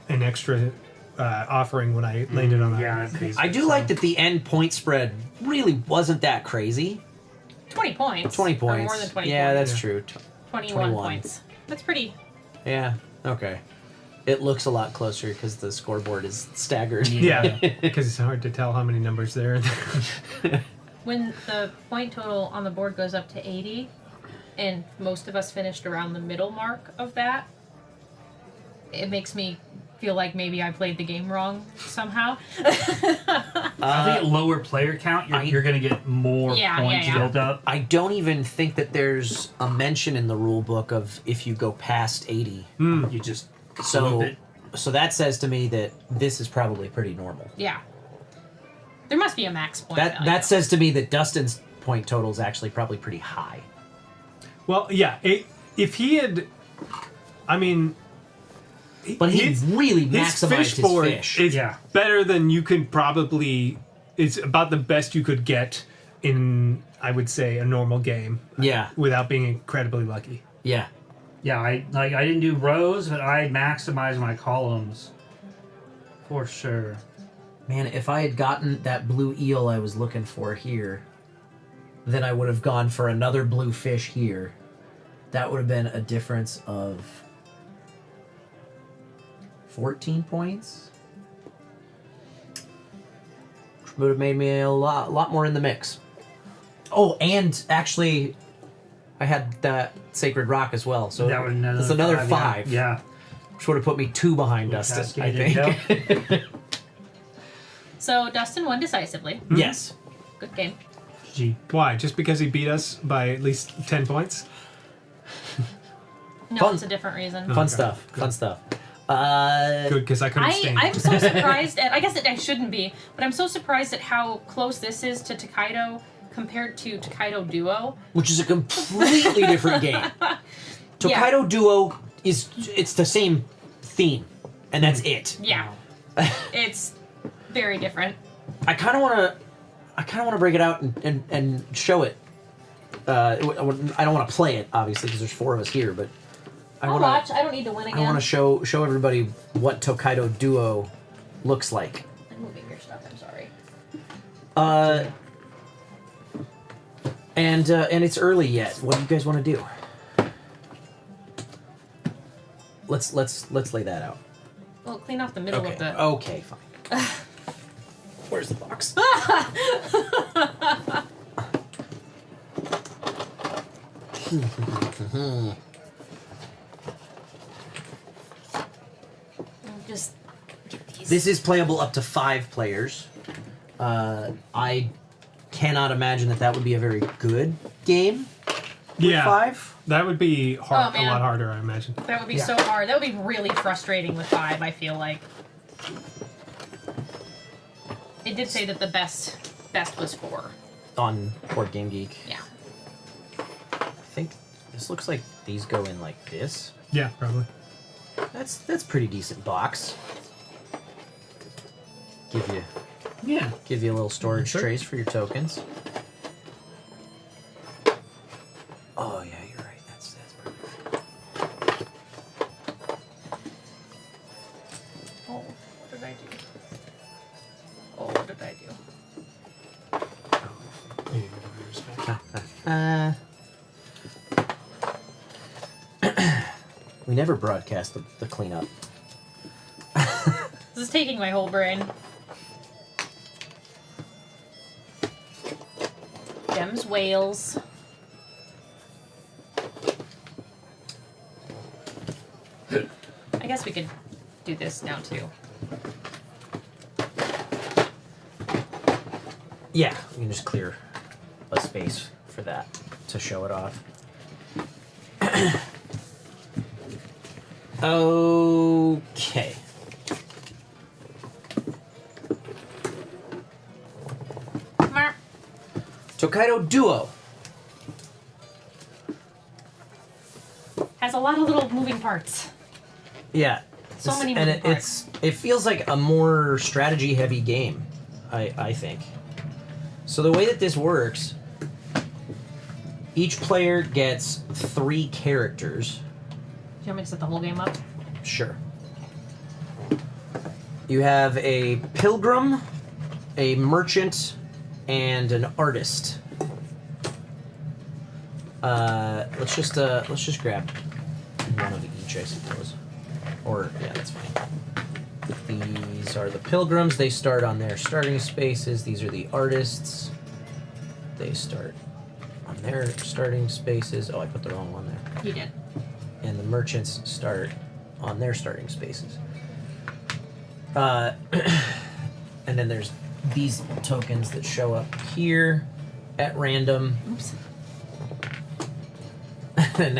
an extra offering when I landed on that. I do like that the end point spread really wasn't that crazy. 20 points. 20 Or points. more than 20 yeah, points. that's true. 21 points. That's pretty. Yeah, okay. It looks a lot closer because the scoreboard is staggered. Yeah, because it's hard to tell how many numbers there are. When the point total on the board goes up to 80, and most of us finished around the middle mark of that, it makes me feel like maybe I played the game wrong somehow. I think at lower player count, you're going to get more points built up. I don't even think that there's a mention in the rule book of if you go past 80. You just So that says to me that this is probably pretty normal. Yeah. There must be a max point value. That says to me that Dustin's point total is actually probably pretty high. Well, yeah. If he had, I mean, but he really his maximized fish his board fish. is better than you could probably. It's about the best you could get in, I would say, a normal game. Yeah. Without being incredibly lucky. Yeah. Yeah, I didn't do rows, but I maximized my columns. For sure. Man, if I had gotten that blue eel I was looking for here, then I would have gone for another blue fish here. That would have been a difference of 14 points. Which would have made me a lot more in the mix. Oh, and actually, I had that Sacred Rock as well, so that would that's another 5. Yeah. Which would have put me 2 behind Dustin, I think. So Dustin won decisively. Yes. Good game. Why? Just because he beat us by at least 10 points? No, it's a different reason. Fun stuff. Fun stuff. Good, because I couldn't stand I'm so surprised at, I guess I shouldn't be, but I'm so surprised at how close this is to Tokaido compared to Tokaido Duo. Which is a completely different game. Tokaido Duo it's the same theme, and that's it. Yeah. It's very different. I kind of want to break it out and show it. I don't want to play it, obviously, because there's 4 of us here, but I'll watch. I don't need to win again. I want to show everybody what Tokaido Duo looks like. I'm moving your stuff. I'm sorry. And it's early yet. What do you guys want to do? Let's lay that out. Well, clean off the middle of the. Okay, fine. Where's the box? Just. This is playable up to 5 players. I cannot imagine that would be a very good game. Yeah. 5? That would be hard, Oh, a man. lot harder, I imagine. That would be so hard. That would be really frustrating with 5, I feel like. It did say that the best was 4. On Board Game Geek. Yeah. I think this looks like these go in like this. Yeah, probably. That's pretty decent box. Give you a little storage trays for your tokens. Oh yeah, you're right. That's perfect. Oh, what did I do? Oh, what did I do? We never broadcast the cleanup. This is taking my whole brain. Gems, whales. I guess we could do this now too. Yeah, we can just clear a space for that to show it off. Okay. Tokaido Duo. Has a lot of little moving parts. Yeah. So many and moving parts. it feels like a more strategy heavy game, I think. So the way that this works, each player gets 3 characters. Do you want me to set the whole game up? Sure. You have a pilgrim, a merchant, and an artist. Let's just grab one of each, I suppose. Or yeah, that's fine. These are the pilgrims. They start on their starting spaces. These are the artists. They start on their starting spaces. Oh, I put the wrong one there. You did. And the merchants start on their starting spaces. And then there's these tokens that show up here at random. Oops. and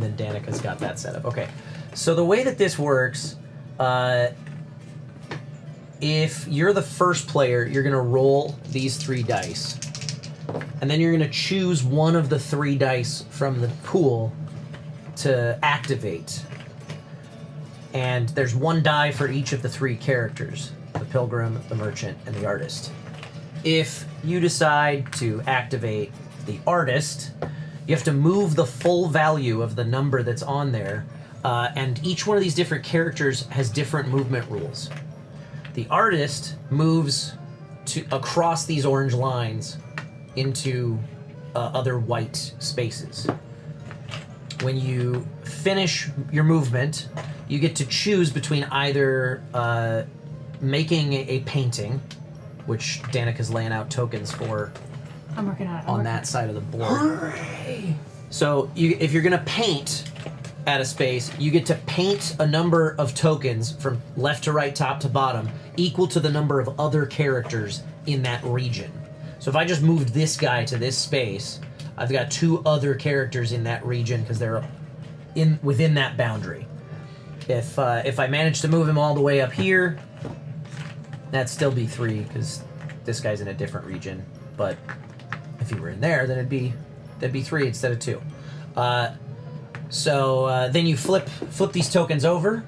then Danica's got that set up. Okay. So the way that this works if you're the first player, you're going to roll these 3 dice. And then you're going to choose one of the 3 dice from the pool to activate. And there's 1 die for each of the 3 characters. The Pilgrim, the Merchant, and the Artist. If you decide to activate the Artist, you have to move the full value of the number that's on there, and each one of these different characters has different movement rules. The Artist moves across these orange lines into other white spaces. When you finish your movement, you get to choose between either making a painting, which Danica's laying out tokens for I'm working on it. on that side of the board. Hooray! So if you're going to paint at a space, you get to paint a number of tokens from left to right, top to bottom, equal to the number of other characters in that region. So if I just moved this guy to this space, I've got 2 other characters in that region because they're within that boundary. If I manage to move him all the way up here, that'd still be 3 because this guy's in a different region. But if he were in there, then that'd be 3 instead of 2. So then you flip these tokens over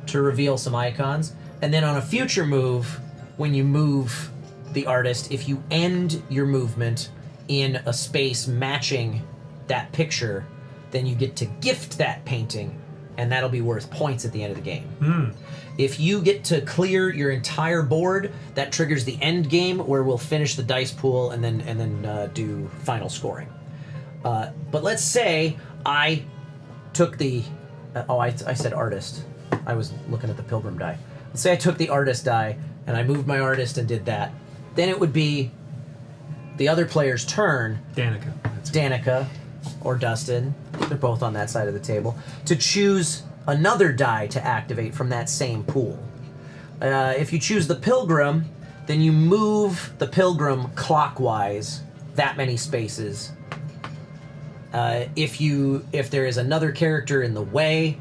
to reveal some icons, and then on a future move, when you move the Artist, if you end your movement in a space matching that picture, then you get to gift that painting, and that'll be worth points at the end of the game. If you get to clear your entire board, that triggers the end game where we'll finish the dice pool and then do final scoring. But let's say I took the I said Artist. I was looking at the Pilgrim die. Let's say I took the Artist die and I moved my Artist and did that. Then it would be the other player's turn. Danica or Dustin, they're both on that side of the table, to choose another die to activate from that same pool. If you choose the Pilgrim, then you move the Pilgrim clockwise that many spaces. If there is another character in the way,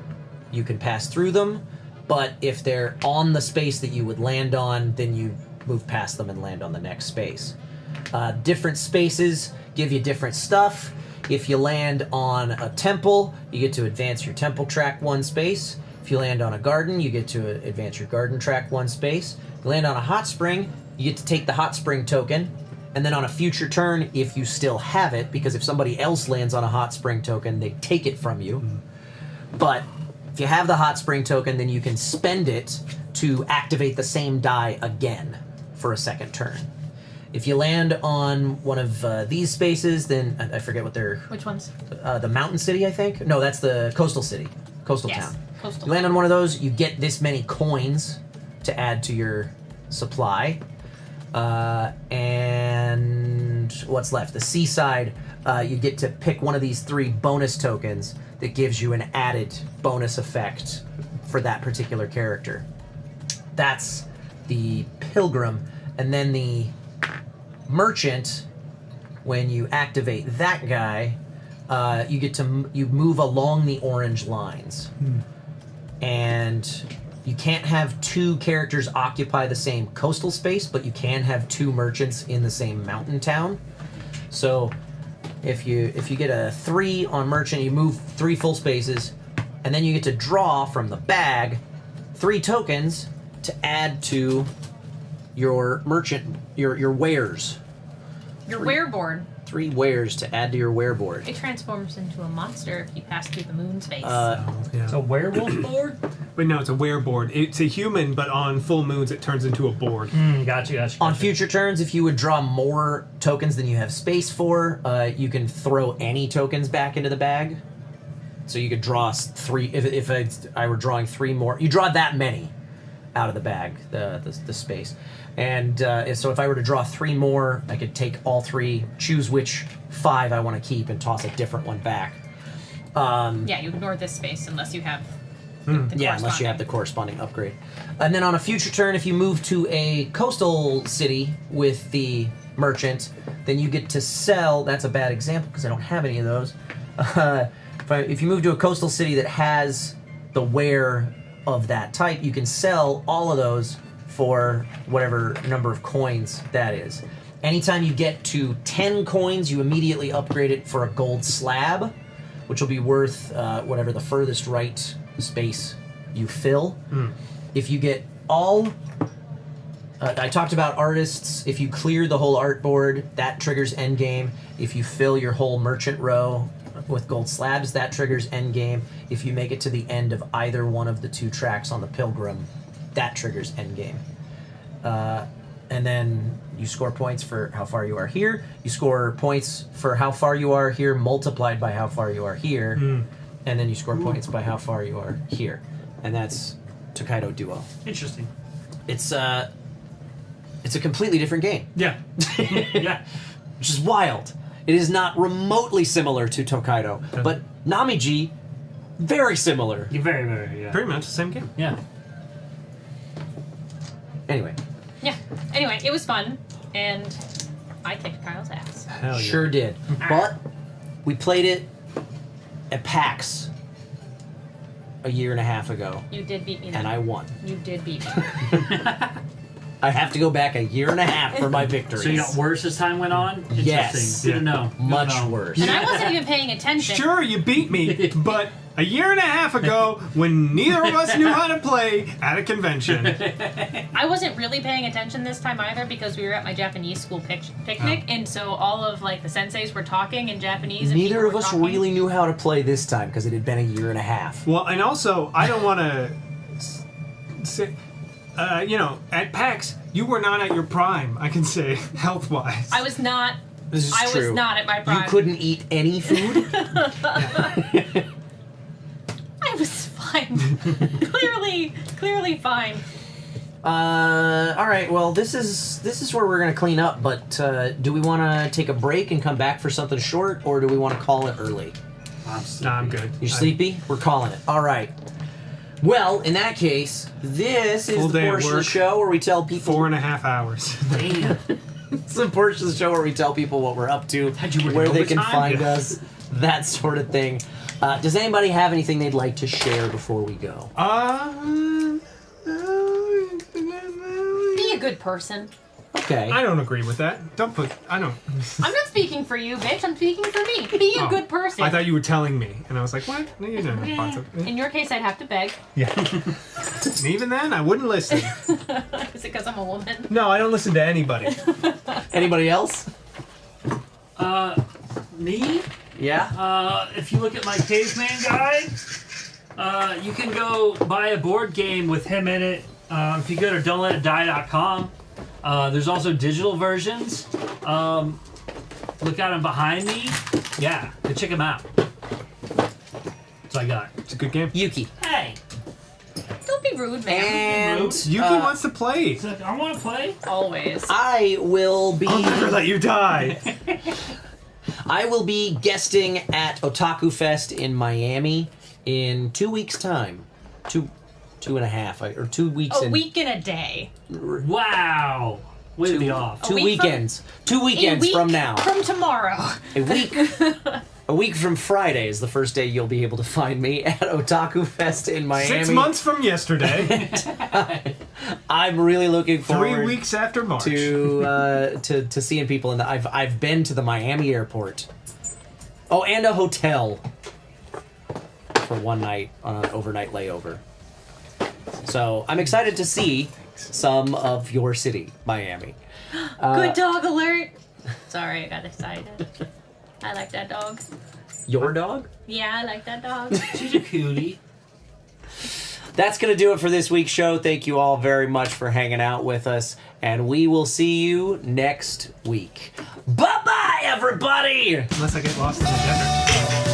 you can pass through them, but if they're on the space that you would land on, then you move past them and land on the next space. Different spaces give you different stuff. If you land on a temple, you get to advance your temple track 1 space. If you land on a garden, you get to advance your garden track 1 space. If you land on a hot spring, you get to take the hot spring token. And then on a future turn, if you still have it, because if somebody else lands on a hot spring token, they take it from you. But if you have the hot spring token, then you can spend it to activate the same die again for a second turn. If you land on one of these spaces, then I forget what they're... Which ones? The Mountain City, I think? No, that's the Coastal City. Coastal Yes, Town. Coastal You land on one of those, you get this many coins to add to your supply. And what's left? The Seaside, you get to pick one of these 3 bonus tokens that gives you an added bonus effect for that particular character. That's the Pilgrim. And then the Merchant, when you activate that guy, you get to you move along the orange lines. And you can't have 2 characters occupy the same coastal space, but you can have 2 merchants in the same mountain town. So if you get a 3 on merchant, you move 3 full spaces, and then you get to draw from the bag 3 tokens to add to your merchant, your wares. Your wearboard. 3 wares to add to your wearboard. It transforms into a monster if you pass through the moon space. It's a werewolf board? But no, it's a wearboard. It's a human, but on full moons it turns into a board. Gotcha. On future turns, if you would draw more tokens than you have space for, you can throw any tokens back into the bag. So you could draw 3. If I were drawing 3 more, you draw that many out of the bag, the space. And so if I were to draw 3 more, I could take all 3, choose which 5 I want to keep, and toss a different one back. Yeah, you ignore this space unless you have Unless you have the corresponding upgrade. And then on a future turn, if you move to a coastal city with the merchant, then you get to sell. That's a bad example because I don't have any of those. If you move to a coastal city that has the ware of that type, you can sell all of those for whatever number of coins that is. Anytime you get to 10 coins, you immediately upgrade it for a gold slab, which will be worth whatever the furthest right space you fill. If you get all... I talked about artists. If you clear the whole art board, that triggers endgame. If you fill your whole merchant row with gold slabs, that triggers endgame. If you make it to the end of either one of the 2 tracks on the Pilgrim, that triggers endgame. And then you score points for how far you are here. You score points for how far you are here multiplied by how far you are here. And then you score points by how far you are here. And that's Tokaido Duo. Interesting. It's a completely different game. Yeah. Yeah. Which is wild. It is not remotely similar to Tokaido, but Namiji, very similar. Very, very, yeah. Pretty much the same game. Yeah. Anyway. Yeah. Anyway, it was fun, and I kicked Kyle's ass. Hell yeah. Sure did. But we played it at PAX a year and a half ago. You did beat me then. And I won. You did beat me. I have to go back a year and a half for my victories. So you got worse as time went on? Interesting. Yes. Good to know. Much worse. And I wasn't even paying attention. Sure, you beat me, but a year and a half ago, when neither of us knew how to play at a convention. I wasn't really paying attention this time either because we were at my Japanese school picnic, and so all of like the senseis were talking in Japanese. And Neither people of were us talking. really knew how to play this time because it had been a year and a half. Well, and also, I don't want to say, at PAX, you were not at your prime, I can say, health-wise. I was not. This is I true. was not at my prime. You couldn't eat any food? I was fine. clearly fine. All right. Well, this is where we're gonna clean up. But do we want to take a break and come back for something short, or do we want to call it early? I'm good. You're sleepy? We're calling it. All right. Well, in that case, this is Full the day at portion of the work. show where we tell people 4.5 hours. Damn. It's the portion of the show where we tell people what we're up to, where they can overtime? find us, that sort of thing. Does anybody have anything they'd like to share before we go? Be a good person. Okay. I don't agree with that. I don't. I'm not speaking for you, bitch. I'm speaking for me. Be a good person. I thought you were telling me, and I was like, what? No, you don't know. In your case, I'd have to beg. Yeah. And even then, I wouldn't listen. Is it because I'm a woman? No, I don't listen to anybody. Anybody else? Me? Yeah? If you look at my caveman guide, you can go buy a board game with him in it. If you go to don'tletitdie.com. There's also digital versions. Look at them behind me. Yeah, go check them out. That's what I got. It's a good game. Yuki. Hey! Don't be rude, man. And Yuki wants to play. I want to play. Always. I will be... I'll never let you die. I will be guesting at Otaku Fest in Miami in 2 weeks' time. Two and a half, or 2 weeks. A week and a day. Wow. Way to be off. Two weekends. 2 weekends from now. From tomorrow. A week from Friday is the first day you'll be able to find me at Otaku Fest in Miami. 6 months from yesterday. I'm really looking forward 3 weeks after March to seeing people. And I've been to the Miami airport. Oh, and a hotel for one night on an overnight layover. So I'm excited to see some of your city, Miami. Good dog alert. Sorry, I got excited. I like that dog. Your dog? Yeah, I like that dog. She's a cutie. That's going to do it for this week's show. Thank you all very much for hanging out with us, and we will see you next week. Bye-bye, everybody! Unless I get lost in the desert.